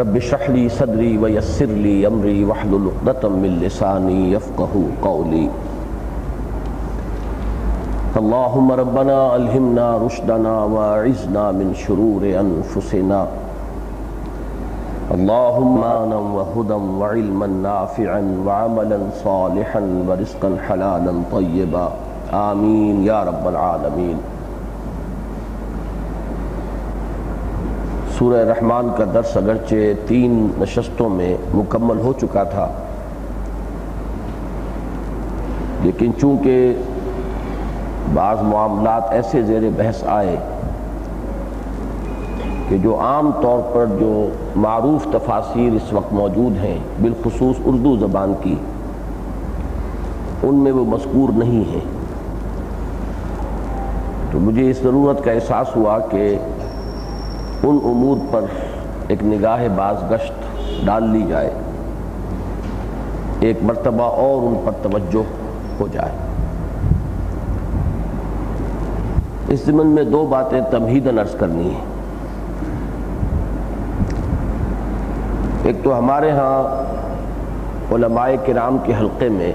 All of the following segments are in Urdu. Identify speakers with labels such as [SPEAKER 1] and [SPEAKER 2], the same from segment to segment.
[SPEAKER 1] رب اشرح لي صدري ويسر لي امري واحلل عقدة من لساني يفقهوا قولي اللهم ربنا الهمنا رشدنا واعذنا من شرور انفسنا اللهم آمنا وهدى وعلما نافعا وعملا صالحا ورزقا حلالا طيبا آمین یا رب العالمین۔ سورہ رحمان کا درس اگرچہ 3 نشستوں میں مکمل ہو چکا تھا، لیکن چونکہ بعض معاملات ایسے زیر بحث آئے کہ جو عام طور پر جو معروف تفاسیر اس وقت موجود ہیں بالخصوص اردو زبان کی، ان میں وہ مذکور نہیں ہیں، تو مجھے اس ضرورت کا احساس ہوا کہ ان امور پر ایک نگاہ باز گشت ڈال لی جائے، ایک مرتبہ اور ان پر توجہ ہو جائے۔ اس ضمن میں 2 باتیں تمہیداً عرض کرنی ہیں۔ ایک تو ہمارے ہاں علماء کرام کے حلقے میں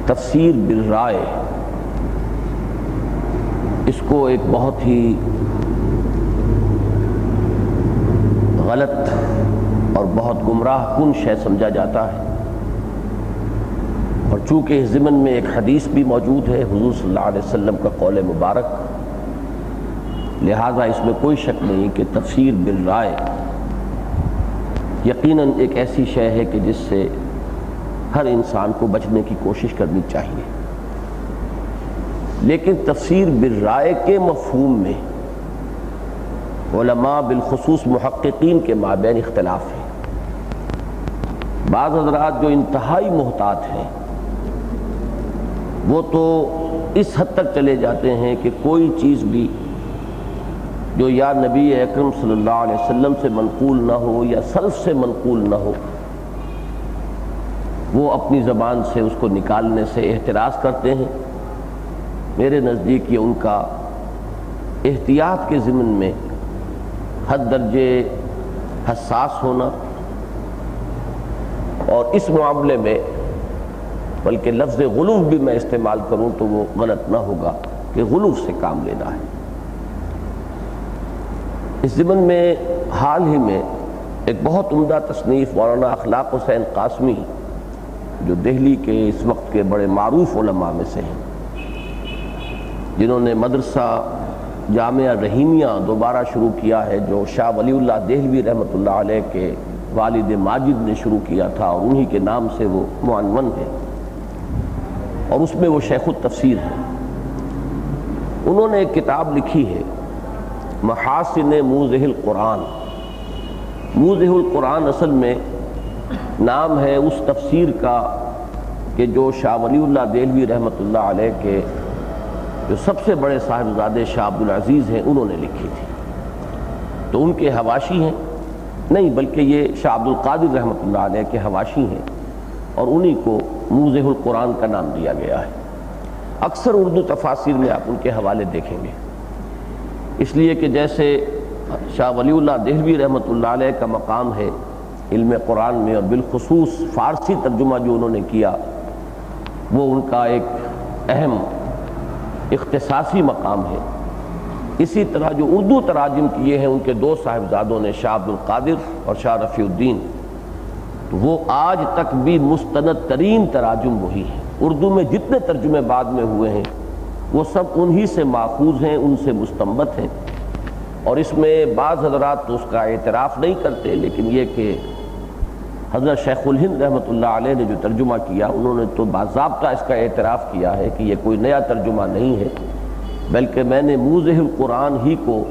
[SPEAKER 1] تفسیر بالرائے، اس کو ایک بہت ہی غلط اور بہت گمراہ کن شے سمجھا جاتا ہے، اور چونکہ اس ضمن میں ایک حدیث بھی موجود ہے حضور صلی اللہ علیہ وسلم کا قول مبارک، لہٰذا اس میں کوئی شک نہیں کہ تفسیر بالرائے یقیناً ایک ایسی شے ہے کہ جس سے ہر انسان کو بچنے کی کوشش کرنی چاہیے۔ لیکن تفسیر بالرائے کے مفہوم میں علماء بالخصوص محققین کے مابین اختلاف ہے۔ بعض حضرات جو انتہائی محتاط ہیں وہ تو اس حد تک چلے جاتے ہیں کہ کوئی چیز بھی جو یا نبی اکرم صلی اللہ علیہ وسلم سے منقول نہ ہو یا سلف سے منقول نہ ہو، وہ اپنی زبان سے اس کو نکالنے سے احتراز کرتے ہیں۔ میرے نزدیک یہ ان کا احتیاط کے ضمن میں حد درجے حساس ہونا، اور اس معاملے میں بلکہ لفظ غلو بھی میں استعمال کروں تو وہ غلط نہ ہوگا کہ غلو سے کام لینا ہے۔ اس ضمن میں حال ہی میں ایک بہت عمدہ تصنیف مولانا اخلاق حسین قاسمی، جو دہلی کے اس وقت کے بڑے معروف علماء میں سے ہیں، جنہوں نے مدرسہ جامعہ رحیمیہ دوبارہ شروع کیا ہے، جو شاہ ولی اللہ دہلوی رحمۃ اللہ علیہ کے والد ماجد نے شروع کیا تھا، اور انہی کے نام سے وہ معنون ہے، اور اس میں وہ شیخ التفسیر ہے۔ انہوں نے ایک کتاب لکھی ہے محاسن موضح القرآن۔ موضح القرآن اصل میں نام ہے اس تفسیر کا کہ جو شاہ ولی اللہ دہلوی رحمۃ اللہ علیہ کے جو سب سے بڑے صاحبزادے شاہ عبدالعزیز ہیں انہوں نے لکھی تھی، تو ان کے حواشی ہیں، نہیں بلکہ یہ شاہ عبدالقادر رحمۃ اللہ علیہ کے حواشی ہیں، اور انہی کو موضح القرآن کا نام دیا گیا ہے۔ اکثر اردو تفاسیر میں آپ ان کے حوالے دیکھیں گے، اس لیے کہ جیسے شاہ ولی اللہ دہلوی رحمۃ اللہ علیہ کا مقام ہے علم قرآن میں، اور بالخصوص فارسی ترجمہ جو انہوں نے کیا وہ ان کا ایک اہم اختصاصی مقام ہے، اسی طرح جو اردو تراجم کیے ہیں ان کے 2 صاحبزادوں نے، شاہ عبدالقادر اور شاہ رفیع الدین، وہ آج تک بھی مستند ترین تراجم وہی ہیں۔ اردو میں جتنے ترجمے بعد میں ہوئے ہیں وہ سب انہی سے ماخوذ ہیں، ان سے مستنبط ہیں، اور اس میں بعض حضرات تو اس کا اعتراف نہیں کرتے، لیکن یہ کہ حضرت شیخ الہند رحمۃ اللہ علیہ نے جو ترجمہ کیا انہوں نے تو باضابطہ اس کا اعتراف کیا ہے کہ یہ کوئی نیا ترجمہ نہیں ہے، بلکہ میں نے موضح القرآن ہی کو،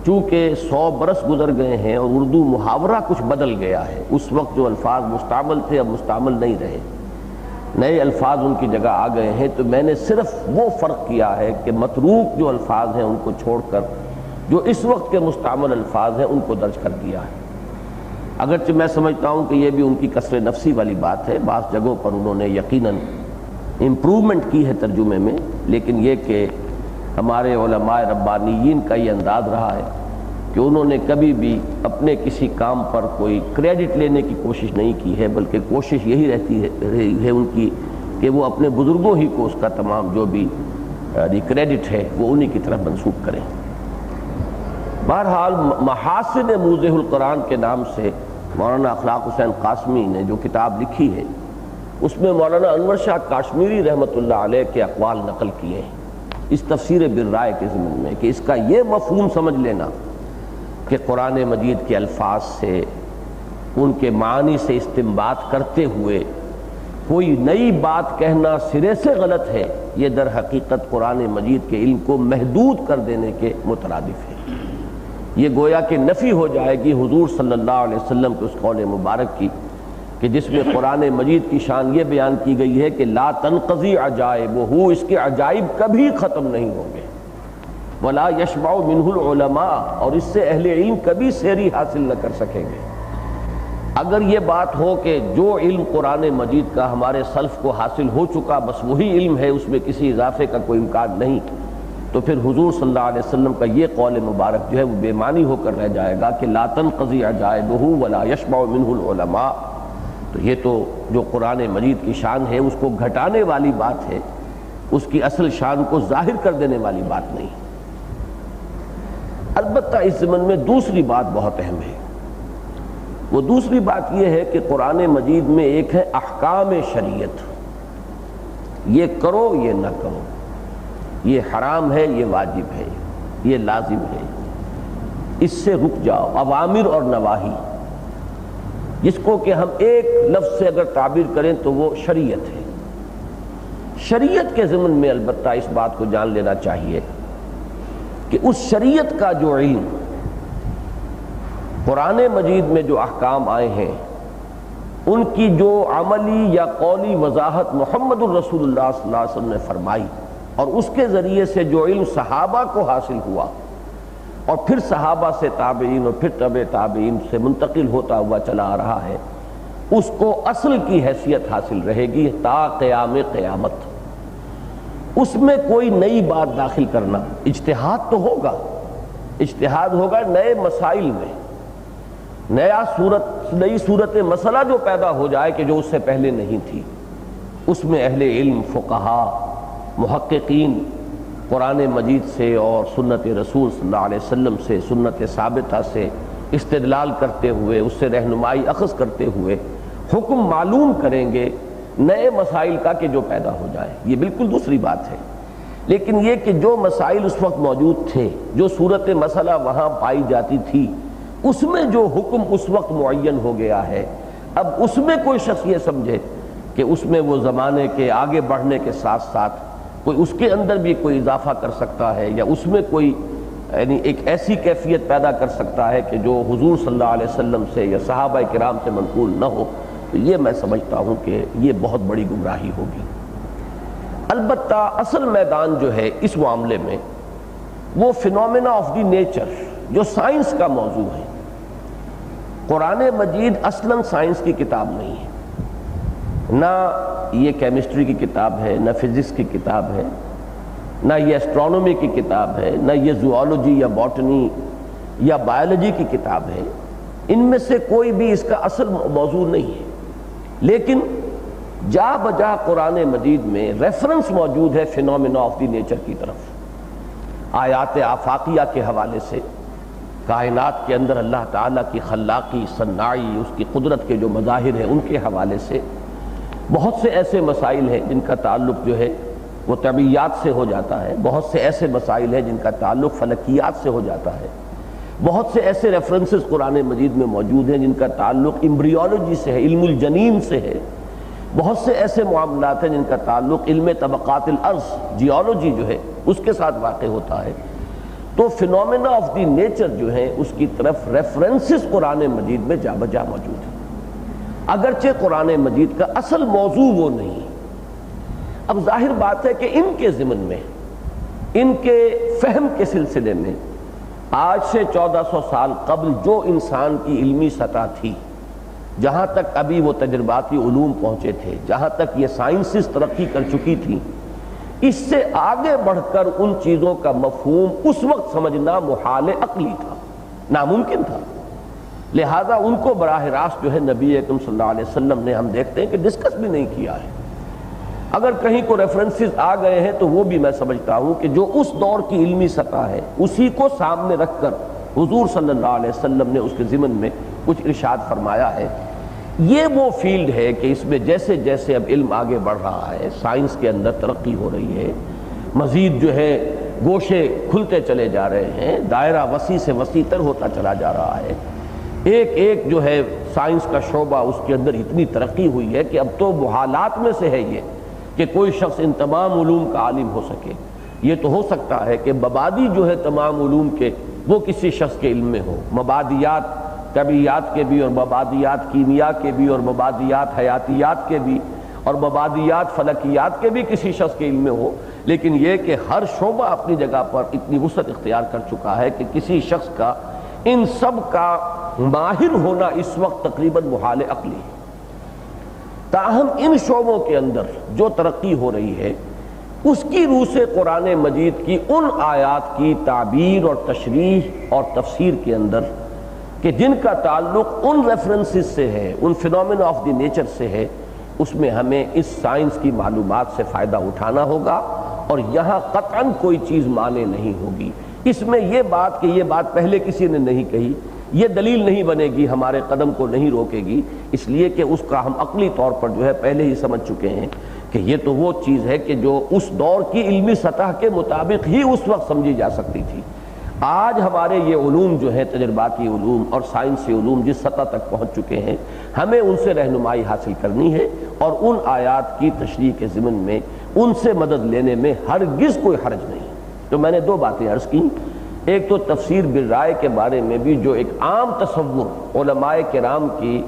[SPEAKER 1] چونکہ 100 برس گزر گئے ہیں اور اردو محاورہ کچھ بدل گیا ہے، اس وقت جو الفاظ مستعمل تھے اب مستعمل نہیں رہے، نئے الفاظ ان کی جگہ آ گئے ہیں، تو میں نے صرف وہ فرق کیا ہے کہ متروک جو الفاظ ہیں ان کو چھوڑ کر جو اس وقت کے مستعمل الفاظ ہیں ان کو درج کر دیا ہے۔ اگرچہ میں سمجھتا ہوں کہ یہ بھی ان کی کسر نفسی والی بات ہے، بعض جگہوں پر انہوں نے یقیناً امپرومنٹ کی ہے ترجمے میں، لیکن یہ کہ ہمارے علماء ربانیین کا یہ انداز رہا ہے کہ انہوں نے کبھی بھی اپنے کسی کام پر کوئی کریڈٹ لینے کی کوشش نہیں کی ہے، بلکہ کوشش یہی رہی ہے ان کی کہ وہ اپنے بزرگوں ہی کو اس کا تمام جو بھی کریڈٹ ہے وہ انہی کی طرف منسوب کریں۔ بہرحال محاسن موضح القرآن کے نام سے مولانا اخلاق حسین قاسمی نے جو کتاب لکھی ہے، اس میں مولانا انور شاہ کاشمیری رحمۃ اللہ علیہ کے اقوال نقل کیے ہیں اس تفسیر بالرائے کے ضمن میں، کہ اس کا یہ مفہوم سمجھ لینا کہ قرآن مجید کے الفاظ سے، ان کے معنی سے استنباط کرتے ہوئے کوئی نئی بات کہنا سرے سے غلط ہے، یہ در حقیقت قرآن مجید کے علم کو محدود کر دینے کے مترادف ہے۔ یہ گویا کہ نفی ہو جائے گی حضور صلی اللہ علیہ وسلم کے اس قول مبارک کی کہ جس میں قرآن مجید کی شان یہ بیان کی گئی ہے کہ لا تنقضی عجائبہ، اس کے عجائب کبھی ختم نہیں ہوں گے، ولا یشبع منہ العلماء، اور اس سے اہل علم کبھی سیری حاصل نہ کر سکیں گے۔ اگر یہ بات ہو کہ جو علم قرآن مجید کا ہمارے سلف کو حاصل ہو چکا بس وہی علم ہے، اس میں کسی اضافے کا کوئی امکان نہیں، تو پھر حضور صلی اللہ علیہ وسلم کا یہ قول مبارک جو ہے وہ بے معنی ہو کر رہ جائے گا کہ لا تنقضی عجائبہ ولا یشبع منہ العلماء۔ تو یہ تو جو قرآن مجید کی شان ہے اس کو گھٹانے والی بات ہے، اس کی اصل شان کو ظاہر کر دینے والی بات نہیں۔ البتہ اس ضمن میں دوسری بات بہت اہم ہے، وہ دوسری بات یہ ہے کہ قرآن مجید میں ایک ہے احکام شریعت، یہ کرو یہ نہ کرو، یہ حرام ہے یہ واجب ہے یہ لازم ہے، اس سے رک جاؤ، اوامر اور نواہی، جس کو کہ ہم ایک لفظ سے اگر تعبیر کریں تو وہ شریعت ہے۔ شریعت کے ضمن میں البتہ اس بات کو جان لینا چاہیے کہ اس شریعت کا جو علم قرآن مجید میں جو احکام آئے ہیں ان کی جو عملی یا قولی وضاحت محمد الرسول اللہ صلی اللہ علیہ وسلم نے فرمائی، اور اس کے ذریعے سے جو علم صحابہ کو حاصل ہوا اور پھر صحابہ سے تابعین اور پھر تبع تابعین سے منتقل ہوتا ہوا چلا آ رہا ہے، اس کو اصل کی حیثیت حاصل رہے گی تا قیام قیامت۔ اس میں کوئی نئی بات داخل کرنا، اجتہاد تو ہوگا، اجتہاد ہوگا نئے مسائل میں، نئی صورت مسئلہ جو پیدا ہو جائے کہ جو اس سے پہلے نہیں تھی، اس میں اہل علم، فقہا، محققین قرآن مجید سے اور سنت رسول صلی اللہ علیہ وسلم سے، سنت ثابتہ سے استدلال کرتے ہوئے، اس سے رہنمائی اخذ کرتے ہوئے حکم معلوم کریں گے نئے مسائل کا کہ جو پیدا ہو جائے، یہ بالکل دوسری بات ہے۔ لیکن یہ کہ جو مسائل اس وقت موجود تھے، جو صورت مسئلہ وہاں پائی جاتی تھی، اس میں جو حکم اس وقت معین ہو گیا ہے، اب اس میں کوئی شخص یہ سمجھے کہ اس میں وہ زمانے کے آگے بڑھنے کے ساتھ ساتھ کوئی اس کے اندر بھی کوئی اضافہ کر سکتا ہے، یا اس میں کوئی یعنی ایک ایسی کیفیت پیدا کر سکتا ہے کہ جو حضور صلی اللہ علیہ وسلم سے یا صحابہ کرام سے منقول نہ ہو، تو یہ میں سمجھتا ہوں کہ یہ بہت بڑی گمراہی ہوگی۔ البتہ اصل میدان جو ہے اس معاملے میں وہ فینومینا آف دی نیچر جو سائنس کا موضوع ہے۔ قرآن مجید اصلاً سائنس کی کتاب نہیں ہے، نہ یہ کیمسٹری کی کتاب ہے، نہ فزکس کی کتاب ہے، نہ یہ اسٹرانومی کی کتاب ہے، نہ یہ زوالوجی یا باٹنی یا بایولوجی کی کتاب ہے، ان میں سے کوئی بھی اس کا اصل موضوع نہیں ہے۔ لیکن جا بجا قرآن مجید میں ریفرنس موجود ہے فینومینا آف دی نیچر کی طرف، آیات آفاقیہ کے حوالے سے، کائنات کے اندر اللہ تعالیٰ کی خلاقی، صناعی، اس کی قدرت کے جو مظاہر ہیں ان کے حوالے سے بہت سے ایسے مسائل ہیں جن کا تعلق جو ہے وہ طبیعیات سے ہو جاتا ہے، بہت سے ایسے مسائل ہیں جن کا تعلق فلکیات سے ہو جاتا ہے، بہت سے ایسے ریفرنسز قرآن مجید میں موجود ہیں جن کا تعلق امبریولوجی سے ہے، علم الجنین سے ہے، بہت سے ایسے معاملات ہیں جن کا تعلق علم طبقات الارض، جیولوجی جو ہے اس کے ساتھ واقع ہوتا ہے۔ تو فینومینا آف دی نیچر جو ہے اس کی طرف ریفرنسز قرآن مجید میں جا بجا موجود ہیں، اگرچہ قرآن مجید کا اصل موضوع وہ نہیں۔ اب ظاہر بات ہے کہ ان کے ضمن میں، ان کے فہم کے سلسلے میں آج سے 1400 سال قبل جو انسان کی علمی سطح تھی، جہاں تک ابھی وہ تجرباتی علوم پہنچے تھے، جہاں تک یہ سائنسز ترقی کر چکی تھی، اس سے آگے بڑھ کر ان چیزوں کا مفہوم اس وقت سمجھنا محال عقلی تھا۔ ناممکن تھا۔ لہذا ان کو براہ راست جو ہے نبی اکرم صلی اللہ علیہ وسلم نے ہم دیکھتے ہیں کہ ڈسکس بھی نہیں کیا ہے۔ اگر کہیں کو ریفرنسز آ گئے ہیں تو وہ بھی میں سمجھتا ہوں کہ جو اس دور کی علمی سطح ہے اسی کو سامنے رکھ کر حضور صلی اللہ علیہ وسلم نے اس کے ضمن میں کچھ ارشاد فرمایا ہے۔ یہ وہ فیلڈ ہے کہ اس میں جیسے جیسے اب علم آگے بڑھ رہا ہے، سائنس کے اندر ترقی ہو رہی ہے، مزید جو ہے گوشے کھلتے چلے جا رہے ہیں، دائرہ وسیع سے وسیع تر ہوتا چلا جا رہا ہے، ایک ایک جو ہے سائنس کا شعبہ اس کے اندر اتنی ترقی ہوئی ہے کہ اب تو محالات میں سے ہے یہ کہ کوئی شخص ان تمام علوم کا عالم ہو سکے۔ یہ تو ہو سکتا ہے کہ مبادی جو ہے تمام علوم کے وہ کسی شخص کے علم میں ہو، مبادیات طبیعیات کے بھی اور مبادیات کیمیا کے بھی اور مبادیات حیاتیات کے بھی اور مبادیات فلکیات کے بھی کسی شخص کے علم میں ہو، لیکن یہ کہ ہر شعبہ اپنی جگہ پر اتنی وسعت اختیار کر چکا ہے کہ کسی شخص کا ان سب کا ماہر ہونا اس وقت تقریباً محال عقلی ہے۔ تاہم ان شعبوں کے اندر جو ترقی ہو رہی ہے اس کی روح سے قرآن مجید کی ان آیات کی تعبیر اور تشریح اور تفسیر کے اندر کہ جن کا تعلق ان ریفرنسز سے ہے، ان فینومینا آف دی نیچر سے ہے، اس میں ہمیں اس سائنس کی معلومات سے فائدہ اٹھانا ہوگا، اور یہاں قطعاً کوئی چیز مانے نہیں ہوگی۔ اس میں یہ بات کہ یہ بات پہلے کسی نے نہیں کہی، یہ دلیل نہیں بنے گی، ہمارے قدم کو نہیں روکے گی، اس لیے کہ اس کا ہم عقلی طور پر جو ہے پہلے ہی سمجھ چکے ہیں کہ یہ تو وہ چیز ہے کہ جو اس دور کی علمی سطح کے مطابق ہی اس وقت سمجھی جا سکتی تھی۔ آج ہمارے یہ علوم جو ہیں تجرباتی علوم اور سائنسی علوم جس سطح تک پہنچ چکے ہیں، ہمیں ان سے رہنمائی حاصل کرنی ہے اور ان آیات کی تشریح کے ضمن میں ان سے مدد لینے میں ہرگز کوئی حرج نہیں۔ تو میں نے دو باتیں عرض کی، ایک تو تفسیر بالرائے کے بارے میں بھی جو ایک عام تصور علماء کرام کی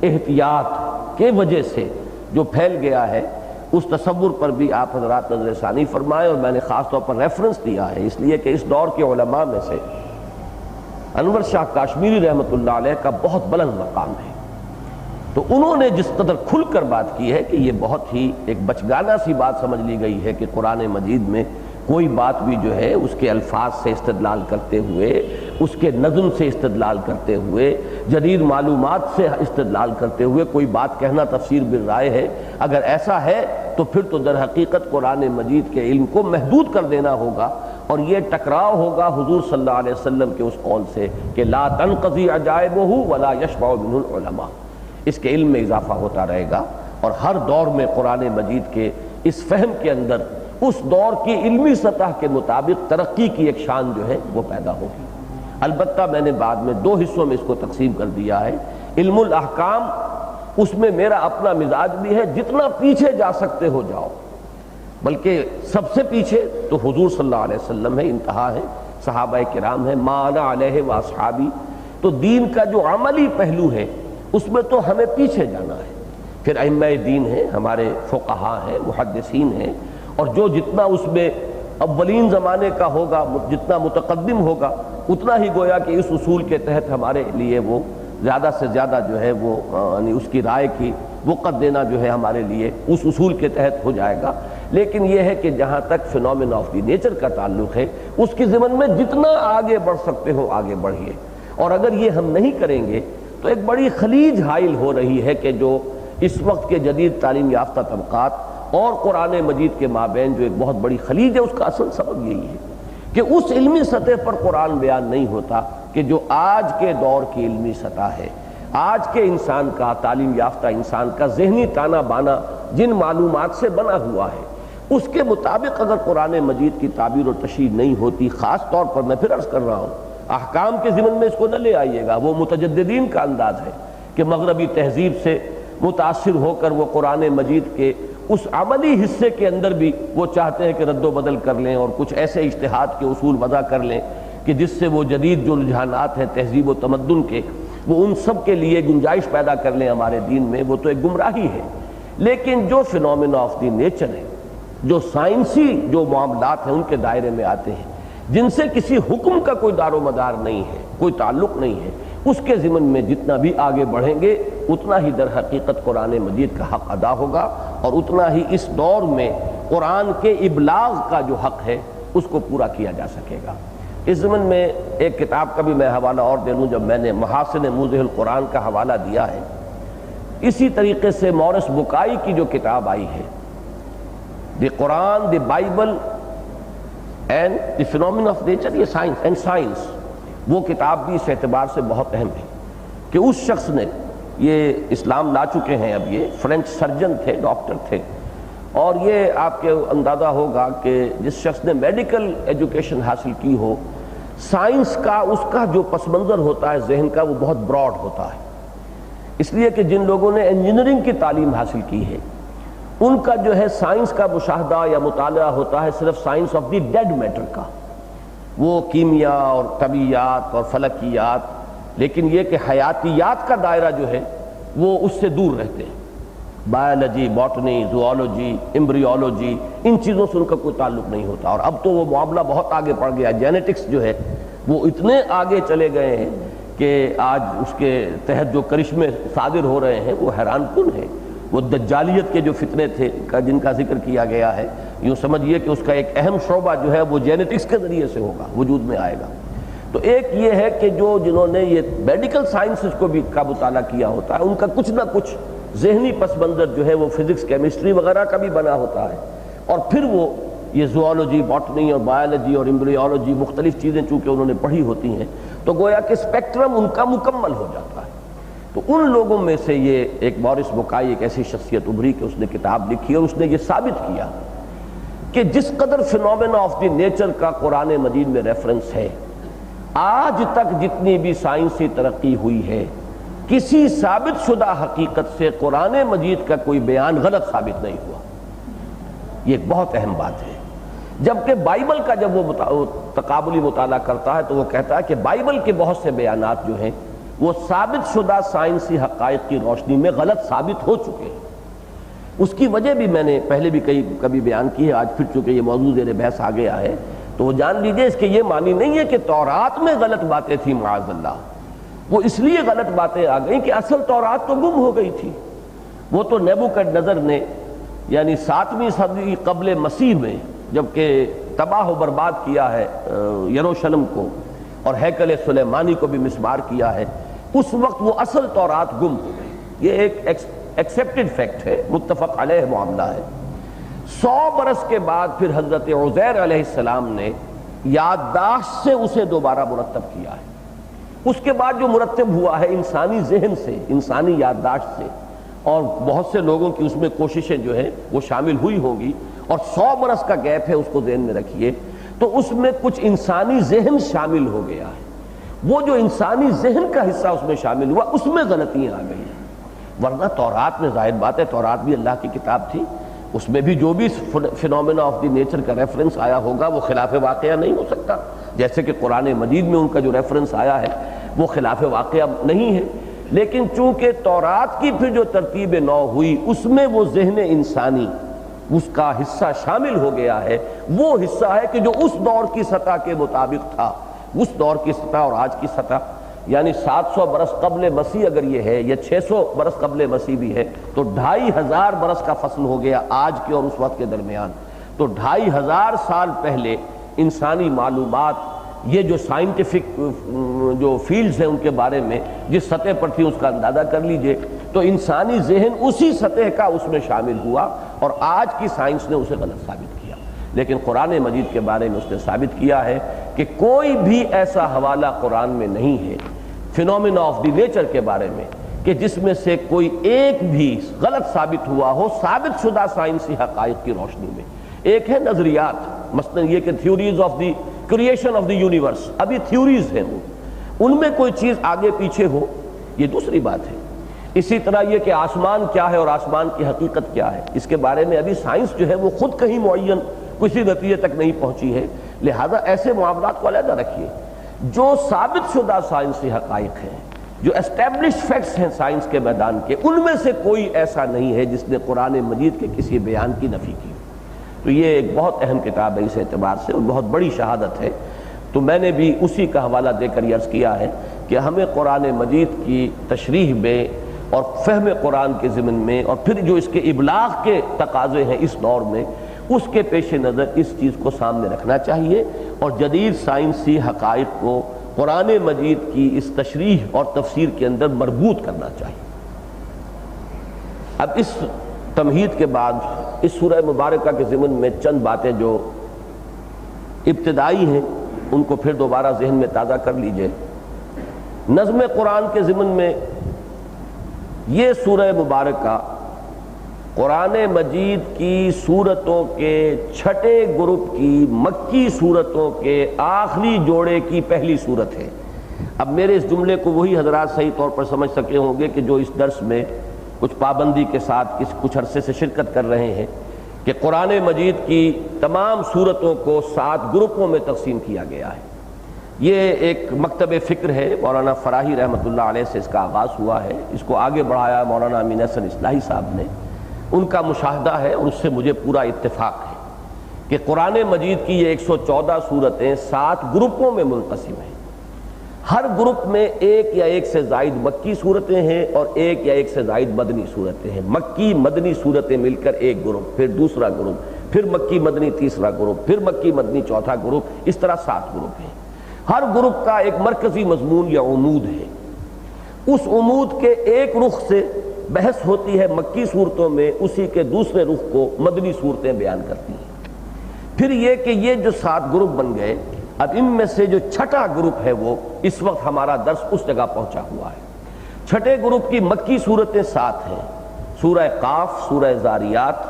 [SPEAKER 1] احتیاط کے وجہ سے جو پھیل گیا ہے، اس تصور پر بھی آپ حضرات نظر ثانی فرمائیں، اور میں نے خاص طور پر ریفرنس دیا ہے اس لیے کہ اس دور کے علماء میں سے انور شاہ کاشمیری رحمۃ اللہ علیہ کا بہت بلند مقام ہے، تو انہوں نے جس قدر کھل کر بات کی ہے کہ یہ بہت ہی ایک بچگانہ سی بات سمجھ لی گئی ہے کہ قرآن مجید میں کوئی بات بھی جو ہے اس کے الفاظ سے استدلال کرتے ہوئے، اس کے نظم سے استدلال کرتے ہوئے، جدید معلومات سے استدلال کرتے ہوئے کوئی بات کہنا تفسیر بالرائے ہے۔ اگر ایسا ہے تو پھر تو در حقیقت قرآن مجید کے علم کو محدود کر دینا ہوگا، اور یہ ٹکراؤ ہوگا حضور صلی اللہ علیہ وسلم کے اس قول سے کہ لا تنقضی عجائبہ ولا یشبع منہ العلماء، اس کے علم میں اضافہ ہوتا رہے گا، اور ہر دور میں قرآن مجید کے اس فہم کے اندر اس دور کی علمی سطح کے مطابق ترقی کی ایک شان جو ہے وہ پیدا ہوگی۔ البتہ میں نے بعد میں دو حصوں میں اس کو تقسیم کر دیا ہے۔ علم الاحکام، اس میں میرا اپنا مزاج بھی ہے، جتنا پیچھے جا سکتے ہو جاؤ، بلکہ سب سے پیچھے تو حضور صلی اللہ علیہ وسلم ہے، انتہا ہے، صحابہ کرام ہے، ما انا علیہ واصحابی، تو دین کا جو عملی پہلو ہے اس میں تو ہمیں پیچھے جانا ہے۔ پھر ائمہ دین ہیں، ہمارے فقہاء ہیں، محدثین ہیں، اور جو جتنا اس میں اولین زمانے کا ہوگا، جتنا متقدم ہوگا، اتنا ہی گویا کہ اس اصول کے تحت ہمارے لیے وہ زیادہ سے زیادہ جو ہے وہ یعنی اس کی رائے کی وقت دینا جو ہے ہمارے لیے اس اصول کے تحت ہو جائے گا۔ لیکن یہ ہے کہ جہاں تک فینومینا آف دی نیچر کا تعلق ہے، اس کی ضمن میں جتنا آگے بڑھ سکتے ہو آگے بڑھیے، اور اگر یہ ہم نہیں کریں گے تو ایک بڑی خلیج حائل ہو رہی ہے کہ جو اس وقت کے جدید تعلیم یافتہ طبقات اور قرآن مجید کے مابین جو ایک بہت بڑی خلیج ہے، اس کا اصل سبب یہی ہے کہ اس علمی سطح پر قرآن بیان نہیں ہوتا کہ جو آج کے دور کی علمی سطح ہے، آج کے انسان کا، تعلیم یافتہ انسان کا ذہنی تانا بانا جن معلومات سے بنا ہوا ہے، اس کے مطابق اگر قرآن مجید کی تعبیر اور تشریح نہیں ہوتی، خاص طور پر میں پھر عرض کر رہا ہوں احکام کے ضمن میں اس کو نہ لے آئیے گا، وہ متجددین کا انداز ہے کہ مغربی تہذیب سے متاثر ہو کر وہ قرآن مجید کے اس عملی حصے کے اندر بھی وہ چاہتے ہیں کہ رد و بدل کر لیں اور کچھ ایسے اجتہاد کے اصول وضع کر لیں کہ جس سے وہ جدید جو رجحانات ہیں تہذیب و تمدن کے، وہ ان سب کے لیے گنجائش پیدا کر لیں ہمارے دین میں، وہ تو ایک گمراہی ہے۔ لیکن جو فینومینا آف دی نیچر ہے، جو سائنسی جو معاملات ہیں ان کے دائرے میں آتے ہیں، جن سے کسی حکم کا کوئی دار و مدار نہیں ہے، کوئی تعلق نہیں ہے، اس کے ضمن میں جتنا بھی آگے بڑھیں گے اتنا ہی در حقیقت قرآن مجید کا حق ادا ہوگا، اور اتنا ہی اس دور میں قرآن کے ابلاغ کا جو حق ہے اس کو پورا کیا جا سکے گا۔ اس ضمن میں ایک کتاب کا بھی میں حوالہ اور دے لوں، جب میں نے محاسن موضح القرآن کا حوالہ دیا ہے، اسی طریقے سے مورس بکائی کی جو کتاب آئی ہے the Quran the Bible and the phenomena of nature, یہ سائنس اینڈ سائنس، وہ کتاب بھی اس اعتبار سے بہت اہم ہے کہ اس شخص نے، یہ اسلام لا چکے ہیں اب، یہ فرینچ سرجن تھے، ڈاکٹر تھے، اور یہ آپ کے اندازہ ہوگا کہ جس شخص نے میڈیکل ایجوکیشن حاصل کی ہو، سائنس کا اس کا جو پس منظر ہوتا ہے ذہن کا، وہ بہت براڈ ہوتا ہے، اس لیے کہ جن لوگوں نے انجینئرنگ کی تعلیم حاصل کی ہے ان کا جو ہے سائنس کا مشاہدہ یا مطالعہ ہوتا ہے صرف science of the dead matter کا، وہ کیمیا اور طبیعیات اور فلکیات، لیکن یہ کہ حیاتیات کا دائرہ جو ہے وہ اس سے دور رہتے ہیں، بایولوجی، باٹنی، زوالوجی، ایمبریولوجی، ان چیزوں سے ان کا کوئی تعلق نہیں ہوتا۔ اور اب تو وہ معاملہ بہت آگے بڑھ گیا، جینیٹکس جو ہے وہ اتنے آگے چلے گئے ہیں کہ آج اس کے تحت جو کرشمے صادر ہو رہے ہیں وہ حیران کن ہیں۔ وہ دجالیت کے جو فتنے تھے جن کا ذکر کیا گیا ہے، یوں سمجھیے کہ اس کا ایک اہم شعبہ جو ہے وہ جینیٹکس کے ذریعے سے ہوگا، وجود میں آئے گا۔ تو ایک یہ ہے کہ جنہوں نے یہ میڈیکل سائنسز کو بھی کا مطالعہ کیا ہوتا ہے، ان کا کچھ نہ کچھ ذہنی پس منظر جو ہے وہ فزکس، کیمسٹری وغیرہ کا بھی بنا ہوتا ہے، اور پھر وہ یہ زوالوجی، باٹنی اور بایولوجی اور ایمبریولوجی، مختلف چیزیں چونکہ انہوں نے پڑھی ہوتی ہیں، تو گویا کہ اسپیکٹرم ان کا مکمل ہو جاتا ہے۔ تو ان لوگوں میں سے یہ ایک مورس بکائی ایک ایسی شخصیت ابھری کہ اس نے کتاب لکھی اور اس نے یہ ثابت کیا کہ جس قدر فینومینا آف دی نیچر کا قرآن مجید میں ریفرنس ہے، آج تک جتنی بھی سائنسی ترقی ہوئی ہے، کسی ثابت شدہ حقیقت سے قرآن مجید کا کوئی بیان غلط ثابت نہیں ہوا۔ یہ ایک بہت اہم بات ہے۔ جبکہ بائبل کا جب وہ تقابلی مطالعہ کرتا ہے تو وہ کہتا ہے کہ بائبل کے بہت سے بیانات جو ہیں وہ ثابت شدہ سائنسی حقائق کی روشنی میں غلط ثابت ہو چکے ہیں۔ اس کی وجہ بھی میں نے پہلے بھی کبھی بیان کی ہے، آج پھر چونکہ یہ موضوع زیر بحث آ گیا ہے تو وہ جان لیجئے اس کے یہ معنی نہیں ہے کہ تورات میں غلط باتیں تھیں، معاذ اللہ، وہ اس لیے غلط باتیں آ گئیں کہ اصل تورات تو گم ہو گئی تھی۔ وہ تو نیبوکڈنیزر نے یعنی 7ویں صدی قبل مسیح میں جبکہ تباہ و برباد کیا ہے یروشلم کو اور ہیکل سلیمانی کو بھی مسمار کیا ہے، اس وقت وہ اصل تورات گم ہو گئی۔ یہ ایک ایکسیپٹڈ فیکٹ ہے، متفق علیہ معاملہ ہے۔ 100 برس کے بعد پھر حضرت عزیر علیہ السلام نے یادداشت سے اسے دوبارہ مرتب کیا ہے۔ اس کے بعد جو مرتب ہوا ہے انسانی ذہن سے، انسانی یادداشت سے، اور بہت سے لوگوں کی اس میں کوششیں جو ہیں وہ شامل ہوئی ہوں گی، اور 100 برس کا گیپ ہے، اس کو ذہن میں رکھیے، تو اس میں کچھ انسانی ذہن شامل ہو گیا ہے۔ وہ جو انسانی ذہن کا حصہ اس میں شامل ہوا، اس میں غلطیاں آ گئی ہیں۔ ورنہ تورات میں ظاہر بات ہے، تورات بھی اللہ کی کتاب تھی، اس میں بھی جو بھی فینومینا آف دی نیچر کا ریفرنس آیا ہوگا وہ خلاف واقعہ نہیں ہو سکتا، جیسے کہ قرآن مجید میں ان کا جو ریفرنس آیا ہے وہ خلاف واقعہ نہیں ہے۔ لیکن چونکہ تورات کی پھر جو ترتیب نو ہوئی اس میں وہ ذہن انسانی اس کا حصہ شامل ہو گیا ہے، وہ حصہ ہے کہ جو اس دور کی سطح کے مطابق تھا، اس دور کی سطح اور آج کی سطح، یعنی 700 برس قبل مسیح اگر یہ ہے یا 600 برس قبل مسیح بھی ہے تو 2500 برس کا فصل ہو گیا آج کے اور اس وقت کے درمیان۔ تو 2500 سال پہلے انسانی معلومات، یہ جو سائنٹیفک جو فیلڈز ہیں ان کے بارے میں جس سطح پر تھی اس کا اندازہ کر لیجئے، تو انسانی ذہن اسی سطح کا اس میں شامل ہوا اور آج کی سائنس نے اسے غلط ثابت کیا۔ لیکن قرآن مجید کے بارے میں اس نے ثابت کیا ہے کہ کوئی بھی ایسا حوالہ قرآن میں نہیں ہے فینومینا آف دی نیچر کے بارے میں کہ جس میں سے کوئی ایک بھی غلط ثابت ہوا ہو ثابت شدہ سائنسی حقائق کی روشنی میں۔ ایک ہے نظریات، مثلا یہ کہ theories of the creation of the universe, ابھی تھیوریز ہیں، ان میں کوئی چیز آگے پیچھے ہو، یہ دوسری بات ہے۔ اسی طرح یہ کہ آسمان کیا ہے اور آسمان کی حقیقت کیا ہے، اس کے بارے میں ابھی سائنس جو ہے وہ خود کہیں معین کسی نتیجے تک نہیں پہنچی ہے، لہذا ایسے معاملات کو علیحدہ رکھیے۔ جو ثابت شدہ سائنسی حقائق ہیں، جو اسٹیبلش فیکٹس ہیں سائنس کے میدان کے، ان میں سے کوئی ایسا نہیں ہے جس نے قرآن مجید کے کسی بیان کی نفی کی۔ تو یہ ایک بہت اہم کتاب ہے اس اعتبار سے اور بہت بڑی شہادت ہے۔ تو میں نے بھی اسی کا حوالہ دے کر عرض کیا ہے کہ ہمیں قرآن مجید کی تشریح میں اور فہم قرآن کے ضمن میں اور پھر جو اس کے ابلاغ کے تقاضے ہیں اس دور میں، اس کے پیش نظر اس چیز کو سامنے رکھنا چاہیے اور جدید سائنسی حقائق کو قرآن مجید کی اس تشریح اور تفسیر کے اندر مربوط کرنا چاہیے۔ اب اس تمہید کے بعد اس سورہ مبارکہ کے ضمن میں چند باتیں جو ابتدائی ہیں ان کو پھر دوبارہ ذہن میں تازہ کر لیجئے۔ نظم قرآن کے ضمن میں یہ سورہ مبارکہ قرآن مجید کی سورتوں کے چھٹے گروپ کی مکی سورتوں کے آخری جوڑے کی پہلی سورت ہے۔ اب میرے اس جملے کو وہی حضرات صحیح طور پر سمجھ سکے ہوں گے کہ جو اس درس میں کچھ پابندی کے ساتھ کچھ عرصے سے شرکت کر رہے ہیں کہ قرآن مجید کی تمام سورتوں کو 7 گروپوں میں تقسیم کیا گیا ہے۔ یہ ایک مکتب فکر ہے، مولانا فراہی رحمۃ اللہ علیہ سے اس کا آغاز ہوا ہے، اس کو آگے بڑھایا مولانا امین احسن اصلاحی صاحب نے۔ ان کا مشاہدہ ہے اور اس سے مجھے پورا اتفاق ہے کہ قرآن مجید کی یہ 114 سورتیں 7 گروپوں میں منقسم ہیں۔ ہر گروپ میں ایک یا ایک سے زائد مکی صورتیں ہیں اور ایک یا ایک سے زائد مدنی صورتیں ہیں۔ مکی مدنی صورتیں مل کر ایک گروپ، پھر دوسرا گروپ، پھر مکی مدنی تیسرا گروپ، پھر مکی مدنی چوتھا گروپ، اس طرح 7 گروپ ہیں۔ ہر گروپ کا ایک مرکزی مضمون یا عمود ہے۔ اس عمود کے ایک رخ سے بحث ہوتی ہے مکی صورتوں میں، اسی کے دوسرے رخ کو مدنی صورتیں بیان کرتی ہیں۔ پھر یہ کہ یہ جو 7 گروپ بن گئے، اب ان میں سے جو چھٹا گروپ ہے وہ اس وقت ہمارا درس اس جگہ پہنچا ہوا ہے۔ چھٹے گروپ کی مکی صورتیں 7 ہیں: سورہ قاف، سورہ زاریات،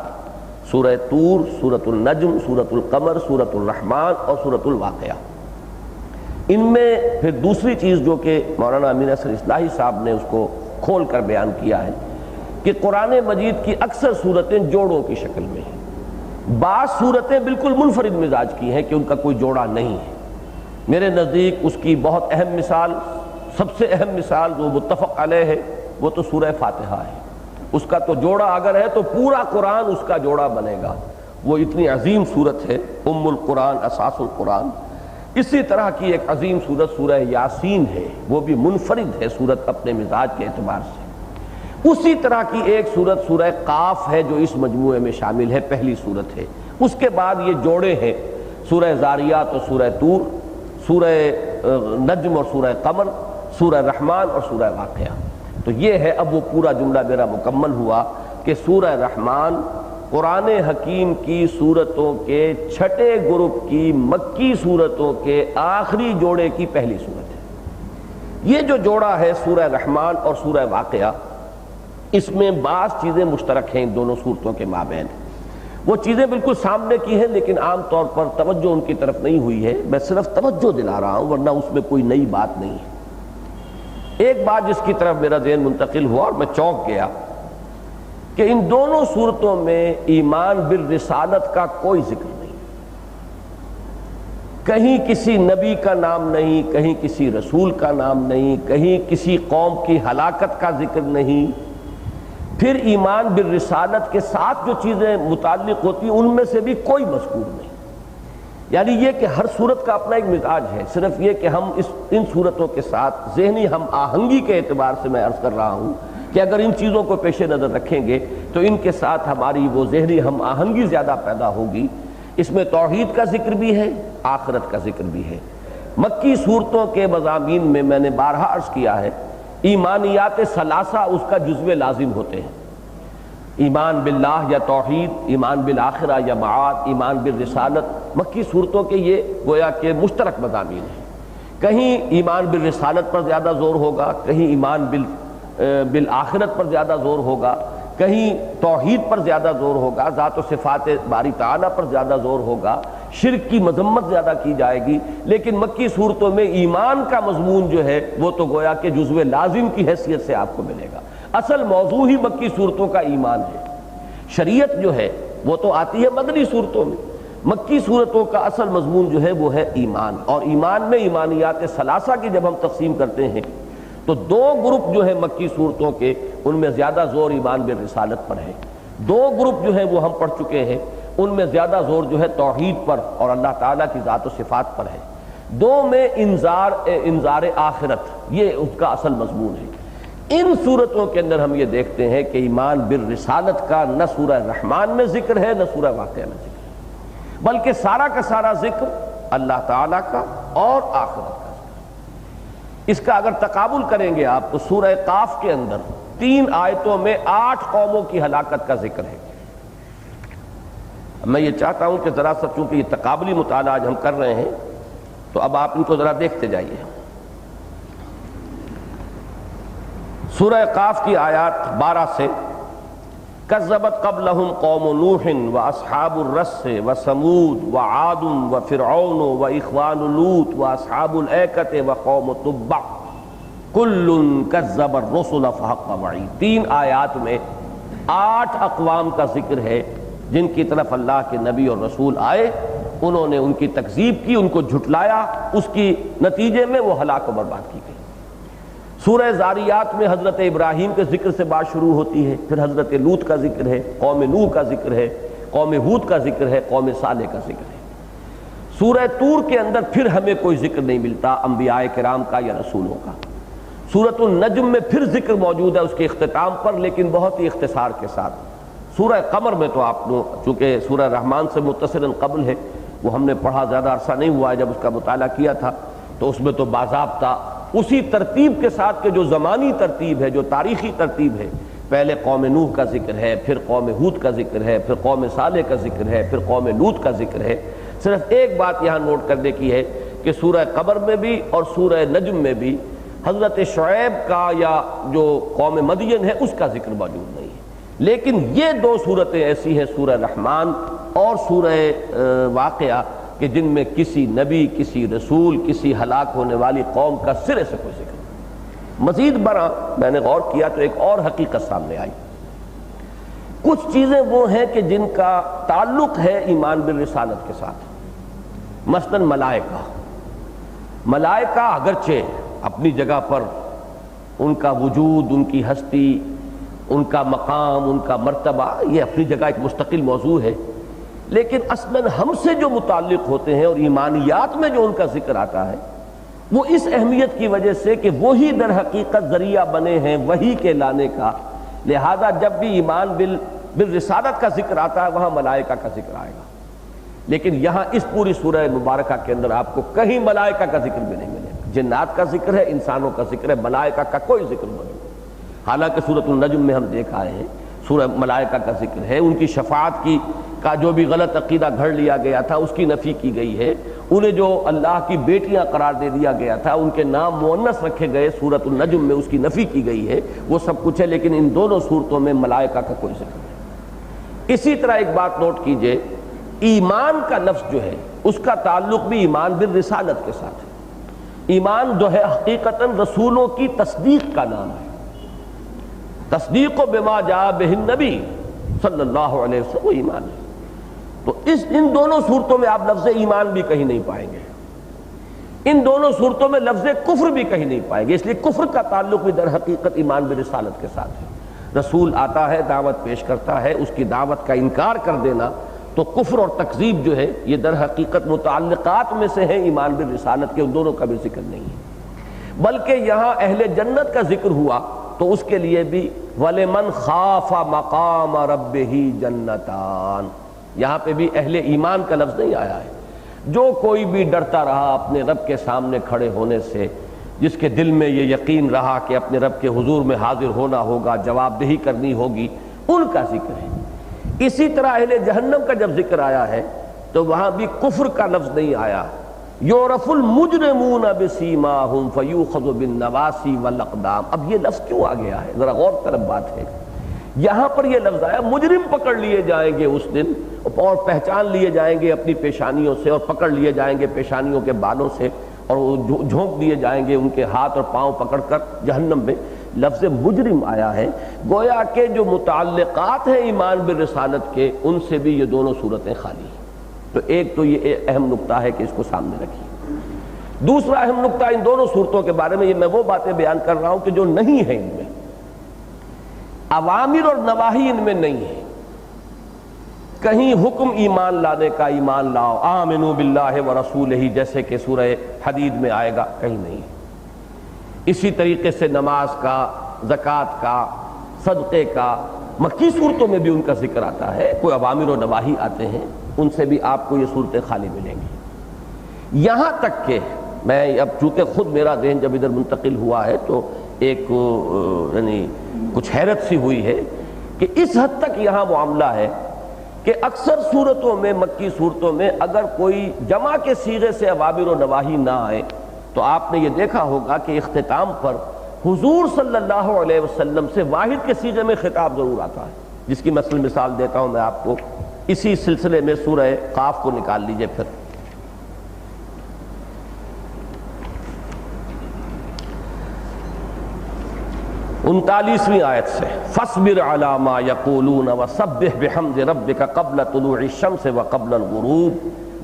[SPEAKER 1] سورہ طور، سورۃ النجم، سورۃ القمر، سورۃ الرحمن اور سورۃ الواقعہ۔ ان میں پھر دوسری چیز جو کہ مولانا امین احسن اصلاحی صاحب نے اس کو کھول کر بیان کیا ہے کہ قرآن مجید کی اکثر صورتیں جوڑوں کی شکل میں ہیں۔ بعض صورتیں بالکل منفرد مزاج کی ہیں کہ ان کا کوئی جوڑا نہیں ہے۔ میرے نزدیک اس کی بہت اہم مثال، سب سے اہم مثال جو متفق علیہ ہے وہ تو سورہ فاتحہ ہے۔ اس کا تو جوڑا اگر ہے تو پورا قرآن اس کا جوڑا بنے گا، وہ اتنی عظیم صورت ہے، ام القرآن، اساس القرآن۔ اسی طرح کی ایک عظیم صورت سورہ یاسین ہے، وہ بھی منفرد ہے صورت اپنے مزاج کے اعتبار سے۔ اسی طرح کی ایک صورت سورہ قاف ہے جو اس مجموعے میں شامل ہے، پہلی صورت ہے۔ اس کے بعد یہ جوڑے ہیں سورہ زاریات اور سورہ طور، سورہ نجم اور سورہ قمر، سورہ رحمان اور سورہ واقعہ۔ تو یہ ہے اب وہ پورا جملہ میرا مکمل ہوا کہ سورہ رحمان قرآن حکیم کی صورتوں کے چھٹے گروپ کی مکی صورتوں کے آخری جوڑے کی پہلی صورت ہے۔ یہ جو جوڑا ہے سورہ رحمان اور سورہ واقعہ، اس میں بعض چیزیں مشترک ہیں ان دونوں صورتوں کے مابین۔ وہ چیزیں بالکل سامنے کی ہیں لیکن عام طور پر توجہ ان کی طرف نہیں ہوئی ہے، میں صرف توجہ دلا رہا ہوں ورنہ اس میں کوئی نئی بات نہیں ہے۔ ایک بات جس کی طرف میرا ذہن منتقل ہوا اور میں چونک گیا کہ ان دونوں صورتوں میں ایمان بالرسالت کا کوئی ذکر نہیں، کہیں کسی نبی کا نام نہیں، کہیں کسی رسول کا نام نہیں، کہیں کسی قوم کی ہلاکت کا ذکر نہیں۔ پھر ایمان بالرسالت کے ساتھ جو چیزیں متعلق ہوتی ہیں ان میں سے بھی کوئی مذکور نہیں۔ یعنی یہ کہ ہر صورت کا اپنا ایک مزاج ہے، صرف یہ کہ ہم ان صورتوں کے ساتھ ذہنی ہم آہنگی کے اعتبار سے میں عرض کر رہا ہوں کہ اگر ان چیزوں کو پیش نظر رکھیں گے تو ان کے ساتھ ہماری وہ ذہنی ہم آہنگی زیادہ پیدا ہوگی۔ اس میں توحید کا ذکر بھی ہے، آخرت کا ذکر بھی ہے۔ مکی صورتوں کے مضامین میں میں نے بارہا عرض کیا ہے، ایمانیات ثلاثہ اس کا جزو لازم ہوتے ہیں۔ ایمان باللہ یا توحید، ایمان بالآخرہ یا معاد، ایمان بالرسالت، مکی صورتوں کے یہ گویا کہ مشترک مضامین ہیں۔ کہیں ایمان بالرسالت پر زیادہ زور ہوگا، کہیں ایمان بالآخرت پر زیادہ زور ہوگا، کہیں توحید پر زیادہ زور ہوگا، ذات و صفات باری تعالیٰ پر زیادہ زور ہوگا، شرک کی مذمت زیادہ کی جائے گی۔ لیکن مکی صورتوں میں ایمان کا مضمون جو ہے وہ تو گویا کہ جزو لازم کی حیثیت سے آپ کو ملے گا۔ اصل موضوع ہی مکی صورتوں کا ایمان ہے۔ شریعت جو ہے وہ تو آتی ہے مدنی صورتوں میں، مکی صورتوں کا اصل مضمون جو ہے وہ ہے ایمان۔ اور ایمان میں ایمانیات ثلاثہ کی جب ہم تقسیم کرتے ہیں تو 2 گروپ جو ہے مکی صورتوں کے ان میں زیادہ زور ایمان بالرسالت پر ہے، 2 گروپ جو ہے وہ ہم پڑھ چکے ہیں ان میں زیادہ زور جو ہے توحید پر اور اللہ تعالیٰ کی ذات و صفات پر ہے۔ 2 میں انذار آخرت، یہ اس کا اصل مضمون ہے۔ ان صورتوں کے اندر ہم یہ دیکھتے ہیں کہ ایمان بالرسالت کا نہ سورہ رحمان میں ذکر ہے نہ سورہ واقعہ میں ذکر ہے، بلکہ سارا کا سارا ذکر اللہ تعالیٰ کا اور آخرت کا ذکر۔ اس کا اگر تقابل کریں گے آپ تو سورہ قاف کے اندر 3 آیتوں میں 8 قوموں کی ہلاکت کا ذکر ہے۔ میں یہ چاہتا ہوں کہ ذرا سا چونکہ یہ تقابلی مطالعہ آج ہم کر رہے ہیں تو اب آپ ان کو ذرا دیکھتے جائیے۔ سورہ قاف کی آیات 12 سے کذبت قبلہم قوم نوح واصحاب الرس وثمود وعاد وفرعون واخوان لوط واصحاب الایکۃ وقوم تبع کل کذب الرسل فحق وعید۔ 3 آیات میں 8 اقوام کا ذکر ہے جن کی طرف اللہ کے نبی اور رسول آئے، انہوں نے ان کی تکذیب کی، ان کو جھٹلایا، اس کی نتیجے میں وہ ہلاک و برباد کی گئی۔ سورہ زاریات میں حضرت ابراہیم کے ذکر سے بات شروع ہوتی ہے، پھر حضرت لوط کا ذکر ہے، قوم نوح کا ذکر ہے، قوم ہود کا ذکر ہے، قوم صالح کا ذکر ہے۔ سورہ طور کے اندر پھر ہمیں کوئی ذکر نہیں ملتا انبیاء کرام کا یا رسولوں کا۔ سورۃ النجم میں پھر ذکر موجود ہے اس کے اختتام پر، لیکن بہت ہی اختصار کے ساتھ۔ سورہ قمر میں تو آپ نے چونکہ سورہ رحمان سے متصلاً قبل ہے، وہ ہم نے پڑھا، زیادہ عرصہ نہیں ہوا ہے جب اس کا مطالعہ کیا تھا، تو اس میں تو باضابطہ اسی ترتیب کے ساتھ کہ جو زمانی ترتیب ہے، جو تاریخی ترتیب ہے، پہلے قوم نوح کا ذکر ہے، پھر قوم ہود کا ذکر ہے، پھر قوم صالح کا ذکر ہے، پھر قوم لوط کا ذکر ہے۔ صرف ایک بات یہاں نوٹ کرنے کی ہے کہ سورہ قمر میں بھی اور سورہ نجم میں بھی حضرت شعیب کا یا جو قوم مدین ہے اس کا ذکر موجود نہیں ہے، لیکن یہ 2 صورتیں ایسی ہیں، سورہ رحمان اور سورہ واقعہ، کہ جن میں کسی نبی، کسی رسول، کسی ہلاک ہونے والی قوم کا سرے سے کوئی ذکر نہیں۔ مزید برآں میں نے غور کیا تو ایک اور حقیقت سامنے آئی۔ کچھ چیزیں وہ ہیں کہ جن کا تعلق ہے ایمان بالرسالت کے ساتھ، مثلاً ملائکہ۔ ملائکہ اگرچہ اپنی جگہ پر ان کا وجود، ان کی ہستی، ان کا مقام، ان کا مرتبہ یہ اپنی جگہ ایک مستقل موضوع ہے، لیکن اصلاً ہم سے جو متعلق ہوتے ہیں اور ایمانیات میں جو ان کا ذکر آتا ہے وہ اس اہمیت کی وجہ سے کہ وہی در حقیقت ذریعہ بنے ہیں وحی کے لانے کا، لہذا جب بھی ایمان بالرسالت کا ذکر آتا ہے وہاں ملائکہ کا ذکر آئے گا، لیکن یہاں اس پوری سورہ مبارکہ کے اندر آپ کو کہیں ملائکہ کا ذکر بھی نہیں ملے گا۔ جنات کا ذکر ہے، انسانوں کا ذکر ہے، ملائکہ کا کوئی ذکر نہیں ہے۔ حالانکہ سورۃ النجم میں ہم دیکھ آئے ہیں سورہ ملائکہ کا ذکر ہے، ان کی شفاعت کا جو بھی غلط عقیدہ گھڑ لیا گیا تھا اس کی نفی کی گئی ہے، انہیں جو اللہ کی بیٹیاں قرار دے دیا گیا تھا، ان کے نام مؤنث رکھے گئے، سورۃ النجم میں اس کی نفی کی گئی ہے، وہ سب کچھ ہے، لیکن ان دونوں صورتوں میں ملائکہ کا کوئی ذکر نہیں۔ اسی طرح ایک بات نوٹ کیجئے، ایمان کا لفظ جو ہے اس کا تعلق بھی ایمان بالرسالت کے ساتھ ہے۔ ایمان جو ہے حقیقتاً رسولوں کی تصدیق کا نام ہے، تصدیق بما جاء بہ النبی صلی اللہ علیہ وسلم، وہ ایمان ہے۔ تو ان دونوں صورتوں میں آپ لفظ ایمان بھی کہیں نہیں پائیں گے، ان دونوں صورتوں میں لفظ کفر بھی کہیں نہیں پائیں گے، اس لیے کفر کا تعلق بھی در حقیقت ایمان برسالت کے ساتھ ہے۔ رسول آتا ہے، دعوت پیش کرتا ہے، اس کی دعوت کا انکار کر دینا تو کفر اور تکذیب جو ہے یہ در حقیقت متعلقات میں سے ہیں ایمان بالرسالت کے، ان دونوں کا بھی ذکر نہیں ہے۔ بلکہ یہاں اہل جنت کا ذکر ہوا تو اس کے لیے بھی وَلِمَنْ خَافَ مَقَامَ رَبِّهِ جَنَّتَانِ، یہاں پہ بھی اہل ایمان کا لفظ نہیں آیا ہے۔ جو کوئی بھی ڈرتا رہا اپنے رب کے سامنے کھڑے ہونے سے، جس کے دل میں یہ یقین رہا کہ اپنے رب کے حضور میں حاضر ہونا ہوگا، جواب دہی کرنی ہوگی، ان کا ذکر ہے۔ اسی طرح اہل جہنم کا جب ذکر آیا ہے تو وہاں بھی کفر کا لفظ نہیں آیا۔ یعرف المجرمون بسیماہم فیؤخذ بالنواصی والاقدام، اب یہ لفظ کیوں آ گیا ہے؟ ذرا غور طلب بات ہے، یہاں پر یہ لفظ آیا مجرم پکڑ لیے جائیں گے اس دن اور پہچان لیے جائیں گے اپنی پیشانیوں سے، اور پکڑ لیے جائیں گے پیشانیوں کے بالوں سے، اور جھونک دیے جائیں گے ان کے ہاتھ اور پاؤں پکڑ کر جہنم میں۔ لفظ مجرم آیا ہے، گویا کہ جو متعلقات ہیں ایمان بالرسالت کے ان سے بھی یہ دونوں صورتیں خالی ہیں۔ تو ایک تو یہ اہم نقطہ ہے کہ اس کو سامنے رکھیے۔ دوسرا اہم نقطہ ان دونوں صورتوں کے بارے میں، یہ میں وہ باتیں بیان کر رہا ہوں کہ جو نہیں ہیں ان میں، اوامر اور نواہی ان میں نہیں ہے۔ کہیں حکم ایمان لانے کا، ایمان لاؤ آمنوا باللہ ورسولہ جیسے کہ سورہ حدید میں آئے گا، کہیں نہیں ہے۔ اسی طریقے سے نماز کا، زکوٰۃ کا، صدقے کا، مکی صورتوں میں بھی ان کا ذکر آتا ہے، کوئی اوامر و نواہی آتے ہیں، ان سے بھی آپ کو یہ صورتیں خالی ملیں گی۔ یہاں تک کہ میں اب چونکہ خود میرا ذہن جب ادھر منتقل ہوا ہے تو ایک یعنی کچھ حیرت سی ہوئی ہے کہ اس حد تک یہاں معاملہ ہے کہ اکثر صورتوں میں، مکی صورتوں میں، اگر کوئی جمع کے صیغے سے اوامر و نواہی نہ آئے تو آپ نے یہ دیکھا ہوگا کہ اختتام پر حضور صلی اللہ علیہ وسلم سے واحد کے صیغے میں خطاب ضرور آتا ہے، جس کی مثال دیتا ہوں میں آپ کو اسی سلسلے میں سورہ قاف کو نکال لیجئے پھر 39ویں آیت سے فَاصْبِرْ عَلَىٰ مَا يَقُولُونَ وَسَبِّحْ بِحَمْدِ رَبِّكَ قَبْلَ طُلُوعِ الشَّمْسِ وَقَبْلَ الْغُرُوبِ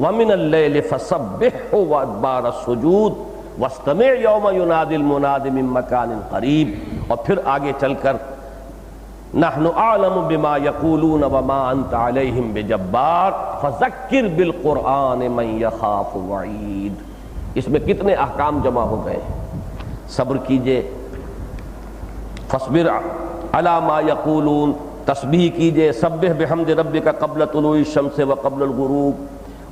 [SPEAKER 1] وَمِنَ اللَّيْلِ فَسَبِّحْهُ وَأَدْبَارَ السُّجُودِ وَاسْتَمِعْ يَوْمَ يُنَادِ الْمُنَادِ مِن مَّكَانٍ قَرِيبٍ، اور پھر آگے چل کر نَحْنُ أَعْلَمُ بِمَا يَقُولُونَ وَمَا أَنْتَ عَلَيْهِمْ بِجَبَّارٍ فَذَكِّرْ بِالْقُرْآنِ مَن يَخَافُ وَعِيدٍ۔ اس میں کتنے احکام جمع ہو گئے ہیں؟ صبر کیجئے، فَاصْبِرْ عَلَىٰ مَا يَقُولُونَ، تسبیح کیجئے، سبح بحمد ربک قبل طلوع الشمس وقبل الغروب،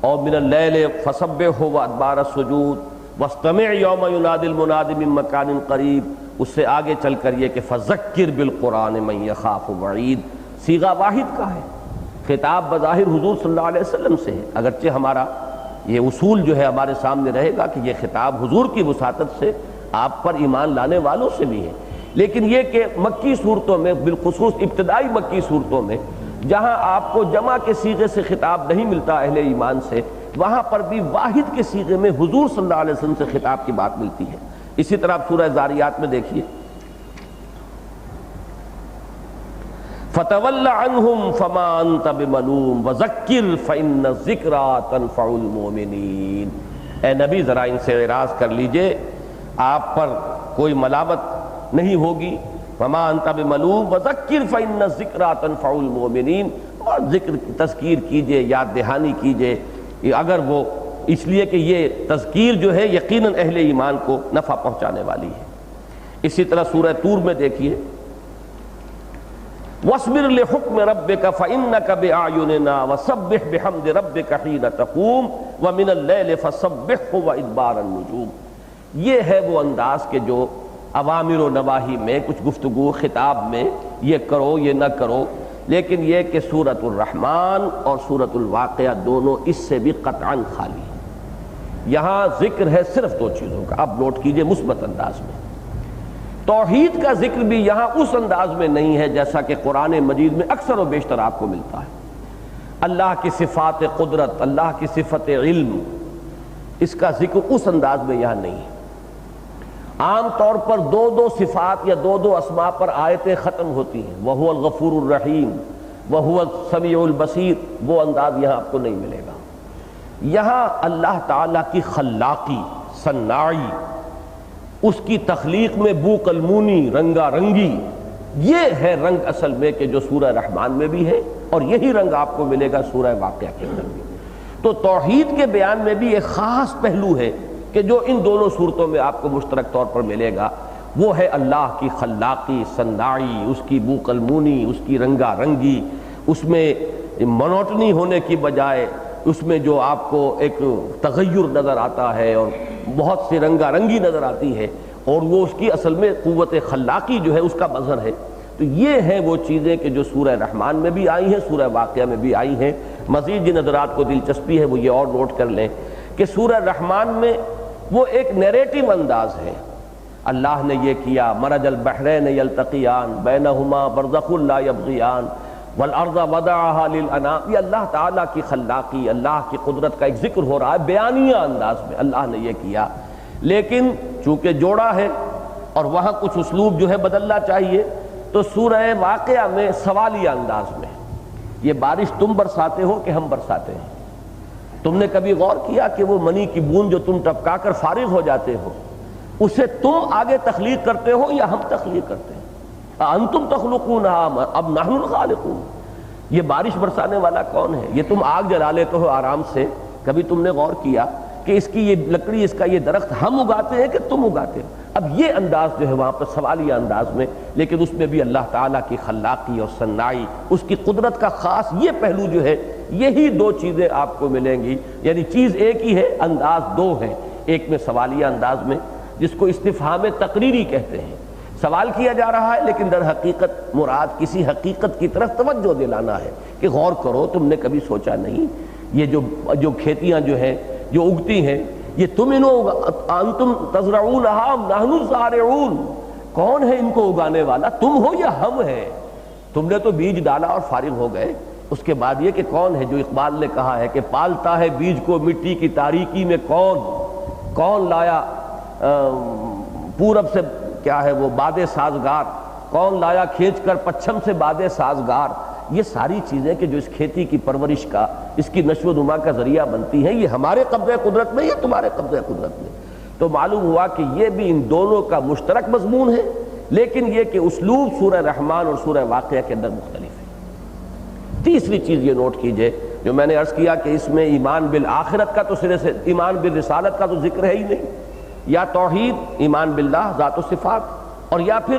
[SPEAKER 1] اور من اللیل فسبحہ وادبار السجود واستمع یوم ینادی المنادی من مکان قریب۔ اس سے آگے چل کر یہ کہ فذکر بالقرآن من یخاف وعید، صیغہ واحد کا ہے، خطاب بظاہر حضور صلی اللہ علیہ وسلم سے ہے، اگرچہ ہمارا یہ اصول جو ہے ہمارے سامنے رہے گا کہ یہ خطاب حضور کی وساطت سے آپ پر ایمان لانے والوں سے بھی ہے، لیکن یہ کہ مکی صورتوں میں، بالخصوص ابتدائی مکی صورتوں میں جہاں آپ کو جمع کے صیغے سے خطاب نہیں ملتا اہل ایمان سے، وہاں پر بھی واحد کے صیغے میں حضور صلی اللہ علیہ وسلم سے خطاب کی بات ملتی ہے۔ اسی طرح آپ سورہ زاریات میں دیکھیے فَتَوَلَّ عَنْهُمْ فَمَا أَنْتَ بِمَلُومٍ وَذَكِّرْ فَإِنَّ الذِّكْرَىٰ تَنفَعُ الْمُؤْمِنِينَ۔ اے نبی ذرا ان سے اعراض کر لیجئے، آپ پر کوئی ملامت نہیں ہوگی، وَمَا أَنْتَ بِمَلُومٍ وَذَكِّرْ فَإِنَّ الذِّكْرَىٰ تَنفَعُ الْمُؤْمِنِينَ، اور ذکر تذکیر کیجئے، یاد دہانی کیجئے، اگر وہ اس لیے کہ یہ تذکیر جو ہے یقیناً اہل ایمان کو نفع پہنچانے والی ہے۔ اسی طرح سورہ طور میں دیکھیے وَاصْبِرْ لِحُكْمِ رَبِّكَ فَإِنَّكَ بِأَعْيُنِنَا وَسَبِّحْ بِحَمْدِ رَبِّكَ حِينَ تَقُومُ وَمِنَ اللَّيْلِ فَسَبِّحْهُ وَإِدْبَارَ النُّجُومِ۔ یہ ہے وہ انداز کہ جو اوامر و نواہی میں کچھ گفتگو خطاب میں یہ کرو یہ نہ کرو، لیکن یہ کہ سورۃ الرحمن اور سورۃ الواقعہ دونوں اس سے بھی قطعاً خالی ہیں۔ یہاں ذکر ہے صرف دو چیزوں کا، اب نوٹ کیجئے مثبت انداز میں۔ توحید کا ذکر بھی یہاں اس انداز میں نہیں ہے جیسا کہ قرآن مجید میں اکثر و بیشتر آپ کو ملتا ہے۔ اللہ کی صفات قدرت، اللہ کی صفت علم، اس کا ذکر اس انداز میں یہاں نہیں ہے۔ عام طور پر دو دو صفات یا دو دو اسماء پر آیتیں ختم ہوتی ہیں، وَهُوَ الغفور الرحیم، وَهُوَ السمیع البصیر، وہ انداز یہاں آپ کو نہیں ملے گا۔ یہاں اللہ تعالیٰ کی خلاقی، صناعی، اس کی تخلیق میں بو قلمونی، رنگا رنگی، یہ ہے رنگ اصل میں کہ جو سورہ رحمان میں بھی ہے، اور یہی رنگ آپ کو ملے گا سورہ واقعہ کے اندر بھی۔ تو توحید کے بیان میں بھی ایک خاص پہلو ہے کہ جو ان دونوں صورتوں میں آپ کو مشترک طور پر ملے گا، وہ ہے اللہ کی خلاقی، صناعی، اس کی بو قلمونی، اس کی رنگا رنگی، اس میں منوٹنی ہونے کی بجائے اس میں جو آپ کو ایک تغیر نظر آتا ہے اور بہت سی رنگا رنگی نظر آتی ہے، اور وہ اس کی اصل میں قوت خلاقی جو ہے اس کا مظہر ہے۔ تو یہ ہیں وہ چیزیں کہ جو سورہ رحمان میں بھی آئی ہیں، سورہ واقعہ میں بھی آئی ہیں۔ مزید جن حضرات کو دلچسپی ہے وہ یہ اور نوٹ کر لیں کہ سورہ رحمان میں وہ ایک نیریٹو انداز ہے، اللہ نے یہ کیا، مرج البحرین یلتقیان بینہما برزخ لا یبغیان والارض وضعها للانام، یہ اللہ تعالیٰ کی خلاقی، اللہ کی قدرت کا ایک ذکر ہو رہا ہے بیانیہ انداز میں، اللہ نے یہ کیا، لیکن چونکہ جوڑا ہے اور وہاں کچھ اسلوب جو ہے بدلنا چاہیے، تو سورہ واقعہ میں سوالیہ انداز میں، یہ بارش تم برساتے ہو کہ ہم برساتے ہیں؟ تم نے کبھی غور کیا کہ وہ منی کی بوند جو تم ٹپکا کر فارغ ہو جاتے ہو، اسے تم آگے تخلیق کرتے ہو یا ہم تخلیق کرتے ہیں؟ انتم تخلقونها اب نحن الخالقون، یہ بارش برسانے والا کون ہے؟ یہ تم آگ جلا لیتے ہو آرام سے، کبھی تم نے غور کیا کہ اس کی یہ لکڑی، اس کا یہ درخت ہم اگاتے ہیں کہ تم اگاتے ہو؟ اب یہ انداز جو ہے وہاں پر سوالیہ انداز میں، لیکن اس میں بھی اللہ تعالیٰ کی خلاقی اور صناعی، اس کی قدرت کا خاص یہ پہلو جو ہے یہی دو چیزیں آپ کو ملیں گی، یعنی چیز ایک ہی ہے، انداز دو ہیں، ایک میں سوالیہ انداز میں جس کو استفہام تقریری کہتے ہیں، سوال کیا جا رہا ہے لیکن در حقیقت مراد کسی حقیقت کی طرف توجہ دلانا ہے کہ غور کرو، تم نے کبھی سوچا نہیں یہ جو کھیتیاں جو ہیں جو اگتی ہیں یہ انتم تزرعونها ام نحن الزارعون، کون ہے ان کو اگانے والا، تم ہو یا ہم ہیں؟ تم نے تو بیج ڈالا اور فارغ ہو گئے۔ اس کے بعد یہ کہ کون ہے، جو اقبال نے کہا ہے کہ پالتا ہے بیج کو مٹی کی تاریکی میں کون لایا پورب سے کیا ہے وہ باد سازگار، کون لایا کھینچ کر پچھم سے باد سازگار، یہ ساری چیزیں کہ جو اس کھیتی کی پرورش کا، اس کی نشو و نما کا ذریعہ بنتی ہیں، یہ ہمارے قبضہ قدرت میں، یہ تمہارے قبضہ قدرت میں۔ تو معلوم ہوا کہ یہ بھی ان دونوں کا مشترک مضمون ہے، لیکن یہ کہ اسلوب سورہ رحمان اور سورہ واقعہ کے اندر مختلف ہے۔ تیسری چیز یہ نوٹ کیجئے جو میں نے عرض کیا کہ اس میں ایمان بالآخرت کا تو سرے سے، ایمان بالرسالت کا تو ذکر ہے ہی نہیں، یا توحید، ایمان باللہ ذات و صفات، اور یا پھر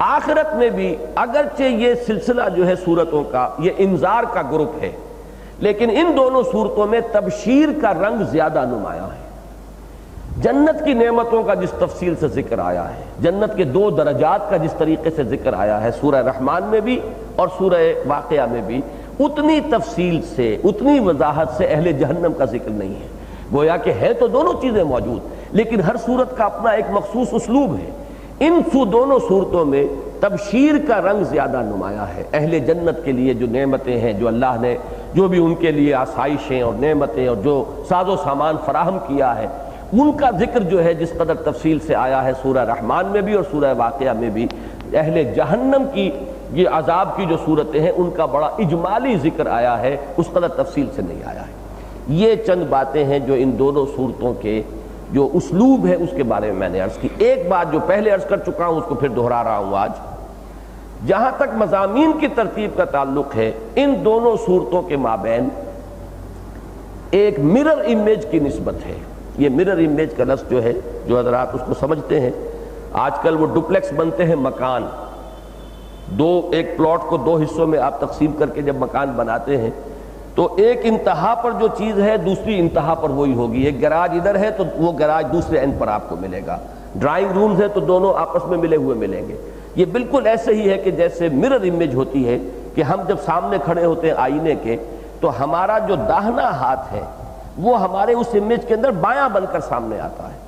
[SPEAKER 1] آخرت میں بھی اگرچہ یہ سلسلہ جو ہے صورتوں کا یہ انذار کا گروپ ہے، لیکن ان دونوں صورتوں میں تبشیر کا رنگ زیادہ نمایاں ہے۔ جنت کی نعمتوں کا جس تفصیل سے ذکر آیا ہے، جنت کے دو درجات کا جس طریقے سے ذکر آیا ہے سورہ رحمان میں بھی اور سورہ واقعہ میں بھی، اتنی تفصیل سے، اتنی وضاحت سے اہل جہنم کا ذکر نہیں ہے۔ گویا کہ ہے تو دونوں چیزیں موجود، لیکن ہر صورت کا اپنا ایک مخصوص اسلوب ہے۔ ان دونوں صورتوں میں تبشیر کا رنگ زیادہ نمایاں ہے۔ اہل جنت کے لیے جو نعمتیں ہیں، جو اللہ نے جو بھی ان کے لیے آسائشیں اور نعمتیں اور جو ساز و سامان فراہم کیا ہے، ان کا ذکر جو ہے جس قدر تفصیل سے آیا ہے سورہ رحمان میں بھی اور سورہ واقعہ میں بھی، اہل جہنم کی یہ عذاب کی جو صورتیں ہیں ان کا بڑا اجمالی ذکر آیا ہے، اس قدر تفصیل سے نہیں آیا ہے۔ یہ چند باتیں ہیں جو ان دونوں صورتوں کے جو اسلوب ہے اس کے بارے میں نے عرض کی۔ ایک بات جو پہلے عرض کر چکا ہوں اس کو پھر دہرا رہا ہوں آج، جہاں تک مضامین کی ترتیب کا تعلق ہے، ان دونوں صورتوں کے مابین ایک مرر امیج کی نسبت ہے۔ یہ مرر امیج کا لفظ جو ہے، جو حضرات اس کو سمجھتے ہیں، آج کل وہ ڈپلیکس بنتے ہیں، مکان ایک پلاٹ کو دو حصوں میں آپ تقسیم کر کے جب مکان بناتے ہیں تو ایک انتہا پر جو چیز ہے دوسری انتہا پر وہی ہوگی۔ ایک گراج ادھر ہے تو وہ گراج دوسرے اینڈ پر آپ کو ملے گا، ڈرائنگ رومز ہے تو دونوں آپس میں ملے ہوئے ملیں گے۔ یہ بالکل ایسے ہی ہے کہ جیسے مرر امیج ہوتی ہے کہ ہم جب سامنے کھڑے ہوتے ہیں آئینے کے تو ہمارا جو داہنا ہاتھ ہے وہ ہمارے اس امیج کے اندر بایاں بن کر سامنے آتا ہے،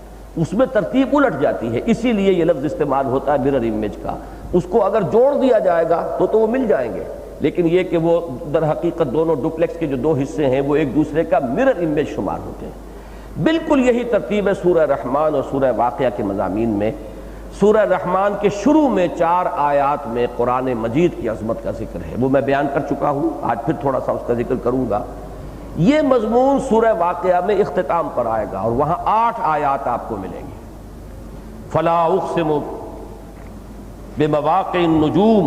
[SPEAKER 1] اس میں ترتیب الٹ جاتی ہے، اسی لیے یہ لفظ استعمال ہوتا ہے مرر امیج کا۔ اس کو اگر جوڑ دیا جائے گا تو وہ مل جائیں گے، لیکن یہ کہ وہ در حقیقت دونوں ڈپلیکس کے جو دو حصے ہیں وہ ایک دوسرے کا مرر امیج شمار ہوتے ہیں۔ بالکل یہی ترتیب ہے سورہ رحمان اور سورہ واقعہ کے مضامین میں۔ سورہ رحمان کے شروع میں 4 آیات میں قرآن مجید کی عظمت کا ذکر ہے، وہ میں بیان کر چکا ہوں، آج پھر تھوڑا سا اس کا ذکر کروں گا۔ یہ مضمون سورہ واقعہ میں اختتام پر آئے گا اور وہاں 8 آیات آپ کو ملیں گی۔ فلا اقسم بمواقع النجوم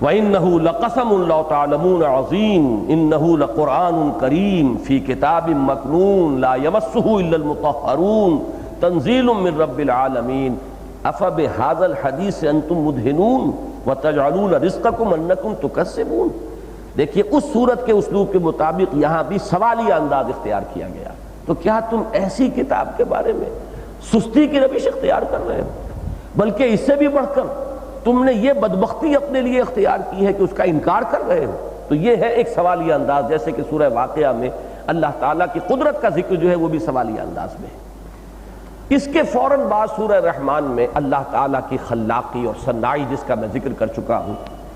[SPEAKER 1] وَإِنَّهُ لَقَسَمٌ لَوْ تَعْلَمُونَ عَظِيمٌ إِنَّهُ لَقُرْآنٌ كَرِيمٌ فِي كِتَابٍ مَّكْنُونٍ لَا يَمَسُّهُ إِلَّا الْمُطَهَّرُونَ تَنزِيلٌ مِّن رَّبِّ الْعَالَمِينَ أَفَبِهَٰذَا الْحَدِيثِ أَنتُم مُّدْهِنُونَ وَتَجْعَلُونَ رِزْقَكُمْ أَنَّكُمْ تُكَذِّبُونَ۔ دیکھیے اس صورت کے اسلوب کے مطابق یہاں بھی سوالیہ انداز اختیار کیا گیا، تو کیا تم ایسی کتاب کے بارے میں سستی کی روش اختیار کر رہے ہو، بلکہ اس سے بھی بڑھ کر تم نے یہ بدبختی اپنے لیے اختیار کی ہے کہ اس کا انکار کر رہے ہو۔ تو یہ ہے ایک سوالیہ انداز، جیسے کہ سورہ واقعہ میں اللہ تعالیٰ کی قدرت کا ذکر جو ہے وہ بھی سوالیہ انداز میں ہے۔ اس کے فوراً بعد سورہ رحمان میں اللہ تعالیٰ کی خلاقی اور صناعی جس کا میں ذکر کر چکا ہوں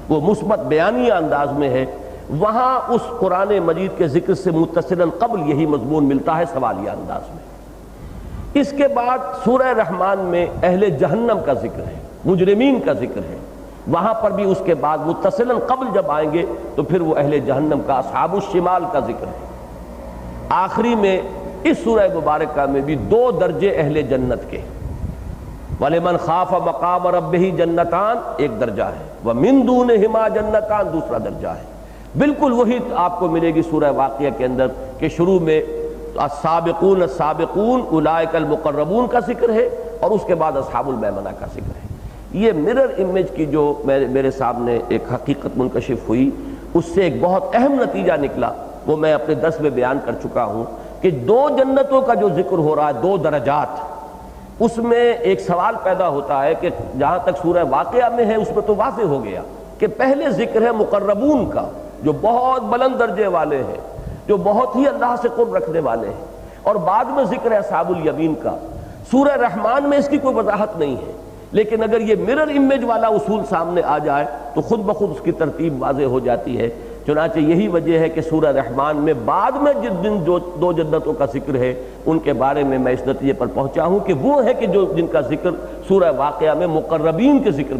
[SPEAKER 1] وہ مثبت بیانیہ انداز میں ہے، وہاں اس قرآن مجید کے ذکر سے متصلاً قبل یہی مضمون ملتا ہے سوالیہ انداز میں۔ اس کے بعد سورہ رحمان میں اہل جہنم کا ذکر ہے، مجرمین کا ذکر ہے، وہاں پر بھی اس کے بعد متصلاً قبل جب آئیں گے تو پھر وہ اہل جہنم کا اصحاب الشمال کا ذکر ہے۔ آخری میں اس سورہ مبارکہ میں بھی 2 درجے اہل جنت کے، وَلِمَنْ خَافَ مَقَامَ رَبِّهِ جَنَّتَانِ ایک درجہ ہے، وَمِن دُونِهِمَا جَنَّتَانِ دوسرا درجہ ہے۔ بالکل وہی آپ کو ملے گی سورہ واقعہ کے اندر کہ شروع میں السابقون السابقون اولئک المقربون کا ذکر ہے اور اس کے بعد اصحاب المیمنہ کا ذکر ہے۔ یہ مرر امیج کی جو میرے سامنے ایک حقیقت منکشف ہوئی، اس سے ایک بہت اہم نتیجہ نکلا، وہ میں اپنے درس میں بیان کر چکا ہوں کہ دو جنتوں کا جو ذکر ہو رہا ہے، دو درجات، اس میں ایک سوال پیدا ہوتا ہے کہ جہاں تک سورہ واقعہ میں ہے اس میں تو واضح ہو گیا کہ پہلے ذکر ہے مقربون کا جو بہت بلند درجے والے ہیں، جو بہت ہی اللہ سے قرب رکھنے والے ہیں، اور بعد میں ذکر ہے اصحاب الیمین کا۔ سورہ رحمان میں اس کی کوئی وضاحت نہیں ہے، لیکن اگر یہ مرر امیج والا اصول سامنے آ جائے تو خود بخود اس کی ترتیب واضح ہو جاتی ہے۔ چنانچہ یہی وجہ ہے کہ سورہ رحمان میں بعد میں جو دو جنتوں کا ذکر ہے ان کے بارے میں اس نتیجے پر پہنچا ہوں کہ وہ ہے کہ جن کا ذکر سورہ واقعہ میں مقربین کے ذکر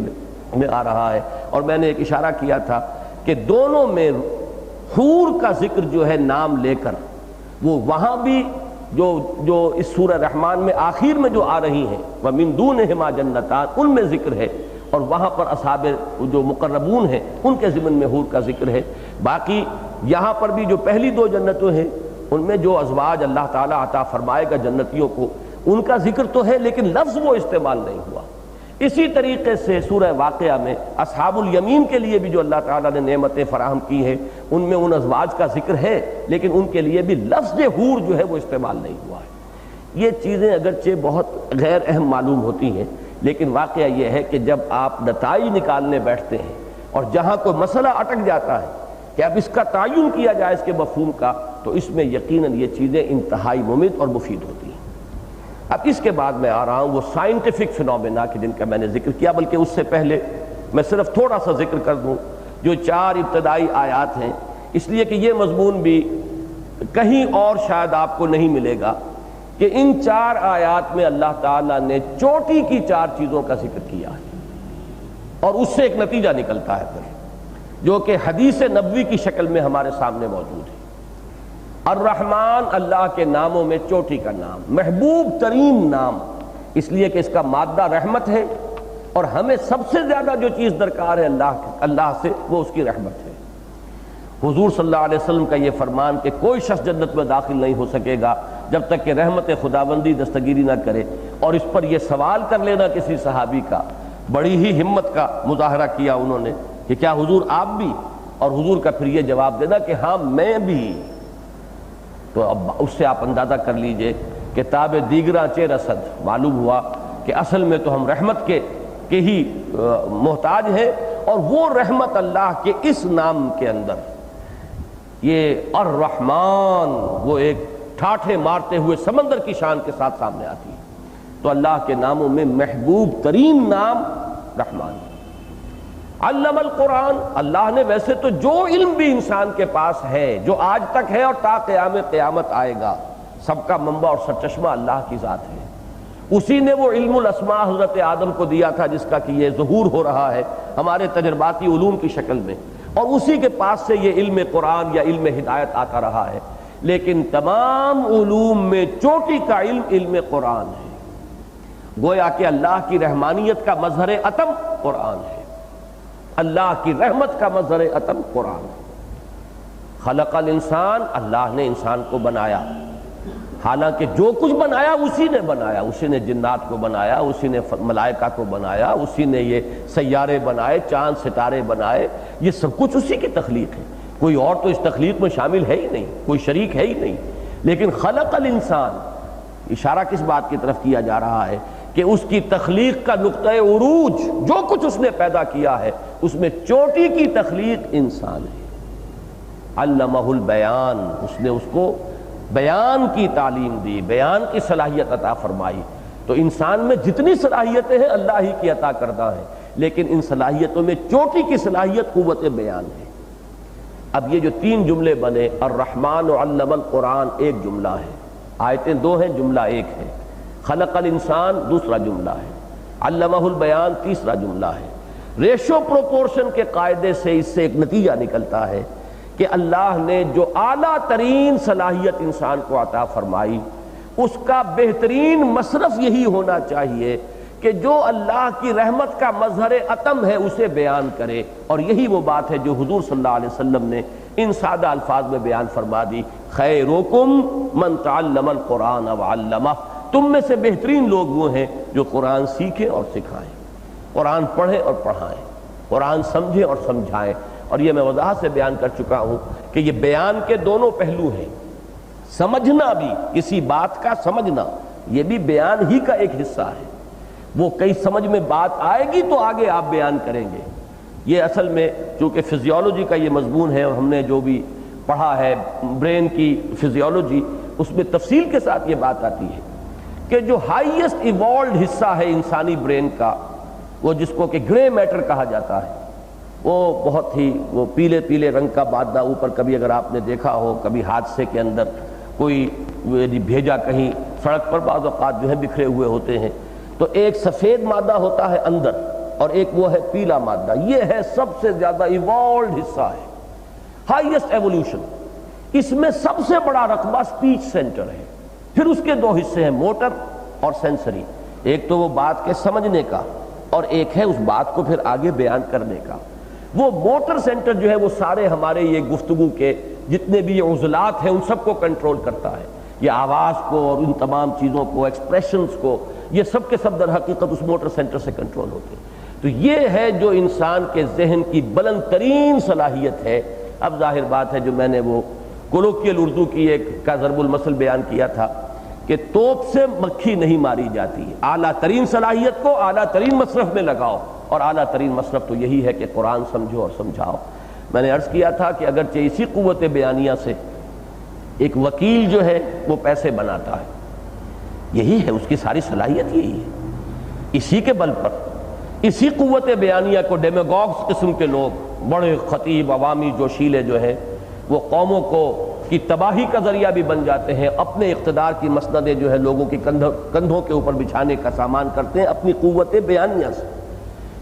[SPEAKER 1] میں آ رہا ہے۔ اور میں نے ایک اشارہ کیا تھا کہ دونوں میں حور کا ذکر جو ہے نام لے کر، وہ وہاں بھی جو اس سورہ رحمان میں آخر میں جو آ رہی ہیں وَمِن دُونِهِمَا جَنَّتَانِ، ان میں ذکر ہے، اور وہاں پر اصحاب جو مقربون ہیں ان کے ضمن میں حور کا ذکر ہے۔ باقی یہاں پر بھی جو پہلی دو جنتوں ہیں ان میں جو ازواج اللہ تعالیٰ عطا فرمائے گا جنتیوں کو، ان کا ذکر تو ہے لیکن لفظ وہ استعمال نہیں ہوا۔ اسی طریقے سے سورہ واقعہ میں اصحاب الیمین کے لیے بھی جو اللہ تعالیٰ نے نعمتیں فراہم کی ہیں ان میں ان ازواج کا ذکر ہے، لیکن ان کے لیے بھی لفظ حور جو ہے وہ استعمال نہیں ہوا ہے۔ یہ چیزیں اگرچہ بہت غیر اہم معلوم ہوتی ہیں، لیکن واقعہ یہ ہے کہ جب آپ نتائج نکالنے بیٹھتے ہیں اور جہاں کوئی مسئلہ اٹک جاتا ہے کہ اب اس کا تعین کیا جائے اس کے مفہوم کا، تو اس میں یقیناً یہ چیزیں انتہائی مفید اور مفید ہوتی ہیں۔ اب اس کے بعد میں آ رہا ہوں وہ سائنٹیفک فنومینا کہ جن کا میں نے ذکر کیا، بلکہ اس سے پہلے میں صرف تھوڑا سا ذکر کر دوں جو 4 ابتدائی آیات ہیں، اس لیے کہ یہ مضمون بھی کہیں اور شاید آپ کو نہیں ملے گا کہ ان 4 آیات میں اللہ تعالیٰ نے چوٹی کی 4 چیزوں کا ذکر کیا ہے، اور اس سے ایک نتیجہ نکلتا ہے پھر جو کہ حدیث نبوی کی شکل میں ہمارے سامنے موجود ہے۔ الرحمن اللہ کے ناموں میں چوٹی کا نام، محبوب ترین نام، اس لیے کہ اس کا مادہ رحمت ہے، اور ہمیں سب سے زیادہ جو چیز درکار ہے اللہ سے وہ اس کی رحمت ہے۔ حضور صلی اللہ علیہ وسلم کا یہ فرمان کہ کوئی شخص جنت میں داخل نہیں ہو سکے گا جب تک کہ رحمت خداوندی دستگیری نہ کرے، اور اس پر یہ سوال کر لینا کسی صحابی کا، بڑی ہی ہمت کا مظاہرہ کیا انہوں نے کہ کیا حضور آپ بھی، اور حضور کا پھر یہ جواب دینا کہ ہاں میں بھی۔ تو اب اس سے آپ اندازہ کر لیجئے کہ تاب دیگراں چے رسد، معلوم ہوا کہ اصل میں تو ہم رحمت کے ہی محتاج ہیں، اور وہ رحمت اللہ کے اس نام کے اندر، یہ الرحمن، وہ ایک ٹھاٹھے مارتے ہوئے سمندر کی شان کے ساتھ سامنے آتی ہے۔ تو اللہ کے ناموں میں محبوب ترین نام رحمان۔ علم القرآن، اللہ نے ویسے تو جو علم بھی انسان کے پاس ہے، جو آج تک ہے اور تا قیامت آئے گا، سب کا منبع اور سرچشمہ اللہ کی ذات ہے۔ اسی نے وہ علم الاسماء حضرت آدم کو دیا تھا جس کا کہ یہ ظہور ہو رہا ہے ہمارے تجرباتی علوم کی شکل میں، اور اسی کے پاس سے یہ علم قرآن یا علم ہدایت آتا رہا ہے۔ لیکن تمام علوم میں چوٹی کا علم قرآن ہے، گویا کہ اللہ کی رحمانیت کا مظہر عتم قرآن ہے، اللہ کی رحمت کا مظہر عتم قرآن ہے۔ خلق الانسان، اللہ نے انسان کو بنایا، حالانکہ جو کچھ بنایا اسی نے بنایا، اسی نے جنات کو بنایا، اسی نے ملائکہ کو بنایا، اسی نے یہ سیارے بنائے، چاند ستارے بنائے، یہ سب کچھ اسی کی تخلیق ہے، کوئی اور تو اس تخلیق میں شامل ہے ہی نہیں، کوئی شریک ہے ہی نہیں۔ لیکن خلق الانسان، اشارہ کس بات کی طرف کیا جا رہا ہے کہ اس کی تخلیق کا نقطہ عروج، جو کچھ اس نے پیدا کیا ہے اس میں چوٹی کی تخلیق انسان ہے۔ علمہ البیان، اس نے اس کو بیان کی تعلیم دی، بیان کی صلاحیت عطا فرمائی۔ تو انسان میں جتنی صلاحیتیں ہیں اللہ ہی کی عطا کردہ ہیں، لیکن ان صلاحیتوں میں چوٹی کی صلاحیت قوت بیان ہے۔ اب یہ جو 3 جملے بنے، الرحمن علم القرآن ایک جملہ ہے، آیتیں 2 ہیں، جملہ 1 ہے، خلق الانسان دوسرا جملہ ہے، علمہ البیان تیسرا جملہ ہے۔ ریشو پروپورشن کے قاعدے سے اس سے ایک نتیجہ نکلتا ہے کہ اللہ نے جو اعلیٰ ترین صلاحیت انسان کو عطا فرمائی، اس کا بہترین مصرف یہی ہونا چاہیے کہ جو اللہ کی رحمت کا مظہر عتم ہے اسے بیان کرے، اور یہی وہ بات ہے جو حضور صلی اللہ علیہ وسلم نے ان سادہ الفاظ میں بیان فرما دی، خیرکم من تعلم القرآن وعلمہ، تم میں سے بہترین لوگ وہ ہیں جو قرآن سیکھیں اور سکھائیں۔ قرآن پڑھیں اور پڑھائیں، قرآن سمجھیں اور سمجھائیں۔ اور یہ میں وضاحت سے بیان کر چکا ہوں کہ یہ بیان کے دونوں پہلو ہیں، سمجھنا بھی، کسی بات کا سمجھنا یہ بھی بیان ہی کا ایک حصہ ہے۔ وہ کئی سمجھ میں بات آئے گی تو آگے آپ بیان کریں گے۔ یہ اصل میں چونکہ فزیولوجی کا یہ مضمون ہے، ہم نے جو بھی پڑھا ہے برین کی فزیولوجی، اس میں تفصیل کے ساتھ یہ بات آتی ہے کہ جو ہائیسٹ ایوالوڈ حصہ ہے انسانی برین کا، وہ جس کو کہ گرے میٹر کہا جاتا ہے، وہ بہت ہی وہ پیلے پیلے رنگ کا مادہ اوپر، کبھی اگر آپ نے دیکھا ہو کبھی حادثے کے اندر کوئی بھیجا کہیں سڑک پر، بعض اوقات جو ہے بکھرے ہوئے ہوتے ہیں، تو ایک سفید مادہ ہوتا ہے اندر اور ایک وہ ہے پیلا مادہ۔ یہ ہے سب سے زیادہ ایوالوڈ حصہ ہے، ہائیسٹ ایوولوشن۔ اس میں سب سے بڑا رقبہ سپیچ سینٹر ہے، پھر اس کے دو حصے ہیں، موٹر اور سینسری۔ ایک تو وہ بات کے سمجھنے کا اور ایک ہے اس بات کو پھر آگے بیان کرنے کا۔ وہ موٹر سینٹر جو ہے وہ سارے ہمارے یہ گفتگو کے جتنے بھی یہ عضلات ہیں ان سب کو کنٹرول کرتا ہے، یہ آواز کو اور ان تمام چیزوں کو، ایکسپریشنز کو، یہ سب کے سب در حقیقت اس موٹر سینٹر سے کنٹرول ہوتے ہیں۔ تو یہ ہے جو انسان کے ذہن کی بلند ترین صلاحیت ہے۔ اب ظاہر بات ہے جو میں نے وہ کولوکیل اردو کی ایک کا ضرب المثل بیان کیا تھا کہ توپ سے مکھی نہیں ماری جاتی، اعلیٰ ترین صلاحیت کو اعلیٰ ترین مصرف میں لگاؤ، اور اعلیٰ ترین مصرف تو یہی ہے کہ قرآن سمجھو اور سمجھاؤ۔ میں نے عرض کیا تھا کہ اگرچہ اسی قوت بیانیہ سے ایک وکیل جو ہے وہ پیسے بناتا ہے، یہی ہے اس کی ساری صلاحیت، یہی ہے، اسی کے بل پر، اسی قوت بیانیہ کو ڈیمیگوگز قسم کے لوگ، بڑے خطیب عوامی جوشیلے جو ہیں، وہ قوموں کو کی تباہی کا ذریعہ بھی بن جاتے ہیں، اپنے اقتدار کی مسندیں جو ہے لوگوں کی کندھوں کے اوپر بچھانے کا سامان کرتے ہیں اپنی قوت بیانیہ سے۔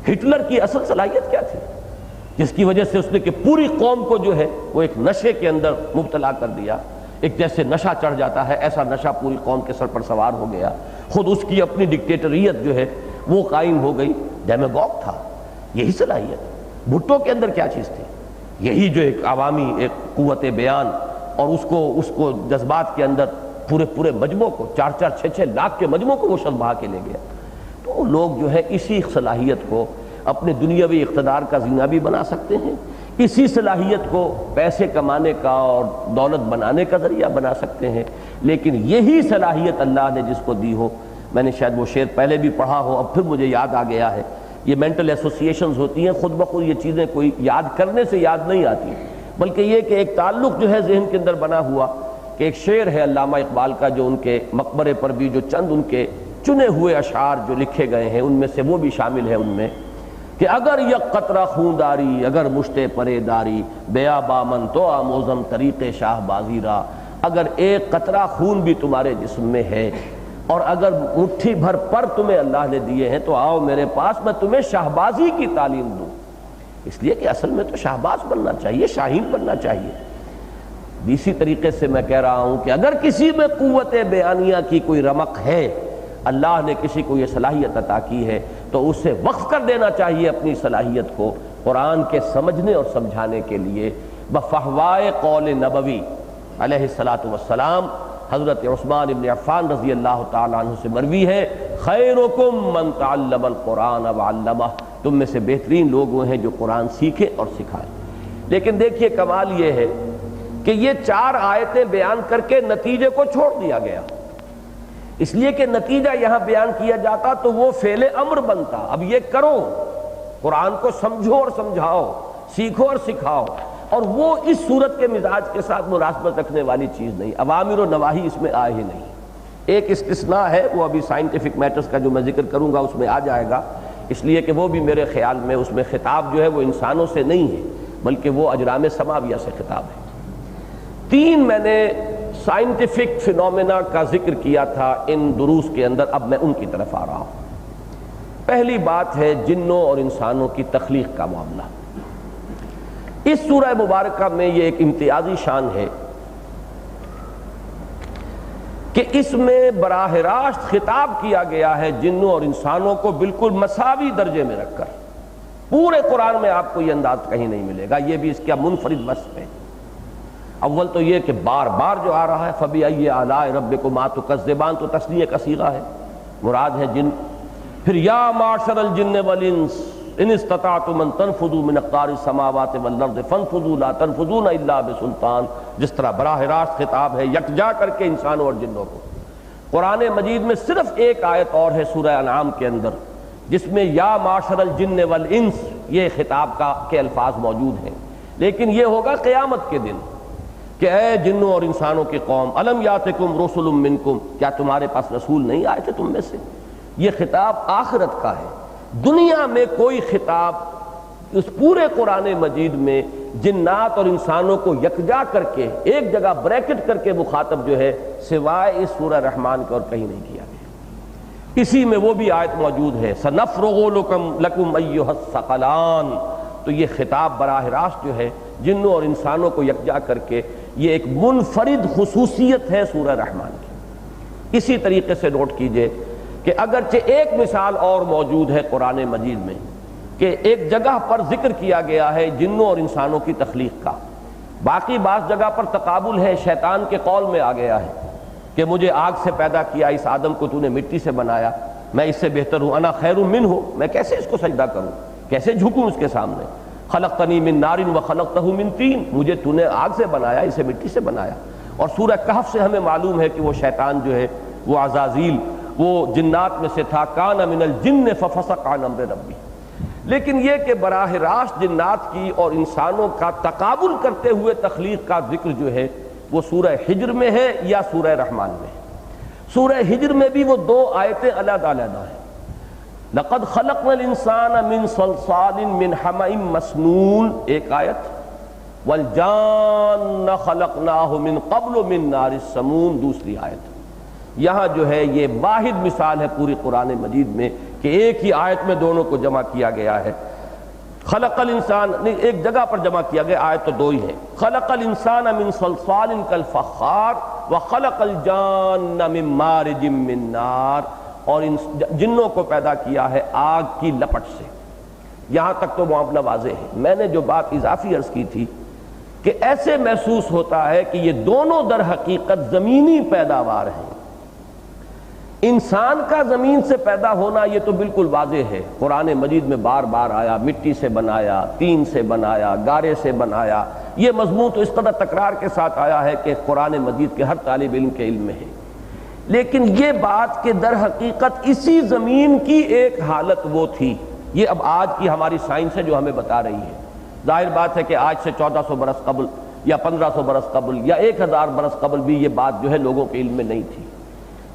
[SPEAKER 1] ہٹلر کی اصل صلاحیت کیا تھی جس کی وجہ سے اس نے کہ پوری قوم کو جو ہے وہ ایک نشے کے اندر مبتلا کر دیا، ایک جیسے نشہ چڑھ جاتا ہے ایسا نشہ پوری قوم کے سر پر سوار ہو گیا، خود اس کی اپنی ڈکٹیٹریت جو ہے وہ قائم ہو گئی۔ ڈیمیگوگ تھا، یہی صلاحیت۔ بھٹو کے اندر کیا چیز تھی؟ یہی جو ایک عوامی ایک قوت بیان، اور اس کو جذبات کے اندر پورے مجموع کو 4-4 لاکھ کے مجموع کو وہ شب بہا کے لے گیا۔ تو لوگ جو ہے اسی صلاحیت کو اپنے دنیاوی اقتدار کا زینہ بھی بنا سکتے ہیں، اسی صلاحیت کو پیسے کمانے کا اور دولت بنانے کا ذریعہ بنا سکتے ہیں۔ لیکن یہی صلاحیت اللہ نے جس کو دی ہو، میں نے شاید وہ شعر پہلے بھی پڑھا ہو، اب پھر مجھے یاد آ گیا ہے، یہ مینٹل ایسوسیشنز ہوتی ہیں، خود بخود یہ چیزیں کوئی یاد کرنے سے یاد نہیں آتی، بلکہ یہ کہ ایک تعلق جو ہے ذہن کے اندر بنا ہوا، کہ ایک شعر ہے علامہ اقبال کا جو ان کے مقبرے پر بھی جو چند ان کے چنے ہوئے اشعار جو لکھے گئے ہیں ان میں سے وہ بھی شامل ہے، ان میں کہ اگر یک قطرہ خون داری، اگر مشتے پرے داری، بیا بامن تو آموزم طریق شاہ بازی را، اگر ایک قطرہ خون بھی تمہارے جسم میں ہے اور اگر مٹھی بھر پر تمہیں اللہ نے دیے ہیں تو آؤ میرے پاس، میں تمہیں شاہبازی کی تعلیم دوں۔ اس لیے کہ اصل میں تو شاہباز بننا چاہیے، شاہین بننا چاہیے۔ اسی طریقے سے میں کہہ رہا ہوں کہ اگر کسی میں قوت بیانیہ کی کوئی رمق ہے، اللہ نے کسی کو یہ صلاحیت عطا کی ہے، تو اسے وقف کر دینا چاہیے اپنی صلاحیت کو قرآن کے سمجھنے اور سمجھانے کے لیے۔ بفہوائے قول نبوی علیہ الصلاۃ والسلام، حضرت عثمان ابن عفان رضی اللہ تعالیٰ عنہ سے مروی ہے، خیرکم من تعلم القرآن وعلمہ، تم میں سے بہترین لوگ وہ ہیں جو قرآن سیکھیں اور سکھائیں۔ لیکن دیکھیے کمال یہ ہے کہ یہ 4 آیتیں بیان کر کے نتیجے کو چھوڑ دیا گیا، اس لیے کہ نتیجہ یہاں بیان کیا جاتا تو وہ فعل امر بنتا، اب یہ کرو، قرآن کو سمجھو اور سمجھاؤ، سیکھو اور سکھاؤ، اور وہ اس صورت کے مزاج کے ساتھ مناسبت رکھنے والی چیز نہیں، اوامر و نواہی اس میں آئے ہی نہیں۔ ایک استثناء ہے، وہ ابھی سائنٹیفک میٹرز کا جو میں ذکر کروں گا اس میں آ جائے گا، اس لیے کہ وہ بھی میرے خیال میں اس میں خطاب جو ہے وہ انسانوں سے نہیں ہے بلکہ وہ اجرام سماویہ سے خطاب ہے۔ 3 میں نے سائنٹیفک فینومینا کا ذکر کیا تھا ان دروس کے اندر، اب میں ان کی طرف آ رہا ہوں۔ پہلی بات ہے جنوں اور انسانوں کی تخلیق کا معاملہ۔ اس سورہ مبارکہ میں یہ ایک امتیازی شان ہے کہ اس میں براہ راست خطاب کیا گیا ہے جنوں اور انسانوں کو بالکل مساوی درجے میں رکھ کر۔ پورے قرآن میں آپ کو یہ انداز کہیں نہیں ملے گا، یہ بھی اس کا منفرد وصف ہے۔ اول تو یہ کہ بار بار جو آ رہا ہے فَبِأَيِّ آلَاءِ رَبِّكُمَا تُكَذِّبَانِ، تو تثنیہ کا صیغہ ہے، مراد ہے جن۔ پھر یا معشر الجن والانس ان استطعتم ان تنفذوا من اقطار السماوات والارض فانفذوا لا تنفذون الا بسلطان، جس طرح براہ راست خطاب ہے یکجا کر کے انسانوں اور جنوں کو۔ قرآن مجید میں صرف ایک آیت اور ہے سورہ انعام کے اندر جس میں یا معشر الجن والانس یہ خطاب کے الفاظ موجود ہیں، لیکن یہ ہوگا قیامت کے دن کہ اے جنوں اور انسانوں کی قوم الم یاتکم رسل منکم، کیا تمہارے پاس رسول نہیں آئے تھے تم میں سے؟ یہ خطاب آخرت کا ہے۔ دنیا میں کوئی خطاب اس پورے قرآن مجید میں جنات اور انسانوں کو یکجا کر کے ایک جگہ بریکٹ کر کے مخاطب جو ہے سوائے اس سورہ رحمان کے اور کہیں نہیں کیا گیا۔ اسی میں وہ بھی آیت موجود ہے سنفرغ لکم ایھا الثقلان، تو یہ خطاب براہ راست جو ہے جنوں اور انسانوں کو یکجا کر کے یہ ایک منفرد خصوصیت ہے سورہ رحمان کی۔ اسی طریقے سے نوٹ کیجئے کہ اگرچہ ایک مثال اور موجود ہے قرآن مجید میں کہ ایک جگہ پر ذکر کیا گیا ہے جنوں اور انسانوں کی تخلیق کا، باقی بعض جگہ پر تقابل ہے، شیطان کے قول میں آ گیا ہے کہ مجھے آگ سے پیدا کیا، اس آدم کو تو نے مٹی سے بنایا، میں اس سے بہتر ہوں، انا خیر منہ، میں کیسے اس کو سجدہ کروں، کیسے جھکوں اس کے سامنے، خلقتنی من نار وخلقتہ من طین، مجھے تو نے آگ سے بنایا، اسے مٹی سے بنایا۔ اور سورہ کہف سے ہمیں معلوم ہے کہ وہ شیطان جو ہے وہ عزازیل وہ جنات میں سے تھا، کان من الجن ففسق عن امر ربی۔ لیکن یہ کہ براہ راست جنات کی اور انسانوں کا تقابل کرتے ہوئے تخلیق کا ذکر جو ہے وہ سورہ حجر میں ہے یا سورہ رحمان میں ہے۔ سورہ حجر میں بھی وہ دو آیتیں علیحدہ علیحدہ ہیں، لقد خلقنا الانسان من صلصال من حمأ مسنون ایک آیت، والجان خلقناہ من قبل من نار السموم دوسری آیت۔ یہاں جو ہے یہ واحد مثال ہے پوری قرآن مجید میں کہ ایک ہی آیت میں دونوں کو جمع کیا گیا ہے۔ خلق الانسان نہیں، ایک جگہ پر جمع کیا گیا، آیت تو دو ہی ہے، خلق الانسان من صلصال کالفخار وخلق الجان من مارج من نار، اور ان جنوں کو پیدا کیا ہے آگ کی لپٹ سے۔ یہاں تک تو معاملہ واضح ہے۔ میں نے جو بات اضافی عرض کی تھی کہ ایسے محسوس ہوتا ہے کہ یہ دونوں در حقیقت زمینی پیداوار ہیں۔ انسان کا زمین سے پیدا ہونا یہ تو بالکل واضح ہے، قرآن مجید میں بار بار آیا، مٹی سے بنایا، تین سے بنایا، گارے سے بنایا، یہ مضمون تو اس قدر تکرار کے ساتھ آیا ہے کہ قرآن مجید کے ہر طالب علم کے علم میں ہے۔ لیکن یہ بات کہ در حقیقت اسی زمین کی ایک حالت وہ تھی، یہ اب آج کی ہماری سائنس ہے جو ہمیں بتا رہی ہے۔ ظاہر بات ہے کہ آج سے 1400 برس قبل یا 1500 برس قبل یا 1000 برس قبل بھی یہ بات جو ہے لوگوں کے علم میں نہیں تھی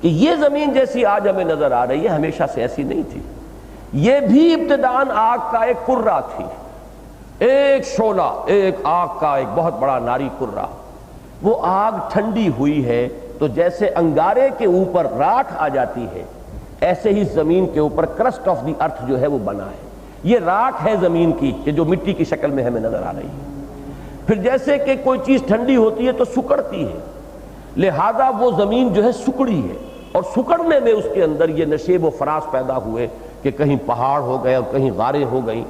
[SPEAKER 1] کہ یہ زمین جیسی آج ہمیں نظر آ رہی ہے ہمیشہ سے ایسی نہیں تھی۔ یہ بھی ابتداً آگ کا ایک کرہ تھی، ایک شعلہ، ایک آگ کا ایک بہت بڑا ناری کرہ۔ وہ آگ ٹھنڈی ہوئی ہے تو جیسے انگارے کے اوپر راکھ آ جاتی ہے ایسے ہی زمین کے اوپر کرسٹ آف دی ارتھ جو ہے وہ بنا ہے۔ یہ راکھ ہے زمین کی کہ جو مٹی کی شکل میں ہمیں نظر آ رہی ہے۔ پھر جیسے کہ کوئی چیز ٹھنڈی ہوتی ہے تو سکڑتی ہے، لہذا وہ زمین جو ہے سکڑی ہے، اور سکڑنے میں اس کے اندر یہ نشیب و فراز پیدا ہوئے کہ کہیں پہاڑ ہو گئے اور کہیں غاریں ہو گئیں۔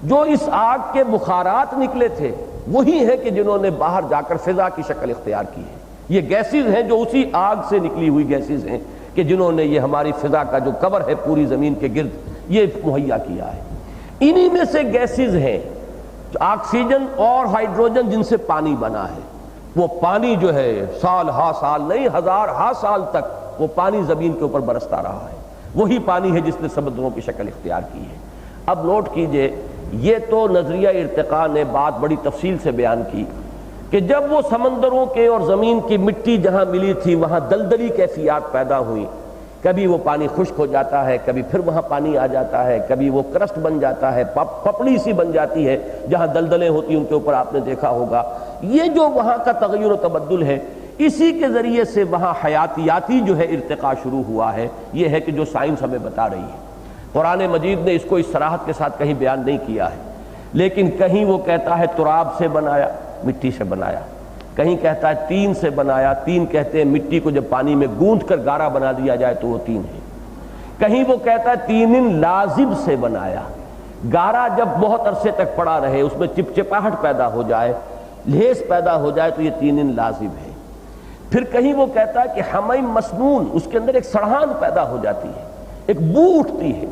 [SPEAKER 1] جو اس آگ کے بخارات نکلے تھے وہی ہیں کہ جنہوں نے باہر جا کر فضا کی شکل اختیار کی ہے۔ یہ گیسز ہیں جو اسی آگ سے نکلی ہوئی گیسز ہیں کہ جنہوں نے یہ ہماری فضا کا جو کور ہے پوری زمین کے گرد یہ مہیا کیا ہے۔ انہی میں سے گیسز ہیں آکسیجن اور ہائیڈروجن جن سے پانی بنا ہے۔ وہ پانی جو ہے سال ہا سال نہیں، ہزار ہا سال تک وہ پانی زمین کے اوپر برستا رہا ہے، وہی پانی ہے جس نے سمندروں کی شکل اختیار کی ہے۔ اب نوٹ کیجئے، یہ تو نظریہ ارتقاء نے بات بڑی تفصیل سے بیان کی کہ جب وہ سمندروں کے اور زمین کی مٹی جہاں ملی تھی وہاں دلدلی کیفیات پیدا ہوئی، کبھی وہ پانی خشک ہو جاتا ہے، کبھی پھر وہاں پانی آ جاتا ہے، کبھی وہ کرسٹ بن جاتا ہے، پپڑی سی بن جاتی ہے جہاں دلدلیں ہوتی ہیں ان کے اوپر آپ نے دیکھا ہوگا۔ یہ جو وہاں کا تغیر و تبدل ہے اسی کے ذریعے سے وہاں حیاتیاتی جو ہے ارتقاء شروع ہوا ہے۔ یہ ہے کہ جو سائنس ہمیں بتا رہی ہے۔ قرآن مجید نے اس کو اس صراحت کے ساتھ کہیں بیان نہیں کیا ہے، لیکن کہیں وہ کہتا ہے تراب سے بنایا، مٹی سے بنایا، کہیں کہتا ہے تین سے بنایا، تین کہتے ہیں مٹی کو جب پانی میں گوندھ کر گارا بنا دیا جائے تو وہ تین ہے، کہیں وہ کہتا ہے تین لازب سے بنایا، گارا جب بہت عرصے تک پڑا رہے اس میں چپچپاہٹ پیدا ہو جائے، لہس پیدا ہو جائے تو یہ تین لازب ہے۔ پھر کہیں وہ کہتا ہے کہ حمیم مسنون، اس کے اندر ایک سڑھان پیدا ہو جاتی ہے، ایک بو اٹھتی ہے،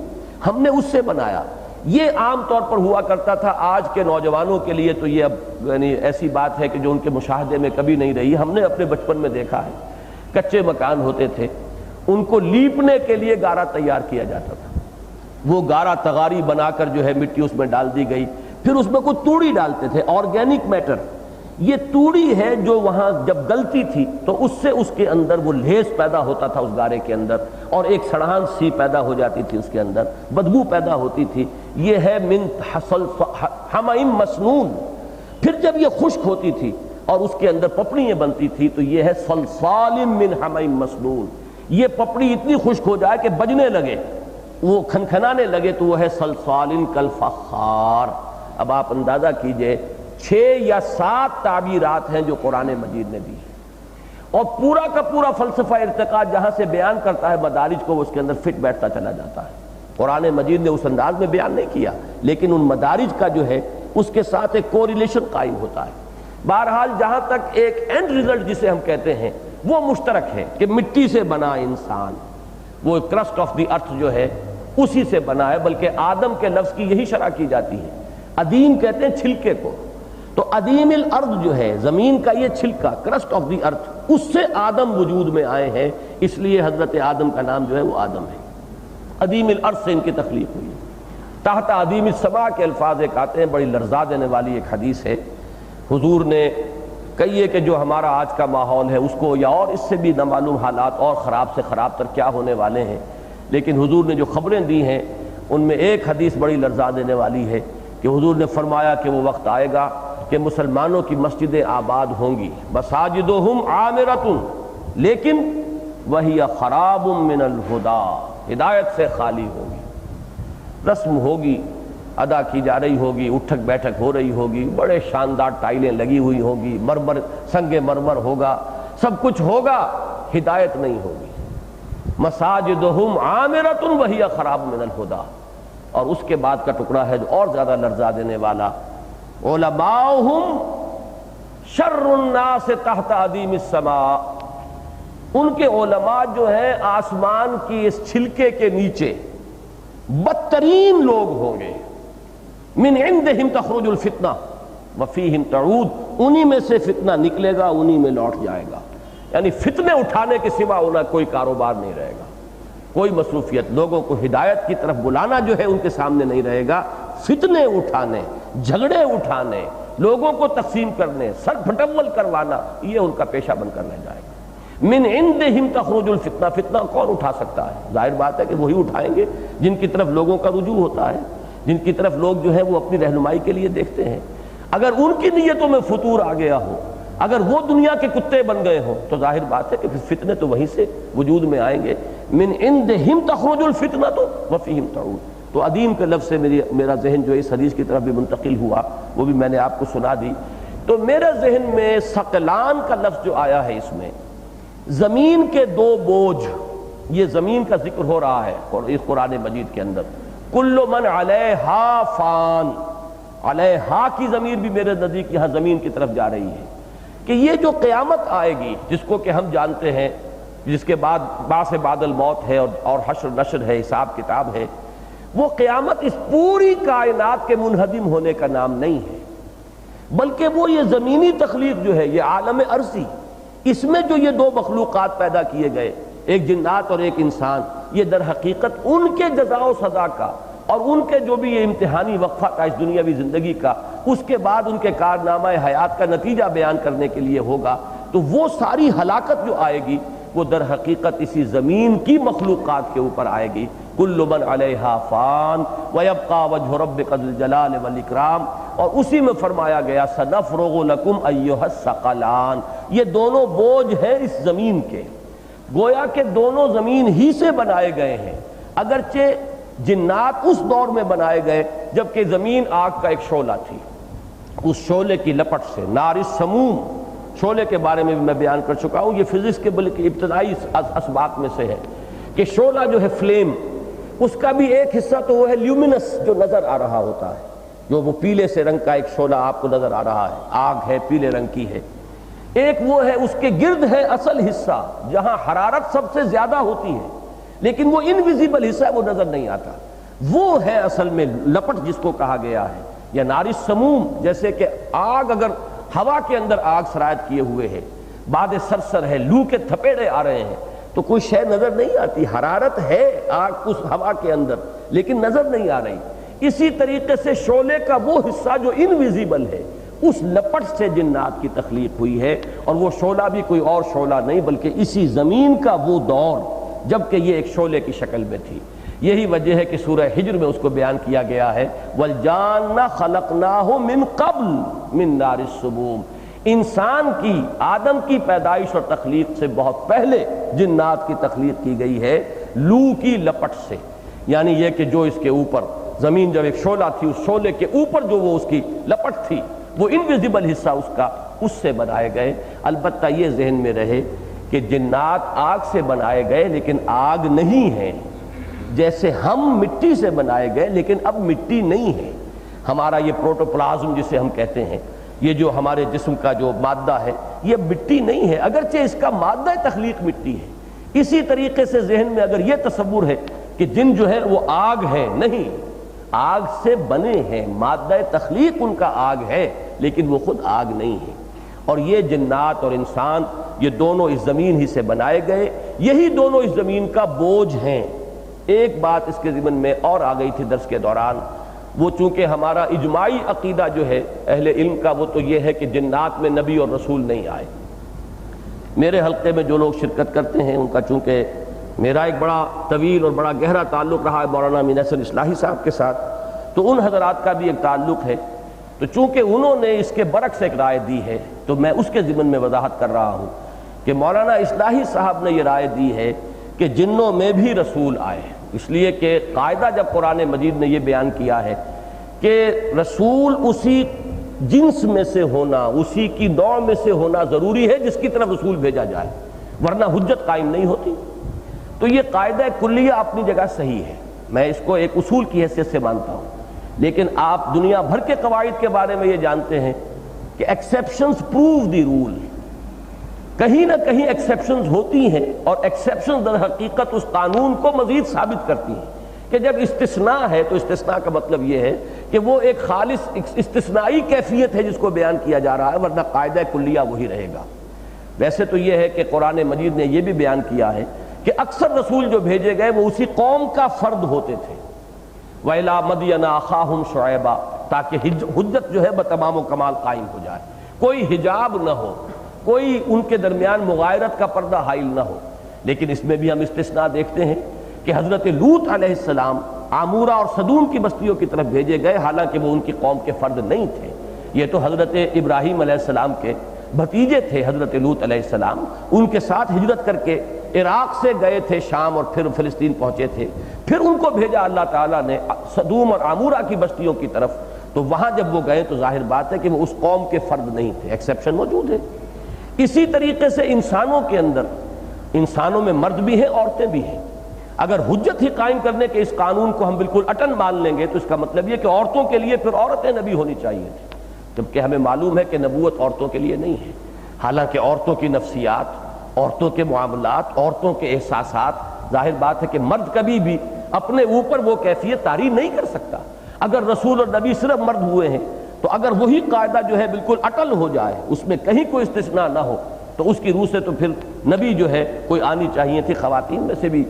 [SPEAKER 1] ہم نے اس سے بنایا۔ یہ عام طور پر ہوا کرتا تھا، آج کے نوجوانوں کے لیے تو یہ اب یعنی ایسی بات ہے کہ جو ان کے مشاہدے میں کبھی نہیں رہی۔ ہم نے اپنے بچپن میں دیکھا ہے، کچے مکان ہوتے تھے، ان کو لیپنے کے لیے گارا تیار کیا جاتا تھا، وہ گارا تغاری بنا کر جو ہے مٹی اس میں ڈال دی گئی، پھر اس میں کوئی توڑی ڈالتے تھے، آرگینک میٹر۔ یہ توڑی ہے جو وہاں جب گلتی تھی تو اس سے اس کے اندر وہ لیس پیدا ہوتا تھا اس گارے کے اندر، اور ایک سڑان سی پیدا ہو جاتی تھی، اس کے اندر بدبو پیدا ہوتی تھی۔ یہ ہے من حمیم مسنون۔ پھر جب یہ خشک ہوتی تھی اور اس کے اندر پپڑیاں بنتی تھی تو یہ ہے صلصال من حمیم مسنون۔ یہ پپڑی اتنی خشک ہو جائے کہ بجنے لگے، وہ کھنکھنانے لگے تو وہ ہے صلصال کالفخار۔ اب آپ اندازہ کیجئے 6 یا 7 تعبیرات ہیں جو قرآن مجید نے دی، اور پورا کا پورا فلسفہ ارتقاء جہاں سے بیان کرتا ہے مدارج کو، وہ اس کے اندر فٹ بیٹھتا چلا جاتا ہے۔ قرآن مجید نے اس انداز میں بیان نہیں کیا، لیکن ان مدارج کا جو ہے اس کے ساتھ ایک کوریلیشن قائم ہوتا ہے۔ بہرحال جہاں تک ایک اینڈ ریزلٹ جسے ہم کہتے ہیں وہ مشترک ہے کہ مٹی سے بنا انسان، وہ کرسٹ آف دی ارتھ جو ہے اسی سے بنا ہے، بلکہ آدم کے لفظ کی یہی شرح کی جاتی ہے۔ ادیم کہتے ہیں چھلکے کو، تو ادیم الارض جو ہے زمین کا یہ چھلکا، کرسٹ آف دی ارتھ، اس سے آدم وجود میں آئے ہیں، اس لیے حضرت آدم کا نام جو ہے وہ آدم ہے۔ ادیم الارض سے ان کی تخلیق ہوئی۔ تحت ادیم السماء کے الفاظ ایک آتے ہیں، بڑی لرزا دینے والی ایک حدیث ہے۔ حضور نے کہیے کہ جو ہمارا آج کا ماحول ہے اس کو، یا اور اس سے بھی نامعلوم حالات اور خراب سے خراب تر کیا ہونے والے ہیں، لیکن حضور نے جو خبریں دی ہیں ان میں ایک حدیث بڑی لرزا دینے والی ہے کہ حضور نے فرمایا کہ وہ وقت آئے گا کہ مسلمانوں کی مسجدیں آباد ہوں گی، مساجدہم عامرۃ لیکن وہی خراب من الہدی، ہدایت سے خالی ہوگی۔ رسم ہوگی، ادا کی جا رہی ہوگی، اٹھک بیٹھک ہو رہی ہوگی، بڑے شاندار ٹائلیں لگی ہوئی ہوگی، مرمر سنگ مرمر ہوگا، سب کچھ ہوگا، ہدایت نہیں ہوگی۔ مساجدہم عامرۃ وہی خراب من الہدی۔ اور اس کے بعد کا ٹکڑا ہے جو اور زیادہ لرزا دینے والا، علماؤہم شر الناس تحت ادیم السماء۔ ان کے علماء جو ہیں آسمان کی اس چھلکے کے نیچے بدترین لوگ ہوں گے۔ من عندہم تخرج الفتنہ وفیہم تعود، انہی میں سے فتنہ نکلے گا، انہی میں لوٹ جائے گا۔ یعنی فتنے اٹھانے کے سوا انہیں کوئی کاروبار نہیں رہے گا، کوئی مصروفیت، لوگوں کو ہدایت کی طرف بلانا جو ہے ان کے سامنے نہیں رہے گا، فتنے اٹھانے، جھگڑے اٹھانے، لوگوں کو تقسیم کرنے، سر پھٹول کروانا، یہ ان کا پیشہ بن کر رہ جائے گا۔ من عندہم تخرج الفتنہ، فتنہ کون اٹھا سکتا ہے؟ ظاہر بات ہے کہ وہی اٹھائیں گے جن کی طرف لوگوں کا رجوع ہوتا ہے، جن کی طرف لوگ جو ہے وہ اپنی رہنمائی کے لیے دیکھتے ہیں۔ اگر ان کی نیتوں میں فتور آ گیا ہو، اگر وہ دنیا کے کتے بن گئے ہوں، تو ظاہر بات ہے کہ پھر فتنے تو وہیں سے وجود میں آئیں گے۔ من عندہم تخرج الفتنہ وفیہم تعود۔ تو ادیم کے لفظ سے میرا ذہن جو اس حدیث کی طرف بھی منتقل ہوا، وہ بھی میں نے آپ کو سنا دی۔ تو میرے ذہن میں ثقلان کا لفظ جو آیا ہے، اس میں زمین کے 2 بوجھ، یہ زمین کا ذکر ہو رہا ہے اس قرآن مجید کے اندر۔ کل من علیہا فان، علیہا کی ضمیر بھی میرے نزدیک یہاں زمین کی طرف جا رہی ہے کہ یہ جو قیامت آئے گی، جس کو کہ ہم جانتے ہیں، جس کے بعد بعث بعد الموت ہے اور حشر نشر ہے، حساب کتاب ہے، وہ قیامت اس پوری کائنات کے منہدم ہونے کا نام نہیں ہے، بلکہ وہ یہ زمینی تخلیق جو ہے، یہ عالم ارضی، اس میں جو یہ 2 مخلوقات پیدا کیے گئے، ایک جنات اور ایک انسان، یہ در حقیقت ان کے جزا و سزا کا اور ان کے جو بھی یہ امتحانی وقفہ تھا اس دنیاوی زندگی کا، اس کے بعد ان کے کارنامہ حیات کا نتیجہ بیان کرنے کے لیے ہوگا۔ تو وہ ساری ہلاکت جو آئے گی وہ در حقیقت اسی زمین کی مخلوقات کے اوپر آئے گی۔ کل من علیہا فان ویبقى وجہ ربک ذو الجلال والاکرام، اور اسی میں فرمایا گیا سنفرغ لکم ایھا الثقلان۔ یہ دونوں بوجھ ہیں اس زمین کے، گویا کہ دونوں زمین ہی سے بنائے گئے ہیں، اگرچہ جنات اس دور میں بنائے گئے جبکہ زمین آگ کا ایک شعلہ تھی، اس شعلے کی لپٹ سے، نار السموم، شعلے کے بارے میں بھی میں بیان کر چکا ہوں، یہ فزکس کے بلکہ ابتدائی اسباق میں سے ہے کہ شعلہ جو ہے فلیم، اس کا بھی ایک حصہ تو وہ ہے لیومینس جو نظر آ رہا ہوتا ہے، جو وہ پیلے سے رنگ کا ایک شعلہ آپ کو نظر آ رہا ہے، آگ ہے، پیلے رنگ کی ہے۔ ایک وہ ہے اس کے گرد ہے اصل حصہ جہاں حرارت سب سے زیادہ ہوتی ہے، لیکن وہ انویزیبل حصہ ہے وہ نظر نہیں آتا، وہ ہے اصل میں لپٹ جس کو کہا گیا ہے، یا نار السموم، جیسے کہ آگ اگر ہوا کے اندر آگ سرایت کیے ہوئے ہے، باد سرسر ہے، لو کے تھپیڑے آ رہے ہیں تو کوئی شے نظر نہیں آتی، حرارت ہے آگ اس ہوا کے اندر لیکن نظر نہیں آ رہی۔ اسی طریقے سے شعلے کا وہ حصہ جو انویزیبل ہے، اس لپٹ سے جنات کی تخلیق ہوئی ہے، اور وہ شعلہ بھی کوئی اور شعلہ نہیں بلکہ اسی زمین کا وہ دور جبکہ یہ ایک شعلے کی شکل میں تھی۔ یہی وجہ ہے کہ سورہ حجر میں اس کو بیان کیا گیا ہے وَالْجَانَّ خَلَقْنَاهُ مِن قَبْلُ مِن نَارِ السُّمُومِ، انسان کی، آدم کی پیدائش اور تخلیق سے بہت پہلے جنات کی تخلیق کی گئی ہے لو کی لپٹ سے، یعنی یہ کہ جو اس کے اوپر زمین جب ایک شعلہ تھی، اس شعلے کے اوپر جو وہ اس کی لپٹ تھی، وہ انویزیبل حصہ اس کا، اس سے بنائے گئے۔ البتہ یہ ذہن میں رہے کہ جنات آگ سے بنائے گئے لیکن آگ نہیں ہے، جیسے ہم مٹی سے بنائے گئے لیکن اب مٹی نہیں ہے۔ ہمارا یہ پروٹوپلازم جسے ہم کہتے ہیں، یہ جو ہمارے جسم کا جو مادہ ہے یہ مٹی نہیں ہے، اگرچہ اس کا مادہ تخلیق مٹی ہے۔ اسی طریقے سے ذہن میں اگر یہ تصور ہے کہ جن جو ہے وہ آگ ہے، نہیں، آگ سے بنے ہیں، مادہ تخلیق ان کا آگ ہے لیکن وہ خود آگ نہیں ہے۔ اور یہ جنات اور انسان یہ دونوں اس زمین ہی سے بنائے گئے، یہی دونوں اس زمین کا بوجھ ہیں۔ ایک بات اس کے ضمن میں اور آ گئی تھی درس کے دوران، وہ چونکہ ہمارا اجماعی عقیدہ جو ہے اہل علم کا وہ تو یہ ہے کہ جنات میں نبی اور رسول نہیں آئے۔ میرے حلقے میں جو لوگ شرکت کرتے ہیں ان کا چونکہ میرا ایک بڑا طویل اور بڑا گہرا تعلق رہا ہے مولانا امین احسن اصلاحی صاحب کے ساتھ، تو ان حضرات کا بھی ایک تعلق ہے، تو چونکہ انہوں نے اس کے برعکس ایک رائے دی ہے تو میں اس کے ضمن میں وضاحت کر رہا ہوں کہ مولانا اصلاحی صاحب نے یہ رائے دی ہے کہ جنوں میں بھی رسول آئے، اس لیے کہ قاعدہ جب قرآن مجید نے یہ بیان کیا ہے کہ رسول اسی جنس میں سے ہونا، اسی کی نوع میں سے ہونا ضروری ہے جس کی طرف رسول بھیجا جائے، ورنہ حجت قائم نہیں ہوتی، تو یہ قاعدہ کلیہ اپنی جگہ صحیح ہے، میں اس کو ایک اصول کی حیثیت سے مانتا ہوں، لیکن آپ دنیا بھر کے قواعد کے بارے میں یہ جانتے ہیں کہ ایکسیپشنز پروو دی رول، کہیں نہ کہیں ایکسیپشنز ہوتی ہیں، اور ایکسیپشنز در حقیقت اس قانون کو مزید ثابت کرتی ہیں کہ جب استثناء ہے تو استثناء کا مطلب یہ ہے کہ وہ ایک خالص استثنائی کیفیت ہے جس کو بیان کیا جا رہا ہے، ورنہ قاعدہ کلیہ وہی رہے گا۔ ویسے تو یہ ہے کہ قرآن مجید نے یہ بھی بیان کیا ہے کہ اکثر رسول جو بھیجے گئے وہ اسی قوم کا فرد ہوتے تھے، وَإِلَىٰ مَدْيَنَ أَخَاهُمْ شُعَيْبًا، تاکہ حجت جو ہے بتمام و کمال قائم ہو جائے، کوئی حجاب نہ ہو، کوئی ان کے درمیان مغایرت کا پردہ حائل نہ ہو۔ لیکن اس میں بھی ہم استثناء دیکھتے ہیں کہ حضرت لوط علیہ السلام عامورہ اور صدوم کی بستیوں کی طرف بھیجے گئے، حالانکہ وہ ان کی قوم کے فرد نہیں تھے، یہ تو حضرت ابراہیم علیہ السلام کے بھتیجے تھے حضرت لوط علیہ السلام، ان کے ساتھ ہجرت کر کے عراق سے گئے تھے شام اور پھر فلسطین پہنچے تھے، پھر ان کو بھیجا اللہ تعالیٰ نے صدوم اور عامورہ کی بستیوں کی طرف، تو وہاں جب وہ گئے تو ظاہر بات ہے کہ وہ اس قوم کے فرد نہیں تھے، ایکسیپشن موجود ہے۔ اسی طریقے سے انسانوں کے اندر، انسانوں میں مرد بھی ہیں عورتیں بھی ہیں، اگر حجت ہی قائم کرنے کے اس قانون کو ہم بالکل اٹل مان لیں گے تو اس کا مطلب یہ کہ عورتوں کے لیے پھر عورتیں نبی ہونی چاہیے تھی، جبکہ ہمیں معلوم ہے کہ نبوت عورتوں کے لیے نہیں ہے، حالانکہ عورتوں کی نفسیات، عورتوں کے معاملات، عورتوں کے احساسات، ظاہر بات ہے کہ مرد کبھی بھی اپنے اوپر وہ کیفیت طاری نہیں کر سکتا۔ اگر رسول اور نبی صرف مرد ہوئے ہیں تو اگر وہی قاعدہ جو ہے بالکل اٹل ہو جائے، اس میں کہیں کوئی استثناء نہ ہو، تو اس کی روح سے تو پھر نبی جو ہے کوئی آنی چاہیے تھی، خواتین میں سے بھی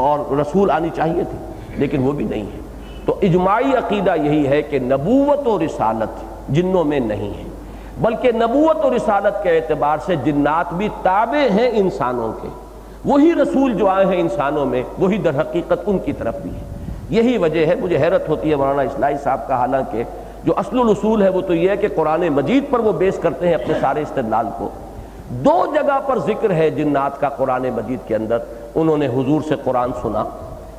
[SPEAKER 1] اور رسول آنی چاہیے تھی، لیکن وہ بھی نہیں ہے۔ تو اجماعی عقیدہ یہی ہے کہ نبوت و رسالت جنوں میں نہیں ہے، بلکہ نبوت و رسالت کے اعتبار سے جنات بھی تابع ہیں انسانوں کے، وہی رسول جو آئے ہیں انسانوں میں وہی در حقیقت ان کی طرف بھی ہے۔ یہی وجہ ہے، مجھے حیرت ہوتی ہے مولانا اصلاحی صاحب کا، حالانکہ جو اصل الاصول ہے وہ تو یہ ہے کہ قرآن مجید پر وہ بیس کرتے ہیں اپنے سارے استدلال کو۔ دو جگہ پر ذکر ہے جنات کا قرآن مجید کے اندر، انہوں نے حضور سے قرآن سنا،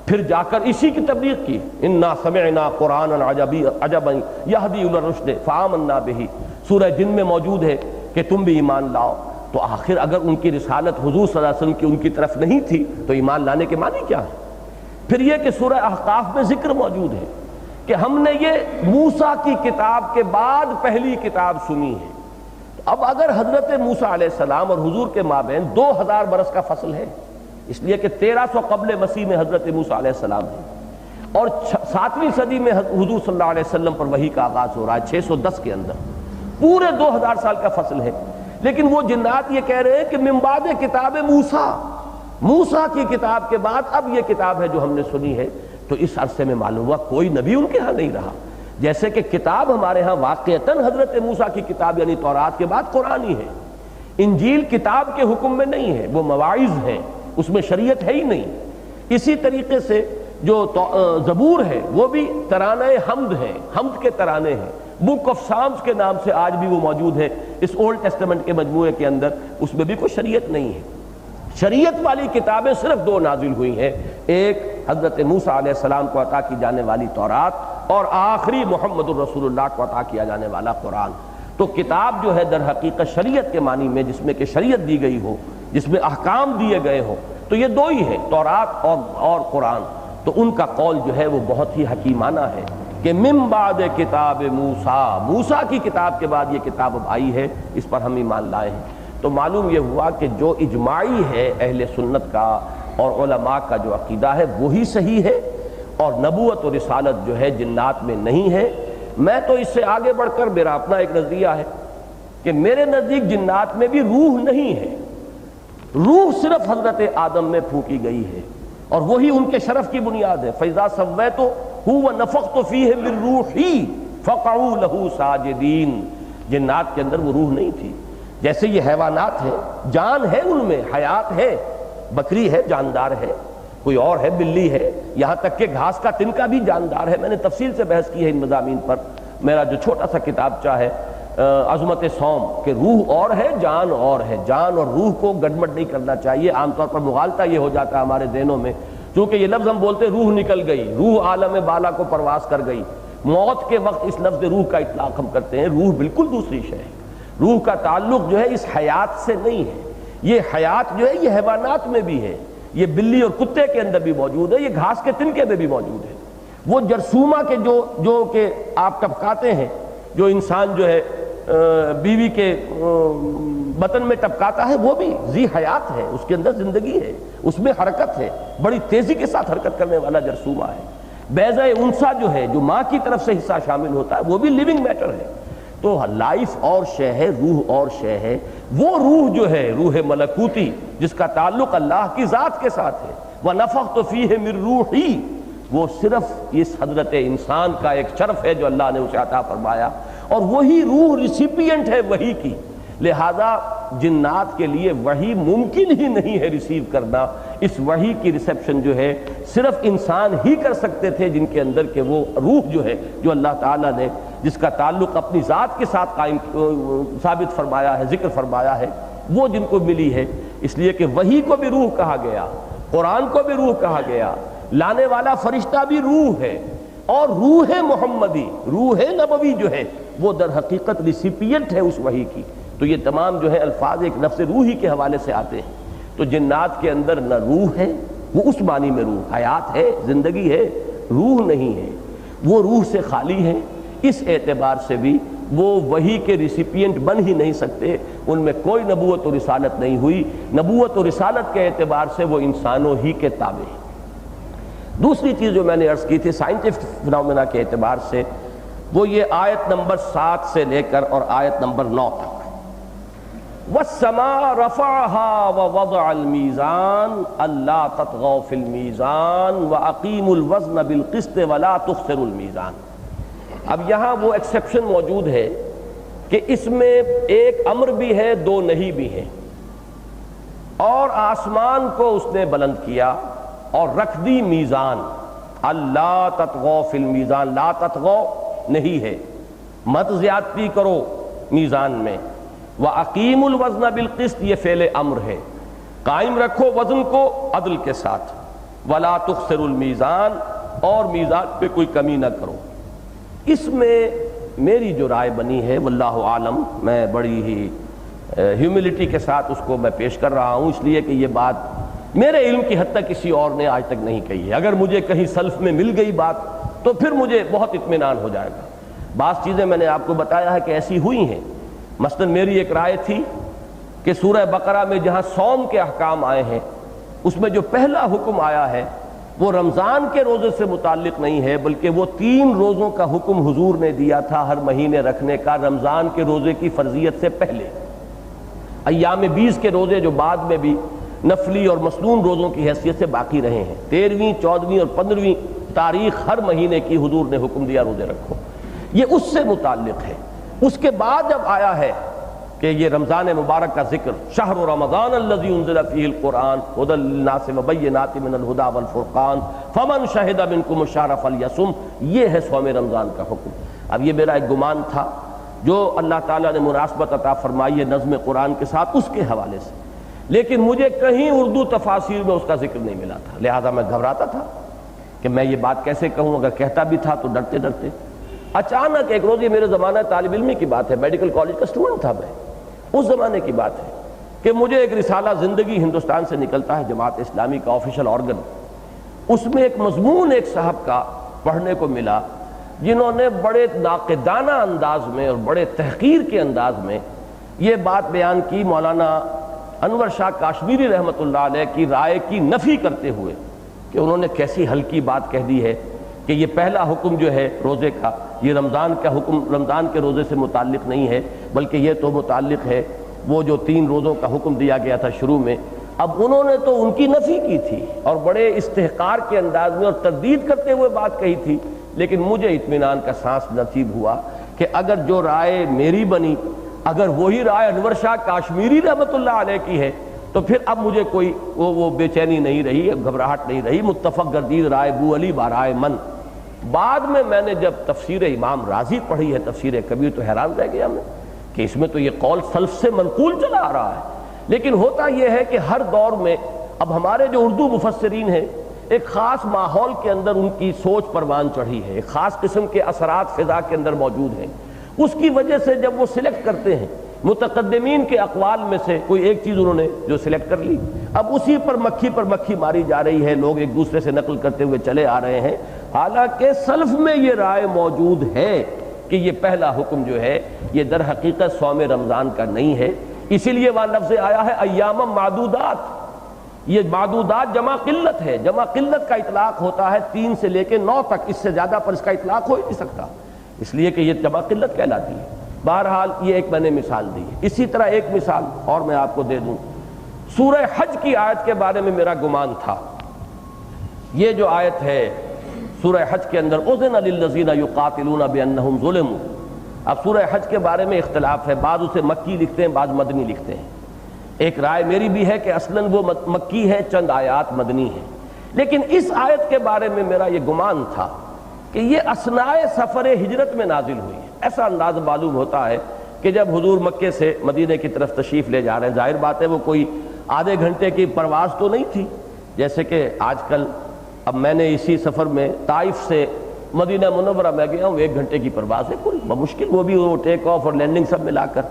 [SPEAKER 1] پھر جا کر اسی کی تبلیغ کی، انا سمعنا قرآنا عجبا یہدی الی الرشد فآمنا بہ، سورہ جن میں موجود ہے کہ تم بھی ایمان لاؤ۔ تو آخر اگر ان کی رسالت حضور صلی اللہ علیہ وسلم کی ان کی طرف نہیں تھی تو ایمان لانے کے معنی کیا ہے؟ پھر یہ کہ سورہ احقاف میں ذکر موجود ہے کہ ہم نے یہ موسیٰ کی کتاب کے بعد پہلی کتاب سنی ہے۔ اب اگر حضرت موسیٰ علیہ السلام اور حضور کے مابین 2000 برس کا فصل ہے، اس لیے کہ 1300 قبل مسیح میں حضرت موسیٰ علیہ السلام ہے اور 7ویں صدی میں حضور صلی اللہ علیہ وسلم پر وحی کا آغاز ہو رہا ہے 610 کے اندر، پورے 2000 سال کا فصل ہے۔ لیکن وہ جنات یہ کہہ رہے ہیں کہ من بعد کتاب موسیٰ کی کتاب کے بعد اب یہ کتاب ہے جو ہم نے سنی ہے۔ تو اس عرصے میں معلوم ہوا کوئی نبی ان کے ہاں نہیں رہا، جیسے کہ کتاب ہمارے ہاں واقعتاً حضرت موسیٰ کی کتاب یعنی تورات کے بعد قرآن ہی ہے۔ انجیل کتاب کے حکم میں نہیں ہے، وہ مواعظ ہیں، اس میں شریعت ہے ہی نہیں۔ اسی طریقے سے جو زبور ہے وہ بھی ترانہ حمد ہے، حمد کے ترانے ہیں۔ بک آف سامز کے نام سے آج بھی وہ موجود ہے اس اولڈ ٹیسٹمنٹ کے مجموعے کے اندر، اس میں بھی کوئی شریعت نہیں ہے۔ شریعت والی کتابیں صرف 2 نازل ہوئی ہیں، ایک حضرت موسیٰ علیہ السلام کو عطا کی جانے والی تورات اور آخری محمد الرسول اللہ کو عطا کیا جانے والا قرآن۔ تو کتاب جو ہے در حقیقت شریعت کے معنی میں، جس میں کہ شریعت دی گئی ہو، جس میں احکام دیے گئے ہوں، تو یہ 2 ہی ہیں، تورات اور قرآن۔ تو ان کا قول جو ہے وہ بہت ہی حکیمانہ ہے کہ من بعد کتاب موسیٰ کی کتاب کے بعد یہ کتاب اب آئی ہے، اس پر ہم ایمان لائے ہیں۔ تو معلوم یہ ہوا کہ جو اجماعی ہے اہل سنت کا اور علماء کا جو عقیدہ ہے وہی صحیح ہے، اور نبوت و رسالت جو ہے جنات میں نہیں ہے۔ میں تو اس سے آگے بڑھ کر میرا اپنا ایک نظریہ ہے کہ میرے نزدیک جنات میں بھی روح نہیں ہے، روح صرف حضرت آدم میں پھونکی گئی ہے، اور وہی ان کے شرف کی بنیاد ہے۔ فَإِذَا سَوَّيْتُهُ وَنَفَخْتُ فِيهِ مِن رُوحِي فَقَعُوا لَهُ سَاجِدِينَ۔ جنات کے اندر وہ روح نہیں تھی، جیسے یہ حیوانات ہیں، جان ہے ان میں، حیات ہے، بکری ہے جاندار ہے، کوئی اور ہے بلی ہے، یہاں تک کہ گھاس کا تنکا بھی جاندار ہے۔ میں نے تفصیل سے بحث کی ہے ان مضامین پر، میرا جو چھوٹا سا کتابچہ ہے عظمت سوم، کہ روح اور ہے جان اور ہے، جان اور روح کو گڈمڈ نہیں کرنا چاہیے۔ عام طور پر مغالطہ یہ ہو جاتا ہے ہمارے ذہنوں میں، چونکہ یہ لفظ ہم بولتے روح نکل گئی، روح عالم بالا کو پرواز کر گئی، موت کے وقت اس لفظ روح کا اطلاق ہم کرتے ہیں۔ روح بالکل دوسری شے ہے، روح کا تعلق جو ہے اس حیات سے نہیں ہے۔ یہ حیات جو ہے یہ حیوانات میں بھی ہے، یہ بلی اور کتے کے اندر بھی موجود ہے، یہ گھاس کے تنکے میں بھی موجود ہے۔ وہ جرثومہ کے جو کہ آپ ٹپکاتے ہیں، جو انسان جو ہے بیوی کے بطن میں ٹپکاتا ہے، وہ بھی ذی حیات ہے، اس کے اندر زندگی ہے، اس میں حرکت ہے، بڑی تیزی کے ساتھ حرکت کرنے والا جرثومہ ہے۔ بیضہ انثیٰ جو ہے، جو ماں کی طرف سے حصہ شامل ہوتا ہے، وہ بھی لیونگ میٹر ہے۔ تو لائف اور شے ہے، روح اور شے ہے۔ وہ روح جو ہے روح ملکوتی، جس کا تعلق اللہ کی ذات کے ساتھ ہے، وَنَفَخْتُ فِيهِ مِن رُوحِي، وہ صرف اس حضرت انسان کا ایک شرف ہے جو اللہ نے اسے عطا فرمایا، اور وہی روح ریسیپینٹ ہے وحی کی۔ لہذا جنات کے لیے وحی ممکن ہی نہیں ہے ریسیو کرنا۔ اس وحی کی ریسیپشن جو ہے صرف انسان ہی کر سکتے تھے، جن کے اندر کہ وہ روح جو ہے، جو اللہ تعالیٰ نے جس کا تعلق اپنی ذات کے ساتھ قائم ثابت فرمایا ہے، ذکر فرمایا ہے، وہ جن کو ملی ہے۔ اس لیے کہ وحی کو بھی روح کہا گیا، قرآن کو بھی روح کہا گیا، لانے والا فرشتہ بھی روح ہے، اور روح محمدی، روح نبوی جو ہے وہ در حقیقت ریسیپینٹ ہے اس وحی کی۔ تو یہ تمام جو ہے الفاظ ایک لفظ روحی کے حوالے سے آتے ہیں۔ تو جنات کے اندر نہ روح ہے، وہ اس معنی میں روح، حیات ہے، زندگی ہے، روح نہیں ہے، وہ روح سے خالی ہے۔ اس اعتبار سے بھی وہ وحی کے ریسیپینٹ بن ہی نہیں سکتے، ان میں کوئی نبوت و رسالت نہیں ہوئی۔ نبوت و رسالت کے اعتبار سے وہ انسانوں ہی کے تابع ہیں۔ دوسری چیز جو میں نے عرض کی تھی سائنٹفک فنومینا کے اعتبار سے، وہ یہ آیت نمبر 7 سے لے کر اور آیت نمبر 9 تک، وَالسَّمَاءَ رَفَعَهَا وَوَضَعَ الْمِيزَانَ أَلَّا تَطْغَوْا فِي الْمِيزَانِ وَأَقِيمُوا الْوَزْنَ بِالْقِسْطِ وَلَا تُخْسِرُوا الْمِيزَانَ۔ اب یہاں وہ ایکسیپشن موجود ہے کہ اس میں ایک امر بھی ہے، 2 نہیں بھی ہیں۔ اور آسمان کو اس نے بلند کیا اور رکھ دی میزان، اللہ تطغوا فی المیزان، لا تطغوا نہیں ہے، مت زیادتی کرو میزان میں۔ وَأَقِيمُوا الْوَزْنَ بِالْقِسْطِ، یہ فعل امر ہے، قائم رکھو وزن کو عدل کے ساتھ، وَلَا تُخْسِرُوا الْمِيزَانَ، اور میزان پہ کوئی کمی نہ کرو۔ اس میں میری جو رائے بنی ہے واللہ عالم، میں بڑی ہی ہیوملٹی کے ساتھ اس کو میں پیش کر رہا ہوں، اس لیے کہ یہ بات میرے علم کی حد تک کسی اور نے آج تک نہیں کہی ہے۔ اگر مجھے کہیں سلف میں مل گئی بات تو پھر مجھے بہت اطمینان ہو جائے گا۔ بعض چیزیں میں نے آپ کو بتایا ہے کہ ایسی ہوئی ہیں۔ مثلا میری ایک رائے تھی کہ سورہ بقرہ میں جہاں صوم کے احکام آئے ہیں اس میں جو پہلا حکم آیا ہے وہ رمضان کے روزے سے متعلق نہیں ہے، بلکہ وہ 3 روزوں کا حکم حضور نے دیا تھا ہر مہینے رکھنے کا، رمضان کے روزے کی فرضیت سے پہلے۔ ایام 20 کے روزے جو بعد میں بھی نفلی اور مسنون روزوں کی حیثیت سے باقی رہے ہیں، 13ویں 14ویں اور 15ویں تاریخ ہر مہینے کی حضور نے حکم دیا روزے رکھو، یہ اس سے متعلق ہے۔ اس کے بعد جب آیا ہے کہ یہ رمضان مبارک کا ذکر، شہر رمضان الذی انزل فیہ القرآن ھدی للناس وبینات من الھدی والفرقان فمن شہد منکم الشہر فلیصم، یہ ہے صوم رمضان کا حکم۔ اب یہ میرا ایک گمان تھا جو اللہ تعالیٰ نے مناسبت عطا فرمائی ہے نظم قرآن کے ساتھ، اس کے حوالے سے، لیکن مجھے کہیں اردو تفاسیر میں اس کا ذکر نہیں ملا تھا، لہذا میں گھبراتا تھا کہ میں یہ بات کیسے کہوں، اگر کہتا بھی تھا تو ڈرتے ڈرتے۔ اچانک ایک روز، یہ میرے زمانہ طالب علمی کی بات ہے، میڈیکل کالج کا اسٹوڈنٹ تھا میں، اس زمانے کی بات ہے کہ مجھے ایک رسالہ زندگی ہندوستان سے نکلتا ہے، جماعت اسلامی کا آفیشل آرگن، اس میں ایک مضمون ایک صاحب کا پڑھنے کو ملا جنہوں نے بڑے ناقدانہ انداز میں اور بڑے تحقیر کے انداز میں یہ بات بیان کی مولانا انور شاہ کاشمیری رحمۃ اللہ علیہ کی رائے کی نفی کرتے ہوئے، کہ انہوں نے کیسی ہلکی بات کہہ دی ہے کہ یہ پہلا حکم جو ہے روزے کا، یہ رمضان کا حکم رمضان کے روزے سے متعلق نہیں ہے، بلکہ یہ تو متعلق ہے وہ جو 3 روزوں کا حکم دیا گیا تھا شروع میں۔ اب انہوں نے تو ان کی نفی کی تھی اور بڑے استحقار کے انداز میں اور تردید کرتے ہوئے بات کہی تھی، لیکن مجھے اطمینان کا سانس نصیب ہوا کہ اگر جو رائے میری بنی، اگر وہی رائے انور شاہ کاشمیری رحمۃ اللہ علیہ کی ہے، تو پھر اب مجھے کوئی وہ بے چینی نہیں رہی، گھبراہٹ نہیں رہی، متفق گردید رائے بو علی برائے من۔ بعد میں نے جب تفسیر امام رازی پڑھی ہے، تفسیر کبیر، تو حیران رہ گیا میں کہ اس میں تو یہ قول سلف سے منقول چلا آ رہا ہے، لیکن ہوتا یہ ہے کہ ہر دور میں اب ہمارے جو اردو مفسرین ہیں ایک خاص ماحول کے اندر ان کی سوچ پروان چڑھی ہے، ایک خاص قسم کے اثرات فضا کے اندر موجود ہیں، اس کی وجہ سے جب وہ سلیکٹ کرتے ہیں متقدمین کے اقوال میں سے کوئی ایک چیز انہوں نے جو سلیکٹ کر لی، اب اسی پر مکھی ماری جا رہی ہے، لوگ ایک دوسرے سے نقل کرتے ہوئے چلے آ رہے ہیں، حالانکہ سلف میں یہ رائے موجود ہے کہ یہ پہلا حکم جو ہے یہ در حقیقت صوم رمضان کا نہیں ہے۔ اسی لیے وہاں لفظ آیا ہے ایام معدودات، یہ معدودات جمع قلت ہے، جمع قلت کا اطلاق ہوتا ہے 3 سے لے کے 9 تک، اس سے زیادہ پر اس کا اطلاق ہو ہی نہیں سکتا، اس لیے کہ یہ جمع قلت کہلاتی ہے۔ بہرحال یہ ایک میں نے مثال دی ہے۔ اسی طرح ایک مثال اور میں آپ کو دے دوں، سورہ حج کی آیت کے بارے میں میرا گمان تھا، یہ جو آیت ہے سورہ حج کے اندر اذن للذین یقاتلون بانہم ظلموا، اب سورہ حج کے بارے میں اختلاف ہے، بعض اسے مکی لکھتے ہیں، بعض مدنی لکھتے ہیں، ایک رائے میری بھی ہے کہ اصلاً وہ مکی ہے، چند آیات مدنی ہیں، لیکن اس آیت کے بارے میں میرا یہ گمان تھا کہ یہ اثناء سفر ہجرت میں نازل ہوئی ہے۔ ایسا انداز معلوم ہوتا ہے کہ جب حضور مکے سے مدینے کی طرف تشریف لے جا رہے ہیں، ظاہر بات ہے وہ کوئی آدھے گھنٹے کی پرواز تو نہیں تھی جیسے کہ آج کل، اب میں نے اسی سفر میں طائف سے مدینہ منورہ میں گیا ہوں، 1 گھنٹے کی پرواز ہے، کوئی بمشکل، وہ بھی وہ ٹیک آف اور لینڈنگ سب ملا کر،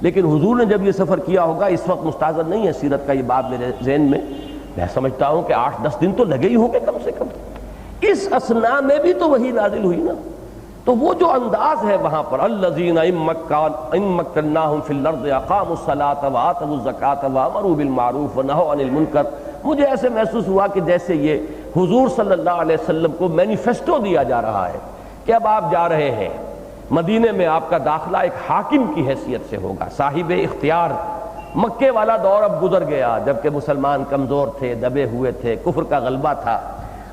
[SPEAKER 1] لیکن حضور نے جب یہ سفر کیا ہوگا، اس وقت مستحضر نہیں ہے سیرت کا یہ بات میرے ذہن میں سمجھتا ہوں کہ 8-10 دن تو لگے ہی ہوں گے کم سے کم، اس اثناء میں بھی تو وہی نازل ہوئی نا، تو وہ جو انداز ہے وہاں پر الذین ان مکناہم فی الارض اقاموا الصلاۃ وآتوا الزکاۃ وامروا بالمعروف ونہوا عن المنکر، مجھے ایسے محسوس ہوا کہ جیسے یہ حضور صلی اللہ علیہ وسلم کو مینیفیسٹو دیا جا رہا ہے کہ اب آپ جا رہے ہیں مدینے میں، آپ کا داخلہ ایک حاکم کی حیثیت سے ہوگا، صاحب اختیار۔ مکے والا دور اب گزر گیا جبکہ مسلمان کمزور تھے، دبے ہوئے تھے، کفر کا غلبہ تھا،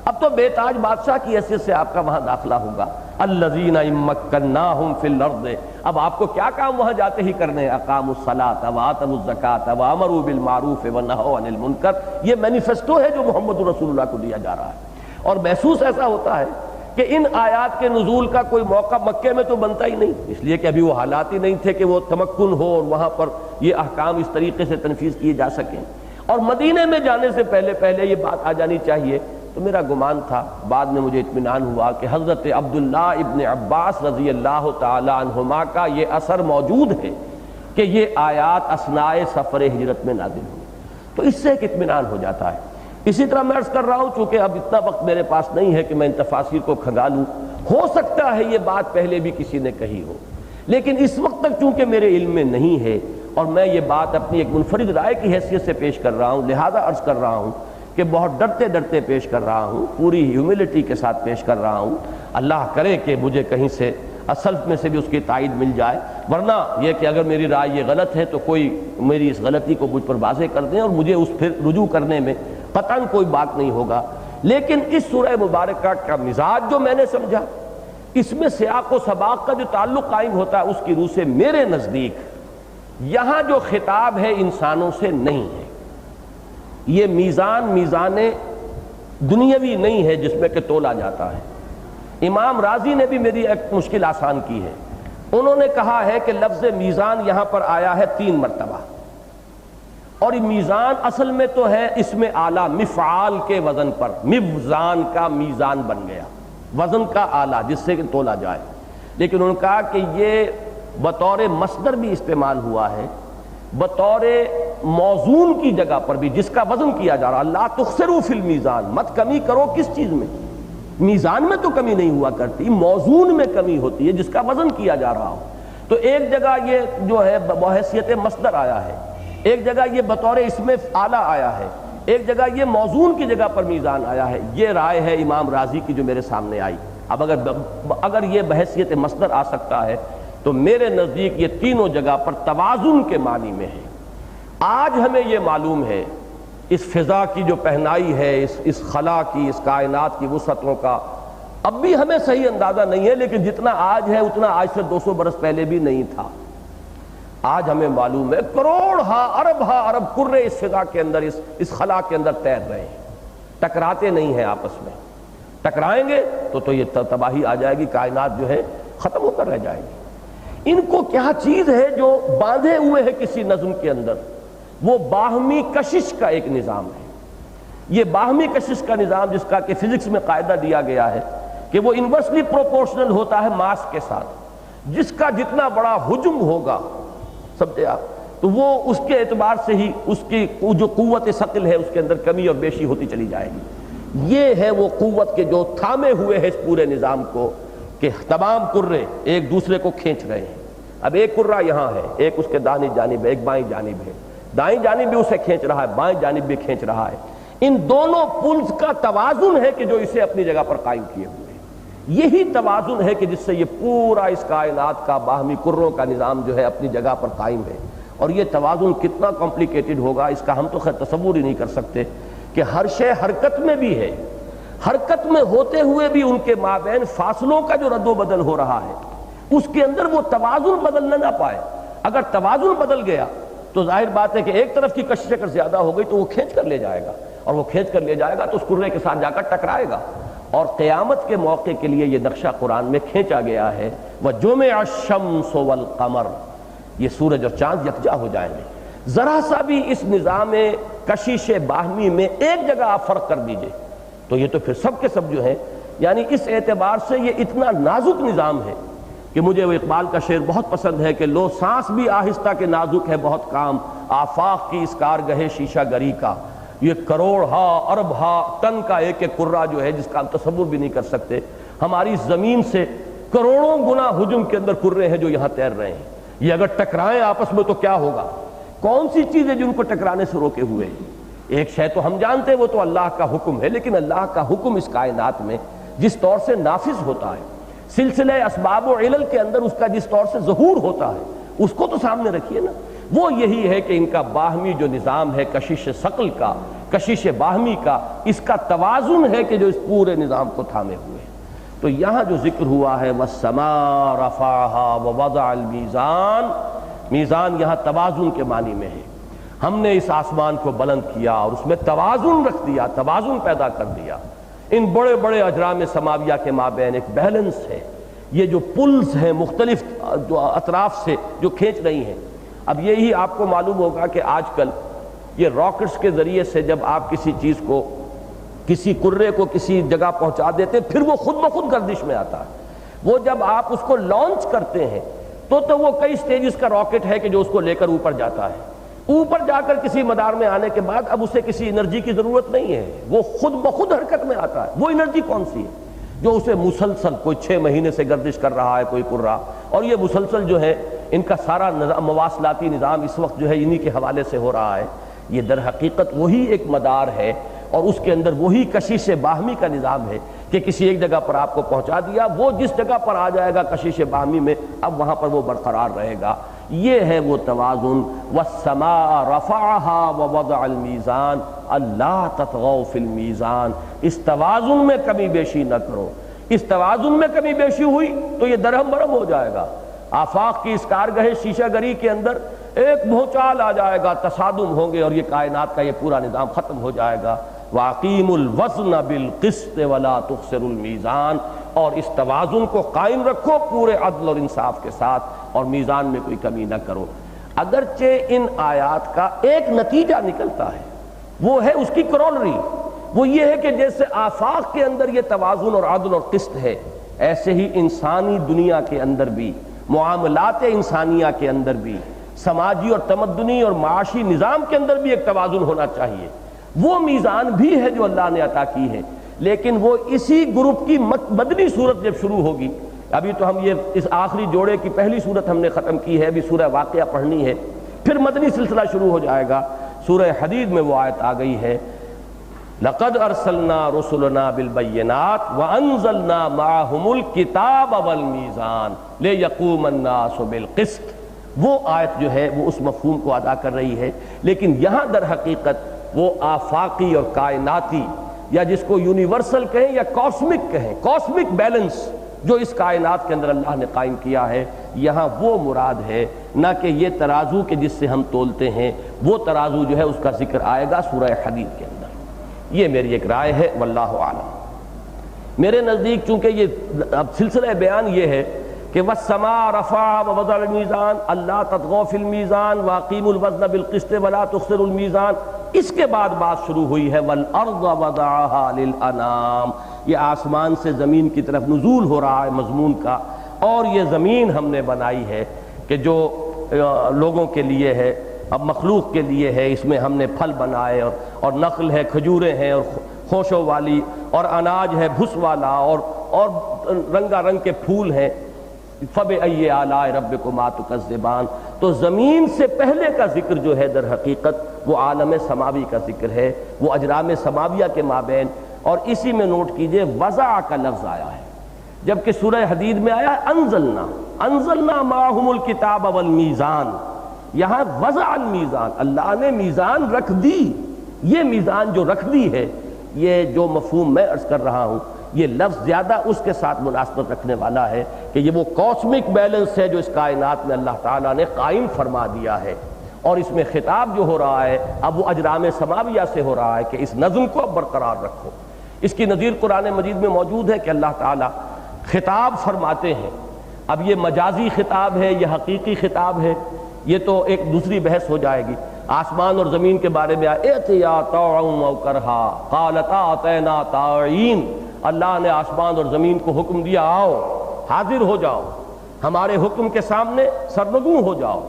[SPEAKER 1] اب تو بے تاج بادشاہ کی حیثیت سے آپ کا وہاں داخلہ ہوگا۔ الذین ان مکناہم فی الارض، اب آپ کو کیا کام وہاں جاتے ہی کرنے، اقاموا الصلاۃ وآتوا الزکاۃ وامروا بالمعروف ونہوا عن المنکر، یہ مینیفیسٹو ہے جو محمد رسول اللہ کو دیا جا رہا ہے، اور محسوس ایسا ہوتا ہے کہ ان آیات کے نزول کا کوئی موقع مکے میں تو بنتا ہی نہیں، اس لیے کہ ابھی وہ حالات ہی نہیں تھے کہ وہ تمکن ہو اور وہاں پر یہ احکام اس طریقے سے تنفیذ کیے جا سکیں، اور مدینے میں جانے سے پہلے یہ بات آ جانی چاہیے۔ تو میرا گمان تھا، بعد میں مجھے اطمینان ہوا کہ حضرت عبداللہ ابن عباس رضی اللہ تعالی عنہما کا یہ اثر موجود ہے کہ یہ آیات اثناء سفر ہجرت میں نازل ہوئی، تو اس سے ایک اطمینان ہو جاتا ہے۔ اسی طرح میں عرض کر رہا ہوں، چونکہ اب اتنا وقت میرے پاس نہیں ہے کہ میں ان تفاسیر کو کھنگالوں، ہو سکتا ہے یہ بات پہلے بھی کسی نے کہی ہو، لیکن اس وقت تک چونکہ میرے علم میں نہیں ہے اور میں یہ بات اپنی ایک منفرد رائے کی حیثیت سے پیش کر رہا ہوں، لہذا عرض کر رہا ہوں کہ بہت ڈرتے ڈرتے پیش کر رہا ہوں، پوری ہیوملٹی کے ساتھ پیش کر رہا ہوں۔ اللہ کرے کہ مجھے کہیں سے اصل میں سے بھی اس کی تائید مل جائے، ورنہ یہ کہ اگر میری رائے یہ غلط ہے تو کوئی میری اس غلطی کو مجھ پر واضح کر دیں اور مجھے اس پھر رجوع کرنے میں قطعاً کوئی بات نہیں ہوگا۔ لیکن اس سورہ مبارکہ کا مزاج جو میں نے سمجھا، اس میں سیاق و سباق کا جو تعلق قائم ہوتا ہے، اس کی روح سے میرے نزدیک یہاں جو خطاب ہے انسانوں سے نہیں ہے۔ یہ میزان دنیاوی نہیں ہے جس میں کہ تولا جاتا ہے۔ امام راضی نے بھی میری ایک مشکل آسان کی ہے، انہوں نے کہا ہے کہ لفظ میزان یہاں پر آیا ہے 3 مرتبہ، اور میزان اصل میں تو ہے اس میں آلہ مفعال کے وزن پر، مفزان کا میزان بن گیا، وزن کا آلہ جس سے کہ تولا جائے، لیکن انہوں نے کہا کہ یہ بطور مصدر بھی استعمال ہوا ہے، بطور موزون کی جگہ پر بھی جس کا وزن کیا جا رہا، لا تخسروا فی المیزان، مت کمی کرو کس چیز میں، میزان میں تو کمی نہیں ہوا کرتی، موزون میں کمی ہوتی ہے جس کا وزن کیا جا رہا ہو۔ تو ایک جگہ یہ جو ہے بحیثیت مصدر آیا ہے، ایک جگہ یہ بطور اسم اعلیٰ آیا ہے، ایک جگہ یہ موزون کی جگہ پر میزان آیا ہے۔ یہ رائے ہے امام راضی کی جو میرے سامنے آئی۔ اب اگر یہ بحیثیت مصدر آ سکتا ہے تو میرے نزدیک یہ تینوں جگہ پر توازن کے معنی میں ہے۔ آج ہمیں یہ معلوم ہے اس فضا کی جو پہنائی ہے، اس خلا کی، اس کائنات کی وسعتوں کا اب بھی ہمیں صحیح اندازہ نہیں ہے، لیکن جتنا آج ہے اتنا آج سے 200 برس پہلے بھی نہیں تھا۔ آج ہمیں معلوم ہے کروڑ ارب کرے اس فضا کے اندر، اس خلا کے اندر تیر رہے ہیں، ٹکراتے نہیں ہیں آپس میں۔ ٹکرائیں گے تو یہ تباہی آ جائے گی، کائنات جو ہے ختم ہو کر رہ جائے گی۔ ان کو کیا چیز ہے جو باندھے ہوئے ہے کسی نظم کے اندر؟ وہ باہمی کشش کا ایک نظام ہے۔ یہ باہمی کشش کا نظام جس کا کہ فزکس میں قاعدہ دیا گیا ہے کہ وہ انورسلی پروپورشنل ہوتا ہے ماس کے ساتھ، جس کا جتنا بڑا حجم ہوگا، سمجھے آپ، تو وہ اس کے اعتبار سے ہی اس کی جو قوت ثقل ہے اس کے اندر کمی اور بیشی ہوتی چلی جائے گی۔ یہ ہے وہ قوت کے جو تھامے ہوئے ہے اس پورے نظام کو، کہ تمام کرے ایک دوسرے کو کھینچ رہے ہیں۔ اب ایک کرہ یہاں ہے، ایک اس کے داہنی جانب ہے، ایک بائیں جانب ہے، دائیں جانب بھی اسے کھینچ رہا ہے، بائیں جانب بھی کھینچ رہا ہے۔ ان دونوں پلز کا توازن ہے کہ جو اسے اپنی جگہ پر قائم کیے ہوئے ہیں۔ یہی توازن ہے کہ جس سے یہ پورا اس کائنات کا باہمی کروں کا نظام جو ہے اپنی جگہ پر قائم ہے۔ اور یہ توازن کتنا کمپلیکیٹڈ ہوگا اس کا ہم تو خیر تصور ہی نہیں کر سکتے، کہ ہر شے حرکت میں بھی ہے، حرکت میں ہوتے ہوئے بھی ان کے مابین فاصلوں کا جو رد و بدل ہو رہا ہے، اس کے اندر وہ توازن بدلنا نہ پائے۔ اگر توازن بدل گیا تو ظاہر بات ہے کہ ایک طرف کی کشش اگر زیادہ ہو گئی تو وہ کھینچ کر لے جائے گا، اور وہ کھینچ کر لے جائے گا تو اس کرے کے ساتھ جا کر ٹکرائے گا۔ اور قیامت کے موقع کے لیے یہ نقشہ قرآن میں کھینچا گیا ہے، وَجُمِعَ الشَّمْسُ وَالْقَمَرُ، یہ سورج اور چاند یکجا ہو جائیں گے۔ ذرا سا بھی اس نظام کشش باہمی میں ایک جگہ آپ فرق کر دیجئے تو یہ تو پھر سب کے سب جو ہیں، یعنی اس اعتبار سے یہ اتنا نازک نظام ہے کہ مجھے وہ اقبال کا شعر بہت پسند ہے کہ لو سانس بھی آہستہ کے نازک ہے بہت کام، آفاق کی اس کارگہ شیشہ گری کا۔ یہ کروڑ ارب ٹن کا ایک ایک کرہ جو ہے جس کا ہم تصور بھی نہیں کر سکتے، ہماری زمین سے کروڑوں گنا حجم کے اندر کرے ہیں جو یہاں تیر رہے ہیں۔ یہ اگر ٹکرائیں آپس میں تو کیا ہوگا؟ کون سی چیز ہے جن کو ٹکرانے سے روکے ہوئے ہیں؟ ایک شے تو ہم جانتے ہیں وہ تو اللہ کا حکم ہے، لیکن اللہ کا حکم اس کائنات میں جس طور سے نافذ ہوتا ہے، سلسلہ اسباب و علل کے اندر اس کا جس طور سے ظہور ہوتا ہے، اس کو تو سامنے رکھیے نا۔ وہ یہی ہے کہ ان کا باہمی جو نظام ہے کشش ثقل کا، کشش باہمی کا، اس کا توازن ہے کہ جو اس پورے نظام کو تھامے ہوئے ہیں۔ تو یہاں جو ذکر ہوا ہے وَالسَّمَاءَ رَفَعَهَا وَوَضَعَ الْمِيزَانَ، میزان یہاں توازن کے معنی میں ہے۔ ہم نے اس آسمان کو بلند کیا اور اس میں توازن رکھ دیا، توازن پیدا کر دیا۔ ان بڑے بڑے اجرام سماویہ کے مابین ایک بیلنس ہے۔ یہ جو پلز ہیں مختلف جو اطراف سے جو کھینچ رہی ہیں، اب یہی آپ کو معلوم ہوگا کہ آج کل یہ راکٹس کے ذریعے سے جب آپ کسی چیز کو، کسی کرے کو کسی جگہ پہنچا دیتے پھر وہ خود بخود گردش میں آتا ہے۔ وہ جب آپ اس کو لانچ کرتے ہیں تو وہ کئی سٹیجز کا راکٹ ہے کہ جو اس کو لے کر اوپر جاتا ہے۔ اوپر جا کر کسی مدار میں آنے کے بعد اب اسے کسی انرجی کی ضرورت نہیں ہے، وہ خود بخود حرکت میں آتا ہے۔ وہ انرجی کون سی ہے جو اسے مسلسل کوئی 6 مہینے سے گردش کر رہا ہے کوئی کرہ، اور یہ مسلسل جو ہے ان کا سارا نظام، مواصلاتی نظام اس وقت جو ہے انہی کے حوالے سے ہو رہا ہے۔ یہ در حقیقت وہی ایک مدار ہے اور اس کے اندر وہی کشش باہمی کا نظام ہے کہ کسی ایک جگہ پر آپ کو پہنچا دیا، وہ جس جگہ پر آ جائے گا کشش باہمی میں اب وہاں پر وہ برقرار رہے گا۔ یہ ہے وہ توازن۔ والسماء رفعها ووضع المیزان اللہ تطغوا فی المیزان۔ اس توازن میں کمی بیشی نہ کرو۔ اس توازن میں کمی بیشی ہوئی تو یہ درہم برہم ہو جائے گا۔ آفاق کی اس کارگاہ شیشہ گری کے اندر ایک بھونچال آ جائے گا، تصادم ہوں گے اور یہ کائنات کا یہ پورا نظام ختم ہو جائے گا۔ وَأَقِيمُوا الْوَزْنَ بِالْقِسْطِ وَلَا تُخْسِرُوا الْمِيزَانَ، اور اس توازن کو قائم رکھو پورے عدل اور انصاف کے ساتھ، اور میزان میں کوئی کمی نہ کرو۔ اگرچہ ان آیات کا ایک نتیجہ نکلتا ہے، وہ ہے اس کی کرولری، وہ یہ ہے کہ جیسے آفاق کے اندر یہ توازن اور عدل اور قسط ہے، ایسے ہی انسانی دنیا کے اندر بھی، معاملات انسانیہ کے اندر بھی، سماجی اور تمدنی اور معاشی نظام کے اندر بھی ایک توازن ہونا چاہیے۔ وہ میزان بھی ہے جو اللہ نے عطا کی ہے، لیکن وہ اسی گروپ کی مدنی صورت جب شروع ہوگی، ابھی تو ہم یہ اس آخری جوڑے کی پہلی صورت ہم نے ختم کی ہے، ابھی سورہ واقعہ پڑھنی ہے، پھر مدنی سلسلہ شروع ہو جائے گا۔ سورہ حدید میں وہ آیت آ گئی ہے، لَقَدْ أَرْسَلْنَا رُسُلَنَا بِالْبَيِّنَاتِ وَأَنزَلْنَا مَعَهُمُ الْكِتَابَ وَالْمِيزَانَ لِيَقُومَ النَّاسُ بِالْقِسْطِ۔ وہ آیت جو ہے وہ اس مفہوم کو ادا کر رہی ہے، لیکن یہاں در حقیقت وہ آفاقی اور کائناتی، یا جس کو یونیورسل کہیں یا کاسمک کہیں، کاسمک بیلنس جو اس کائنات کے اندر اللہ نے قائم کیا ہے، یہاں وہ مراد ہے، نہ کہ یہ ترازو کے جس سے ہم تولتے ہیں، وہ ترازو جو ہے اس کا ذکر آئے گا سورہ حدید کے اندر۔ یہ میری ایک رائے ہے، واللہ اعلم۔ میرے نزدیک چونکہ یہ اب سلسلہ بیان یہ ہے کہ وَالسَّمَاءَ رَفَعَهَا وَوَضَعَ الْمِيزَانَ اللہ تطغوا فی المیزان وَأَقِیمُوا الْوَزْنَ بِالْقِسْطِ وَلَا تُخْسِرُوا الْمِيزَانَ۔ اس کے بعد بات شروع ہوئی ہے وَالْأَرْضَ وَضَعَهَا لِلْأَنَامِ، یہ آسمان سے زمین کی طرف نزول ہو رہا ہے مضمون کا، اور یہ زمین ہم نے بنائی ہے کہ جو لوگوں کے لیے ہے، اب مخلوق کے لیے ہے، اس میں ہم نے پھل بنائے، اور نخل ہے، کھجوریں ہیں، اور خوشوں والی، اور اناج ہے بھس والا، اور رنگا رنگ کے پھول ہیں۔ فَبِأَيِّ آلَاءِ رَبِّكُمَا تُكَذِّبَانِ، تو زمین سے پہلے کا ذکر جو ہے در حقیقت وہ عالم سماوی کا ذکر ہے، وہ اجرام سماویہ کے مابین، اور اسی میں نوٹ کیجئے وضع کا لفظ آیا ہے، جبکہ سورہ حدید میں آیا انزلنا معہم الکتاب والمیزان، یہاں وضع المیزان، اللہ نے میزان رکھ دی۔ یہ میزان جو رکھ دی ہے، یہ جو مفہوم میں عرض کر رہا ہوں، یہ لفظ زیادہ اس کے ساتھ مناسبت رکھنے والا ہے کہ یہ وہ کاسمک بیلنس ہے جو اس کائنات میں اللہ تعالیٰ نے قائم فرما دیا ہے، اور اس میں خطاب جو ہو رہا ہے اب وہ اجرام سماویہ سے ہو رہا ہے کہ اس نظم کو اب برقرار رکھو۔ اس کی نظیر قرآن مجید میں موجود ہے کہ اللہ تعالیٰ خطاب فرماتے ہیں، اب یہ مجازی خطاب ہے، یہ حقیقی خطاب ہے، یہ تو ایک دوسری بحث ہو جائے گی۔ آسمان اور زمین کے بارے میں ائتیا طوعا او کرہا قالتا اتینا طاعین، اللہ نے آسمان اور زمین کو حکم دیا آؤ حاضر ہو جاؤ، ہمارے حکم کے سامنے سرنگوں ہو جاؤ،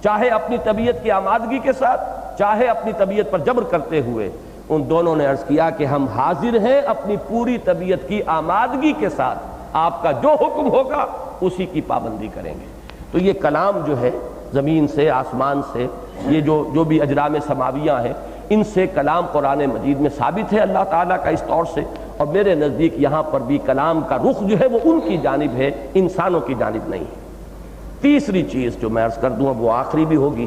[SPEAKER 1] چاہے اپنی طبیعت کی آمادگی کے ساتھ، چاہے اپنی طبیعت پر جبر کرتے ہوئے۔ ان دونوں نے عرض کیا کہ ہم حاضر ہیں اپنی پوری طبیعت کی آمادگی کے ساتھ، آپ کا جو حکم ہوگا اسی کی پابندی کریں گے۔ تو یہ کلام جو ہے زمین سے، آسمان سے، یہ جو بھی اجرام سماویہ ہیں، ان سے کلام قرآن مجید میں ثابت ہے اللہ تعالیٰ کا اس طور سے، اور میرے نزدیک یہاں پر بھی کلام کا رخ جو ہے وہ ان کی جانب ہے، انسانوں کی جانب نہیں ہے۔ تیسری چیز جو میں عرض کر دوں، اب وہ آخری بھی ہوگی،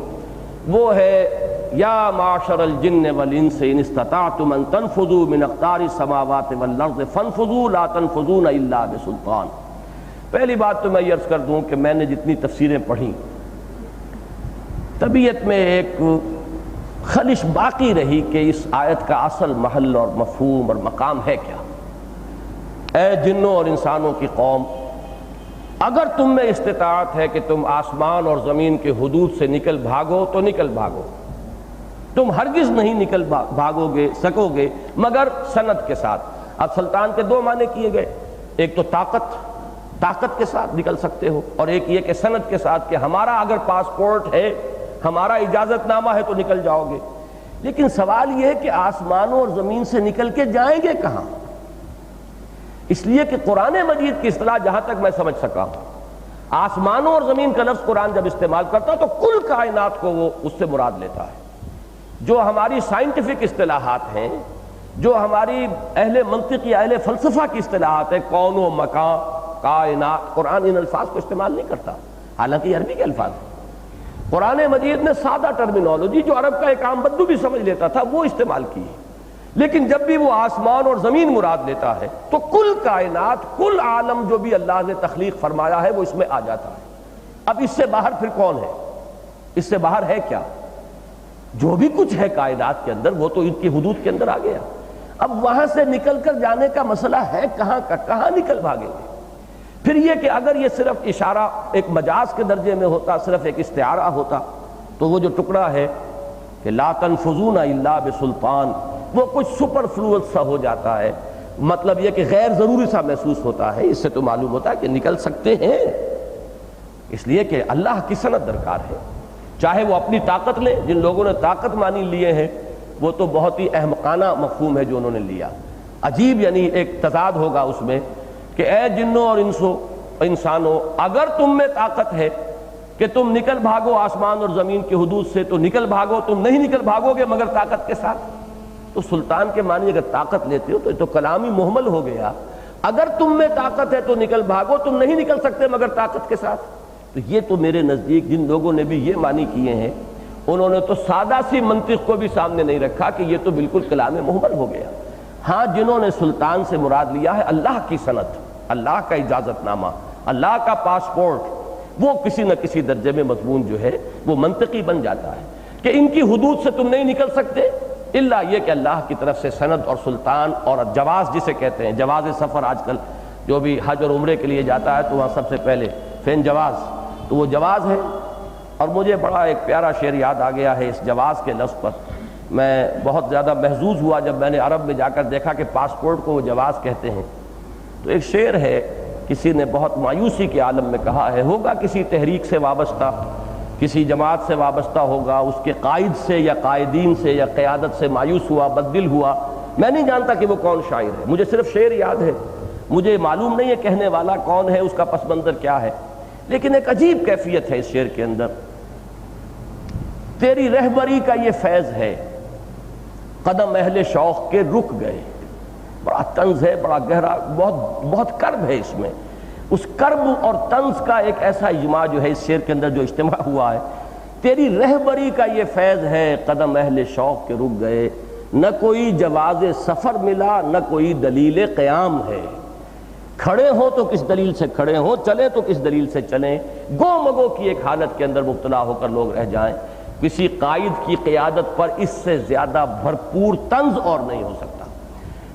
[SPEAKER 1] وہ ہے یا معاشر الجن والانس ان استطعتم ان تنفذوا من اقطار السماوات والارض فانفذوا لا تنفذون الا بسلطان۔ پہلی بات تو میں یہ عرض کر دوں کہ میں نے جتنی تفسیریں پڑھی، طبیعت میں ایک خلش باقی رہی کہ اس آیت کا اصل محل اور مفہوم اور مقام ہے کیا۔ اے جنوں اور انسانوں کی قوم، اگر تم میں استطاعت ہے کہ تم آسمان اور زمین کے حدود سے نکل بھاگو تو نکل بھاگو، تم ہرگز نہیں نکل بھاگو گے سکو گے مگر سند کے ساتھ۔ اب سلطان کے دو معنی کیے گئے، ایک تو طاقت کے ساتھ نکل سکتے ہو، اور ایک یہ کہ سند کے ساتھ کہ ہمارا اگر پاسپورٹ ہے، ہمارا اجازت نامہ ہے تو نکل جاؤ گے۔ لیکن سوال یہ ہے کہ آسمانوں اور زمین سے نکل کے جائیں گے کہاں؟ اس لیے کہ قرآن مجید کی اصطلاح جہاں تک میں سمجھ سکا ہوں، آسمانوں اور زمین کا لفظ قرآن جب استعمال کرتا ہے تو کل کائنات کو وہ اس سے مراد لیتا ہے۔ جو ہماری سائنٹیفک اصطلاحات ہیں، جو ہماری اہل منطق یا اہل فلسفہ کی اصطلاحات ہے، کون و مکان، کائنات، قرآن ان الفاظ کو استعمال نہیں کرتا، حالانکہ یہ عربی کے الفاظ ہیں۔ قرآن مجید نے سادہ ٹرمینالوجی جو عرب کا ایک عام بدو بھی سمجھ لیتا تھا وہ استعمال کی ہے، لیکن جب بھی وہ آسمان اور زمین مراد لیتا ہے تو کل کائنات، کل عالم جو بھی اللہ نے تخلیق فرمایا ہے وہ اس میں آ جاتا ہے۔ اب اس سے باہر پھر کون ہے؟ اس سے باہر ہے کیا؟ جو بھی کچھ ہے کائنات کے اندر وہ تو ان کی حدود کے اندر آ گیا۔ اب وہاں سے نکل کر جانے کا مسئلہ ہے کہاں کا، کہاں نکل بھاگیں گے؟ پھر یہ کہ اگر یہ صرف اشارہ ایک مجاز کے درجے میں ہوتا، صرف ایک استعارہ ہوتا، تو وہ جو ٹکڑا ہے کہ لا تنفذون الا بسلطان، وہ کچھ سپر فلوئڈ سا ہو جاتا ہے، مطلب یہ کہ غیر ضروری سا محسوس ہوتا ہے۔ اس سے تو معلوم ہوتا ہے کہ نکل سکتے ہیں، اس لیے کہ اللہ کی سند درکار ہے۔ چاہے وہ اپنی طاقت لیں، جن لوگوں نے طاقت مانی لیے ہیں وہ تو بہت ہی احمقانہ مفہوم ہے جو انہوں نے لیا، عجیب، یعنی ایک تضاد ہوگا اس میں کہ اے جنوں اور انسانوں، اگر تم میں طاقت ہے کہ تم نکل بھاگو آسمان اور زمین کی حدود سے تو نکل بھاگو، تم نہیں نکل بھاگو گے مگر طاقت کے ساتھ۔ تو سلطان کے معنی اگر طاقت لیتے ہو تو یہ تو کلامی محمل ہو گیا، اگر تم میں طاقت ہے تو نکل بھاگو، تم نہیں نکل سکتے مگر طاقت کے ساتھ۔ تو یہ تو میرے نزدیک جن لوگوں نے بھی یہ معنی کیے ہیں انہوں نے تو سادہ سی منطق کو بھی سامنے نہیں رکھا کہ یہ تو بالکل کلام محمل ہو گیا۔ ہاں، جنہوں نے سلطان سے مراد لیا ہے اللہ کی سند، اللہ کا اجازت نامہ، اللہ کا پاسپورٹ، وہ کسی نہ کسی درجے میں مضمون جو ہے وہ منطقی بن جاتا ہے کہ ان کی حدود سے تم نہیں نکل سکتے، الا یہ کہ اللہ کی طرف سے سند اور سلطان اور جواز جسے کہتے ہیں، جواز سفر۔ آج کل جو بھی حج اور عمرے کے لیے جاتا ہے تو وہاں سب سے پہلے فین جواز، تو وہ جواز ہے۔ اور مجھے بڑا ایک پیارا شعر یاد آ گیا ہے اس جواز کے لفظ پر، میں بہت زیادہ محظوظ ہوا جب میں نے عرب میں جا کر دیکھا کہ پاسپورٹ کو وہ جواز کہتے ہیں۔ تو ایک شعر ہے، کسی نے بہت مایوسی کے عالم میں کہا ہے، ہوگا کسی تحریک سے وابستہ، کسی جماعت سے وابستہ ہوگا، اس کے قائد سے یا قائدین سے یا قیادت سے مایوس ہوا، بددل ہوا۔ میں نہیں جانتا کہ وہ کون شاعر ہے، مجھے صرف شعر یاد ہے، مجھے معلوم نہیں ہے کہنے والا کون ہے، اس کا پس منظر کیا ہے، لیکن ایک عجیب کیفیت ہے اس شعر کے اندر۔ تیری رہبری کا یہ فیض ہے، قدم اہل شوق کے رک گئے۔ بڑا طنز ہے، بڑا گہرا، بہت کرب ہے اس میں۔ اس کرب اور طنز کا ایک ایسا اجماع جو ہے اس شعر کے اندر جو اجتماع ہوا ہے، تیری رہبری کا یہ فیض ہے، قدم اہل شوق کے رک گئے، نہ کوئی جواز سفر ملا، نہ کوئی دلیل قیام ہے۔ کھڑے ہوں تو کس دلیل سے کھڑے ہوں، چلیں تو کس دلیل سے چلیں، گو مگو کی ایک حالت کے اندر مبتلا ہو کر لوگ رہ جائیں۔ کسی قائد کی قیادت پر اس سے زیادہ بھرپور طنز اور نہیں ہو سکتا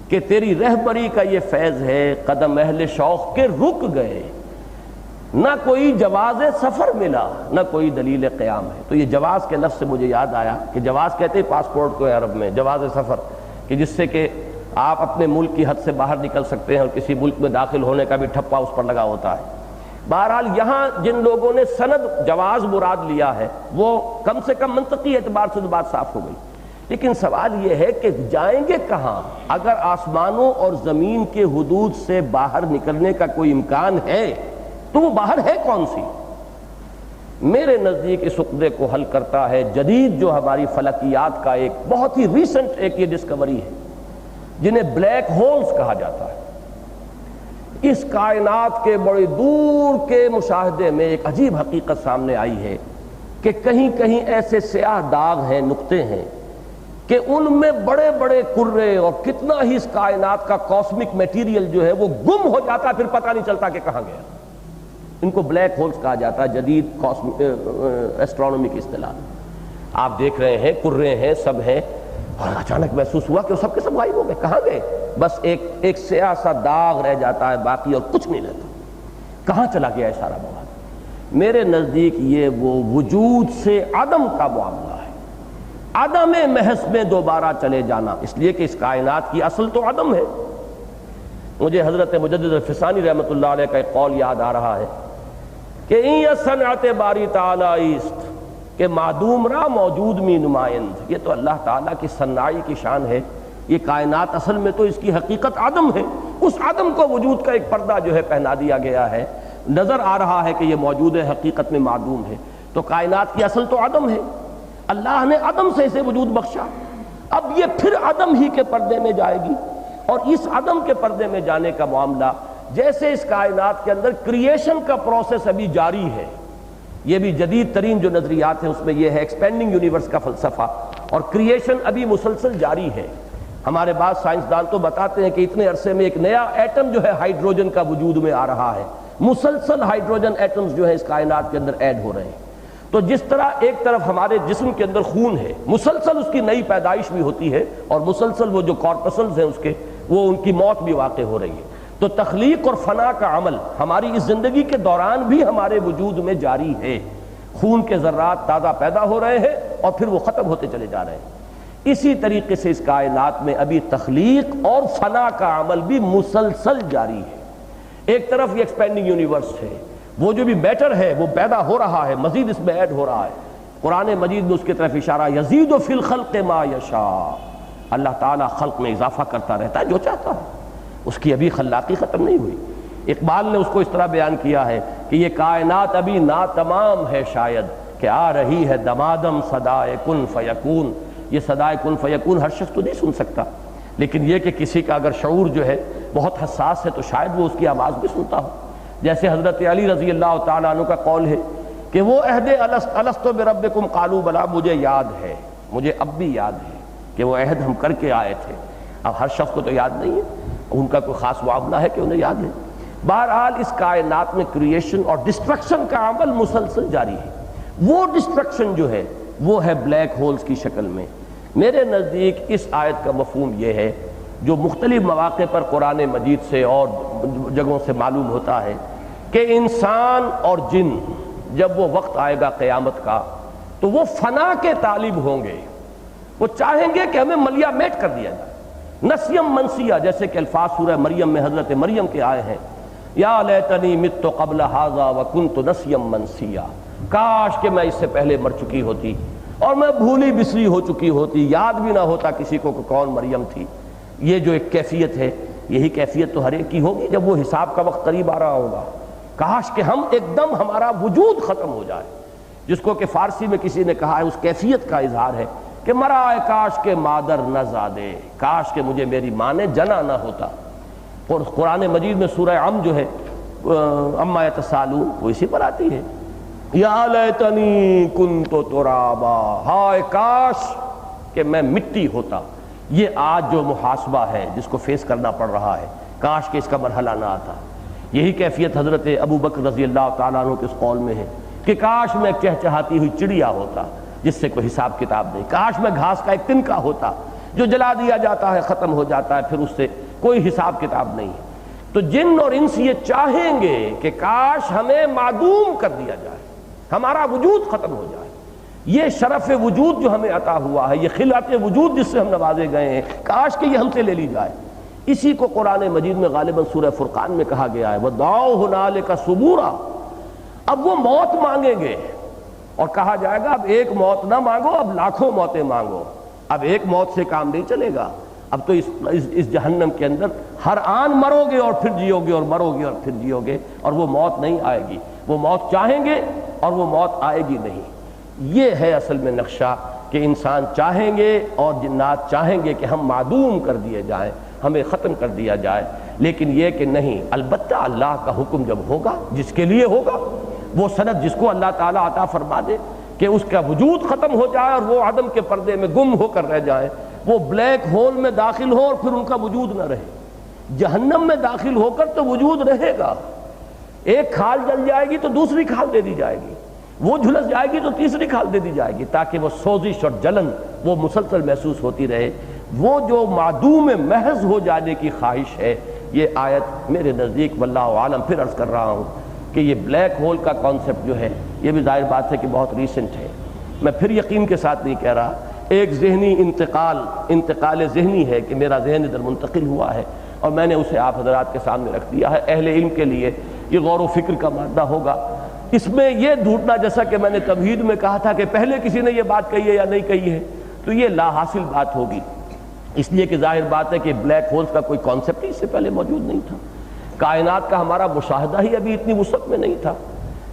[SPEAKER 1] کہ تیری رہبری کا یہ فیض ہے، قدم اہل شوق کے رک گئے، نہ کوئی جواز سفر ملا، نہ کوئی دلیل قیام ہے۔ تو یہ جواز کے لفظ سے مجھے یاد آیا کہ جواز کہتے ہیں پاسپورٹ کو ہے عرب میں، جواز سفر، کہ جس سے کہ آپ اپنے ملک کی حد سے باہر نکل سکتے ہیں اور کسی ملک میں داخل ہونے کا بھی ٹھپا اس پر لگا ہوتا ہے۔ بہرحال یہاں جن لوگوں نے سند جواز مراد لیا ہے وہ کم سے کم منطقی اعتبار سے تو بات صاف ہو گئی، لیکن سوال یہ ہے کہ جائیں گے کہاں؟ اگر آسمانوں اور زمین کے حدود سے باہر نکلنے کا کوئی امکان ہے تو وہ باہر ہے کون سی؟ میرے نزدیک اس عقدے کو حل کرتا ہے جدید جو ہماری فلکیات کا ایک بہت ہی ریسنٹ ایک یہ ڈسکوری ہے جنہیں بلیک ہولز کہا جاتا ہے۔ اس کائنات کے بڑے دور کے مشاہدے میں ایک عجیب حقیقت سامنے آئی ہے کہ کہیں کہیں ایسے سیاہ داغ ہیں، نقطے ہیں کہ ان میں بڑے بڑے کرے اور کتنا ہی اس کائنات کا کاسمک میٹیریل جو ہے وہ گم ہو جاتا ہے، پھر پتہ نہیں چلتا کہ کہاں گیا۔ ان کو بلیک ہولز کہا جاتا ہے جدید ایسٹرونومی کی اصطلاح۔ آپ دیکھ رہے ہیں کرے ہیں، سب ہیں، اور اچانک محسوس ہوا کہ وہ سب کے سب غائب ہو گئے، کہاں گئے؟ بس ایک سیاہ سا داغ رہ جاتا ہے باقی اور کچھ نہیں رہتا۔ کہاں چلا گیا ہے سارا مواد؟ میرے نزدیک یہ وہ وجود سے عدم کا معاملہ ہے، عدم محض میں دوبارہ چلے جانا، اس لیے کہ اس کائنات کی اصل تو عدم ہے۔ مجھے حضرت مجدد الفسانی رحمۃ اللہ علیہ کا ایک قول یاد آ رہا ہے کہ این صنعت باری تعالی است کہ معدوم را موجود می نمائند۔ یہ تو اللہ تعالیٰ کی صنائی کی شان ہے، یہ کائنات اصل میں تو اس کی حقیقت عدم ہے، اس عدم کو وجود کا ایک پردہ جو ہے پہنا دیا گیا ہے، نظر آ رہا ہے کہ یہ موجود ہے، حقیقت میں معدوم ہے۔ تو کائنات کی اصل تو عدم ہے، اللہ نے عدم سے اسے وجود بخشا، اب یہ پھر عدم ہی کے پردے میں جائے گی، اور اس عدم کے پردے میں جانے کا معاملہ جیسے اس کائنات کے اندر کریشن کا پروسیس ابھی جاری ہے، یہ بھی جدید ترین جو نظریات ہیں اس میں یہ ہے ایکسپینڈنگ یونیورس کا فلسفہ، اور کریشن ابھی مسلسل جاری ہے۔ ہمارے بعض سائنسدان تو بتاتے ہیں کہ اتنے عرصے میں ایک نیا ایٹم جو ہے ہائیڈروجن کا وجود میں آ رہا ہے، مسلسل ہائیڈروجن ایٹمز جو ہے اس کائنات کے اندر ایڈ ہو رہے ہیں۔ تو جس طرح ایک طرف ہمارے جسم کے اندر خون ہے، مسلسل اس کی نئی پیدائش بھی ہوتی ہے، اور مسلسل وہ جو کارپسلز ہیں اس کے وہ ان کی موت بھی واقع ہو رہی ہے، تو تخلیق اور فنا کا عمل ہماری اس زندگی کے دوران بھی ہمارے وجود میں جاری ہے۔ خون کے ذرات تازہ پیدا ہو رہے ہیں اور پھر وہ ختم ہوتے چلے جا رہے ہیں۔ اسی طریقے سے اس کائنات میں ابھی تخلیق اور فنا کا عمل بھی مسلسل جاری ہے۔ ایک طرف یہ ایکسپینڈنگ یونیورس ہے، وہ جو بھی میٹر ہے وہ پیدا ہو رہا ہے، مزید اس میں ایڈ ہو رہا ہے۔ قرآن مجید میں اس کی طرف اشارہ یزید فی الخلق ما یشاء، اللہ تعالیٰ خلق میں اضافہ کرتا رہتا ہے جو چاہتا ہے، اس کی ابھی خلاقی ختم نہیں ہوئی۔ اقبال نے اس کو اس طرح بیان کیا ہے کہ یہ کائنات ابھی ناتمام ہے، شاید کہ آ رہی ہے دمادم صدائے کن فیکون۔ یہ صدائے کن فیکون ہر شخص تو نہیں سن سکتا، لیکن یہ کہ کسی کا اگر شعور جو ہے بہت حساس ہے تو شاید وہ اس کی آواز بھی سنتا ہو۔ جیسے حضرت علی رضی اللہ تعالیٰ عنہ کا قول ہے کہ وہ عہد الست بربکم قالوا بلا، مجھے یاد ہے، مجھے اب بھی یاد ہے کہ وہ عہد ہم کر کے آئے تھے۔ اب ہر شخص کو تو یاد نہیں ہے، ان کا کوئی خاص معاملہ ہے کہ انہیں یاد ہے۔ بہرحال اس کائنات میں کریشن اور ڈسٹرکشن کا عمل مسلسل جاری ہے۔ وہ ڈسٹرکشن جو ہے وہ ہے بلیک ہولز کی شکل میں۔ میرے نزدیک اس آیت کا مفہوم یہ ہے جو مختلف مواقع پر قرآن مجید سے اور جگہوں سے معلوم ہوتا ہے کہ انسان اور جن جب وہ وقت آئے گا قیامت کا تو وہ فنا کے طالب ہوں گے، وہ چاہیں گے کہ ہمیں ملیا میٹ کر دیا جائے، نسیم منسیہ، جیسے کہ الفاظ سورہ مریم میں حضرت مریم کے آئے ہیں، یا لیتنی مت قبل ھذا وکنت نسیم منسیہ، کاش کہ میں اس سے پہلے مر چکی ہوتی اور میں بھولی بسری ہو چکی ہوتی، یاد بھی نہ ہوتا کسی کو کہ کون مریم تھی۔ یہ جو ایک کیفیت ہے، یہی کیفیت تو ہر ایک کی ہوگی جب وہ حساب کا وقت قریب آ رہا ہوگا۔ کاش کہ ہم ایک دم ہمارا وجود ختم ہو جائے، جس کو کہ فارسی میں کسی نے کہا ہے اس کیفیت کا اظہار ہے کہ مرا کاش کے مادر نہ زادے، کاش کہ مجھے میری ماں نے جنا نہ ہوتا۔ اور قرآن مجید میں سورہ جو ہے اما یتسالون وہ اسی پر آتی ہے، یا لیتنی کنت ترابا، ہائے کاش کہ میں مٹی ہوتا۔ یہ آج جو محاسبہ ہے جس کو فیس کرنا پڑ رہا ہے، کاش کہ اس کا مرحلہ نہ آتا۔ یہی کیفیت حضرت ابو بکر رضی اللہ تعالیٰ عنہ کے اس قول میں ہے کہ کاش میں چہچہاتی ہوئی چڑیا ہوتا جس سے کوئی حساب کتاب نہیں، کاش میں گھاس کا ایک تنکا ہوتا جو جلا دیا جاتا ہے، ختم ہو جاتا ہے، پھر اس سے کوئی حساب کتاب نہیں۔ تو جن اور انس یہ چاہیں گے کہ کاش ہمیں معدوم کر دیا جائے، ہمارا وجود ختم ہو جائے، یہ شرف وجود جو ہمیں عطا ہوا ہے، یہ خلعت وجود جس سے ہم نوازے گئے ہیں، کاش کہ یہ ہم سے لے لی جائے۔ اسی کو قرآن مجید میں غالباً سورہ فرقان میں کہا گیا ہے وَدَعَوْا هُنَالِكَ ثُبُورًا، اب وہ موت مانگیں گے اور کہا جائے گا اب ایک موت نہ مانگو، اب لاکھوں موتیں مانگو، اب ایک موت سے کام نہیں چلے گا، اب تو اس جہنم کے اندر ہر آن مرو گے اور پھر جیو گے اور مرو گے اور پھر جیو گے، اور وہ موت نہیں آئے گی، وہ موت چاہیں گے اور وہ موت آئے گی نہیں۔ یہ ہے اصل میں نقشہ کہ انسان چاہیں گے اور جنات چاہیں گے کہ ہم معدوم کر دیے جائیں، ہمیں ختم کر دیا جائے، لیکن یہ کہ نہیں، البتہ اللہ کا حکم جب ہوگا جس کے لیے ہوگا، وہ سند جس کو اللہ تعالیٰ عطا فرما دے کہ اس کا وجود ختم ہو جائے اور وہ عدم کے پردے میں گم ہو کر رہ جائیں، وہ بلیک ہول میں داخل ہو اور پھر ان کا وجود نہ رہے۔ جہنم میں داخل ہو کر تو وجود رہے گا، ایک کھال جل جائے گی تو دوسری کھال دے دی جائے گی، وہ جھلس جائے گی تو تیسری کھال دے دی جائے گی، تاکہ وہ سوزش اور جلن وہ مسلسل محسوس ہوتی رہے۔ وہ جو معدوم محض ہو جانے کی خواہش ہے، یہ آیت میرے نزدیک واللہ عالم پھر عرض کر رہا ہوں کہ یہ بلیک ہول کا کانسیپٹ جو ہے یہ بھی ظاہر بات ہے کہ بہت ریسنٹ ہے، میں پھر یقین کے ساتھ نہیں کہہ رہا، ایک ذہنی انتقال ذہنی ہے کہ میرا ذہن ادھر منتقل ہوا ہے اور میں نے اسے آپ حضرات کے سامنے رکھ دیا ہے۔ اہل علم کے لیے یہ غور و فکر کا مادہ ہوگا۔ اس میں یہ ڈھونڈنا، جیسا کہ میں نے تمہید میں کہا تھا کہ پہلے کسی نے یہ بات کہی ہے یا نہیں کہی ہے، تو یہ لا حاصل بات ہوگی، اس لیے کہ ظاہر بات ہے کہ بلیک ہولز کا کوئی کانسیپٹ ہی اس سے پہلے موجود نہیں تھا، کائنات کا ہمارا مشاہدہ ہی ابھی اتنی وسعت میں نہیں تھا،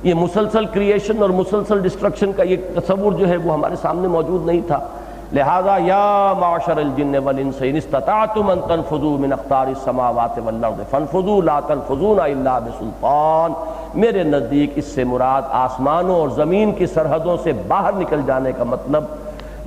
[SPEAKER 1] یہ مسلسل کریشن اور مسلسل ڈسٹرکشن کا یہ تصور جو ہے وہ ہمارے سامنے موجود نہیں تھا۔ لہذا یا معشر الجن والانس ان استطعتم ان تنفذوا من اقطار السماوات والارض فانفذوا لا تنفذون الا بسلطان. میرے نزدیک اس سے مراد آسمانوں اور زمین کی سرحدوں سے باہر نکل جانے کا مطلب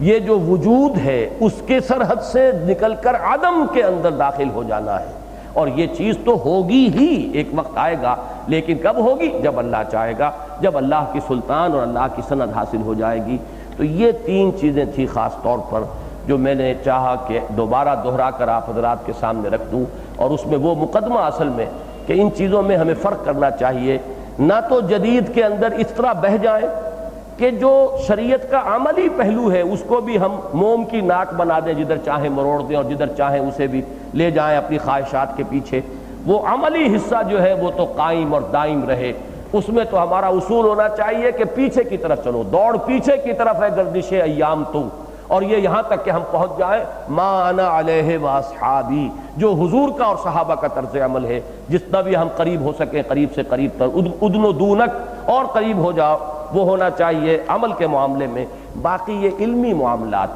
[SPEAKER 1] یہ جو وجود ہے اس کے سرحد سے نکل کر عدم کے اندر داخل ہو جانا ہے. اور یہ چیز تو ہوگی ہی، ایک وقت آئے گا، لیکن کب ہوگی؟ جب اللہ چاہے گا، جب اللہ کی سلطان اور اللہ کی سند حاصل ہو جائے گی. تو یہ تین چیزیں تھیں خاص طور پر جو میں نے چاہا کہ دوبارہ دہرا کر آپ حضرات کے سامنے رکھ دوں. اور اس میں وہ مقدمہ اصل میں کہ ان چیزوں میں ہمیں فرق کرنا چاہیے، نہ تو جدید کے اندر اس طرح بہہ جائیں کہ جو شریعت کا عملی پہلو ہے اس کو بھی ہم موم کی ناک بنا دیں، جدھر چاہیں مروڑ دیں اور جدھر چاہیں اسے بھی لے جائیں اپنی خواہشات کے پیچھے. وہ عملی حصہ جو ہے وہ تو قائم اور دائم رہے. اس میں تو ہمارا اصول ہونا چاہیے کہ پیچھے کی طرف چلو، دوڑ پیچھے کی طرف ہے گردش ایام تو، اور یہ یہاں تک کہ ہم پہنچ جائیں ما انا علیہ واصحابی، جو حضور کا اور صحابہ کا طرز عمل ہے. جتنا بھی ہم قریب ہو سکیں قریب سے قریب تر، ادن و دونک اور قریب ہو جاؤ، وہ ہونا چاہیے عمل کے معاملے میں. باقی یہ علمی معاملات،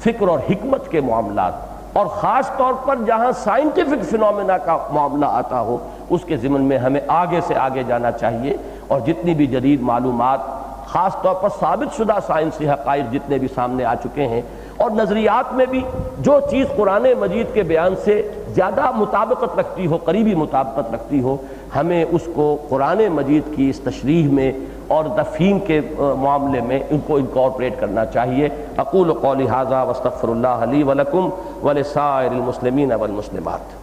[SPEAKER 1] فکر اور حکمت کے معاملات، اور خاص طور پر جہاں سائنٹیفک فنومینا کا معاملہ آتا ہو اس کے ضمن میں ہمیں آگے سے آگے جانا چاہیے. اور جتنی بھی جدید معلومات، خاص طور پر ثابت شدہ سائنسی حقائق جتنے بھی سامنے آ چکے ہیں، اور نظریات میں بھی جو چیز قرآن مجید کے بیان سے زیادہ مطابقت رکھتی ہو، قریبی مطابقت رکھتی ہو، ہمیں اس کو قرآن مجید کی اس تشریح میں اور تفہیم کے معاملے میں ان کو انکارپوریٹ کرنا چاہیے. اقول قولی ھذا واستغفر اللہ لی ولکم ولسائر المسلمین والمسلمات.